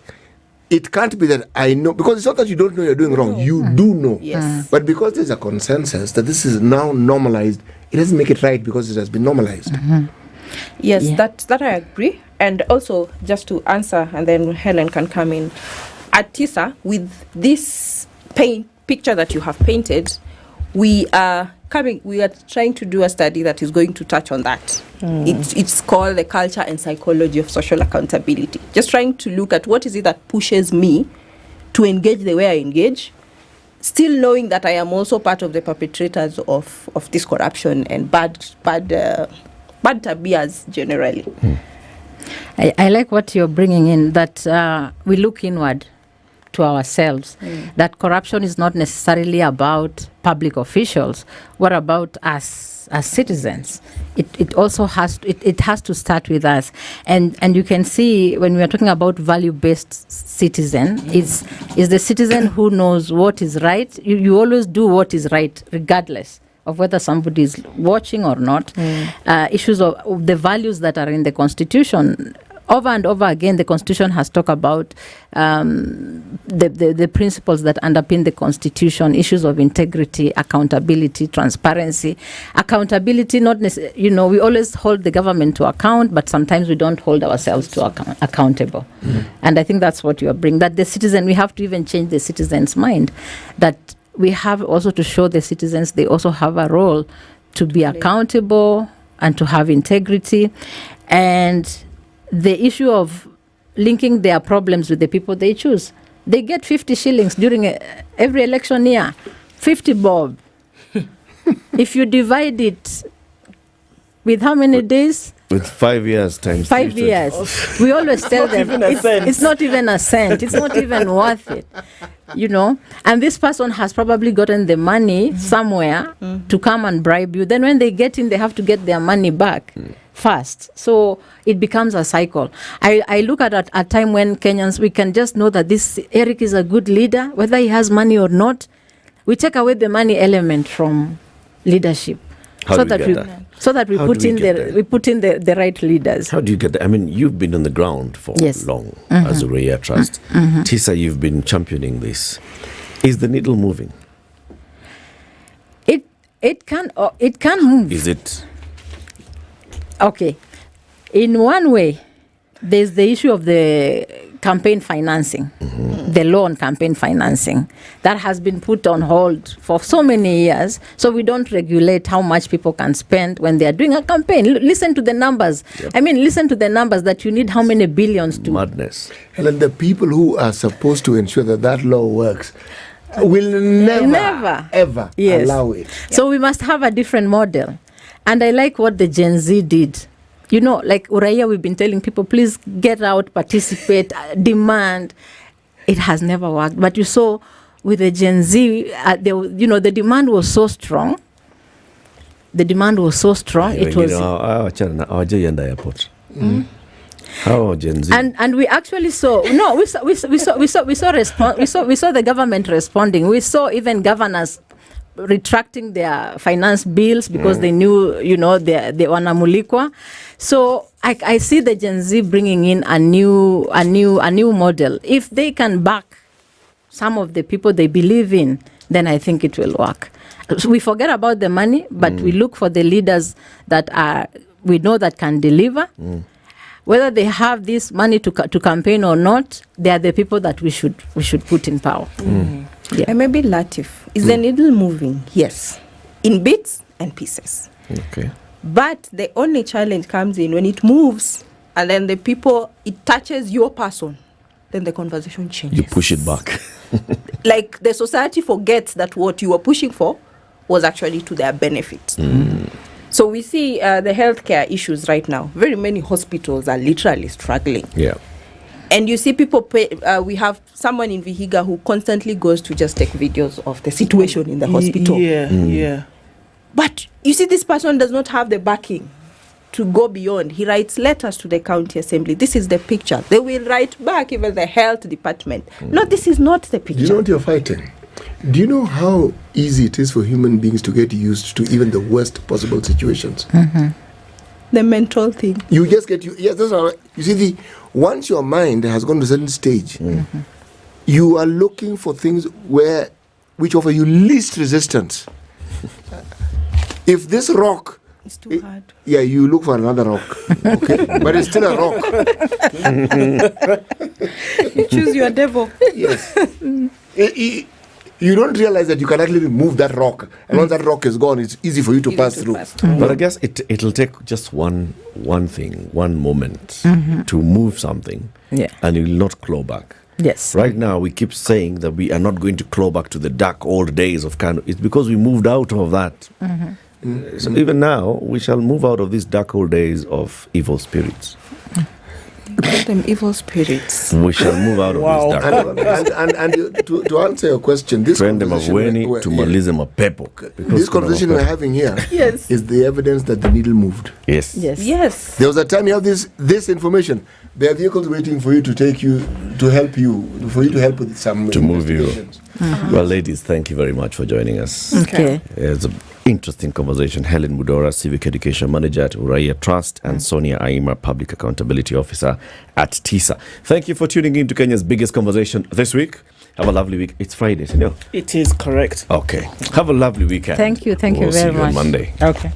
It can't be that I know, because it's not that you don't know you're doing wrong. You do know. Yes. But because there's a consensus that this is now normalized, it doesn't make it right because it has been normalized. Yes, that I agree. And also, just to answer, and then Helen can come in. At TISA, with this picture that you have painted, we are trying to do a study that is going to touch on that. It's called the culture and psychology of social accountability. Just trying to look at what is it that pushes me to engage the way I engage, still knowing that I am also part of the perpetrators of this corruption and bad tabias generally. I like what you're bringing in, that we look inward to ourselves, that corruption is not necessarily about public officials. What about us as citizens? It also has to start with us, and you can see when we are talking about value-based citizen, is the citizen who knows what is right. You always do what is right regardless of whether somebody is watching or not. Issues of the values that are in the Constitution. Over and over again, the Constitution has talked about the principles that underpin the Constitution, issues of integrity, accountability, transparency. Accountability, not necessarily, we always hold the government to account, but sometimes we don't hold ourselves to accountable. And I think that's what you are bringing, that the citizen, we have to even change the citizen's mind, that we have also to show the citizens they also have a role to be accountable and to have integrity. And the issue of linking their problems with the people they choose. They get 50 shillings during every election year. 50 bob. If you divide it with how many days? With 5 years times 5 years. We always tell them it's not even a cent. It's not even worth it. And this person has probably gotten the money somewhere to come and bribe you. Then when they get in, they have to get their money back fast. So it becomes a cycle. I look at a time when Kenyans, we can just know that this Eric is a good leader, whether he has money or not. We take away the money element from leadership. So that we put in the right leaders. How do you get that? I mean, you've been on the ground for long as a Uriah Trust. TISA, you've been championing this. Is the needle moving? It can move. Is it? Okay. In one way, there's the issue of the campaign financing, the law on campaign financing. That has been put on hold for so many years, so we don't regulate how much people can spend when they are doing a campaign. Listen to the numbers. I mean, listen to the numbers that you need how many billions to... Madness. And then the people who are supposed to ensure that law works will never ever allow it. So we must have a different model. And I like what the Gen Z did. Like Uriah, we've been telling people, please get out, participate, demand. It has never worked. But you saw with the Gen Z, the demand was so strong the demand was so strong. It was hawajaienda airport. How Gen Z? And we actually saw we saw the government responding. We saw even governors retracting their finance bills because they knew, they wanamulikwa. So I see the Gen Z bringing in a new model. If they can back some of the people they believe in, then I think it will work. So we forget about the money, but we look for the leaders that we know that can deliver. Whether they have this money to campaign or not, they are the people that we should put in power. Yeah. And maybe Latiff, is the needle moving? Yes, in bits and pieces. Okay. But the only challenge comes in when it moves, and then it touches your person, then the conversation changes. You push it back. Like the society forgets that what you were pushing for was actually to their benefit. So we see the healthcare issues right now. Very many hospitals are literally struggling. Yeah. And you see people we have someone in Vihiga who constantly goes to just take videos of the situation in the hospital. Yeah. But you see, this person does not have the backing to go beyond. He writes letters to the county assembly. This is the picture. They will write back, even the health department. No, this is not the picture. Do you know what you're fighting? Do you know how easy it is for human beings to get used to even the worst possible situations? The mental thing. You just get yes, that's all right. You see, once your mind has gone to a certain stage, you are looking for things which offer you least resistance. If this rock, it's too hard. Yeah, you look for another rock, okay? But it's still a rock. You choose your devil. Yes. You don't realize that you can actually remove that rock, and once that rock is gone, it's easy for you to pass through. But I guess it'll take just one thing, one moment to move something, and you will not claw back. Yes. Right now, we keep saying that we are not going to claw back to the dark old days of It's because we moved out of that. So even now, we shall move out of these dark old days of evil spirits. Them evil spirits. We shall move out of this dark old days. And to answer your question, this conversation we're having here is the evidence that the needle moved. Yes. There was a time you have this information. There are vehicles waiting for you to help with some to move you. Well, ladies, thank you very much for joining us. Okay. It's an interesting conversation. Helen Mudora, Civic Education Manager at Uraia Trust, and Sonia Aima, Public Accountability Officer at TISA. Thank you for tuning in to Kenya's biggest conversation this week. Have a lovely week. It's Friday, isn't it? It is correct. Okay. Have a lovely weekend. Thank you very much. We'll see you on Monday. Okay.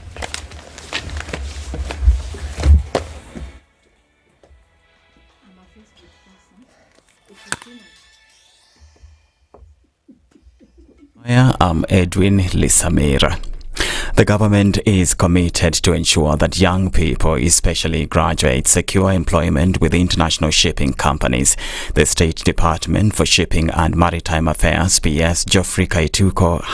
I'm Edwin Lisamira. The government is committed to ensure that young people, especially graduates, secure employment with international shipping companies. The State Department for Shipping and Maritime Affairs, PS Geoffrey Kaituko,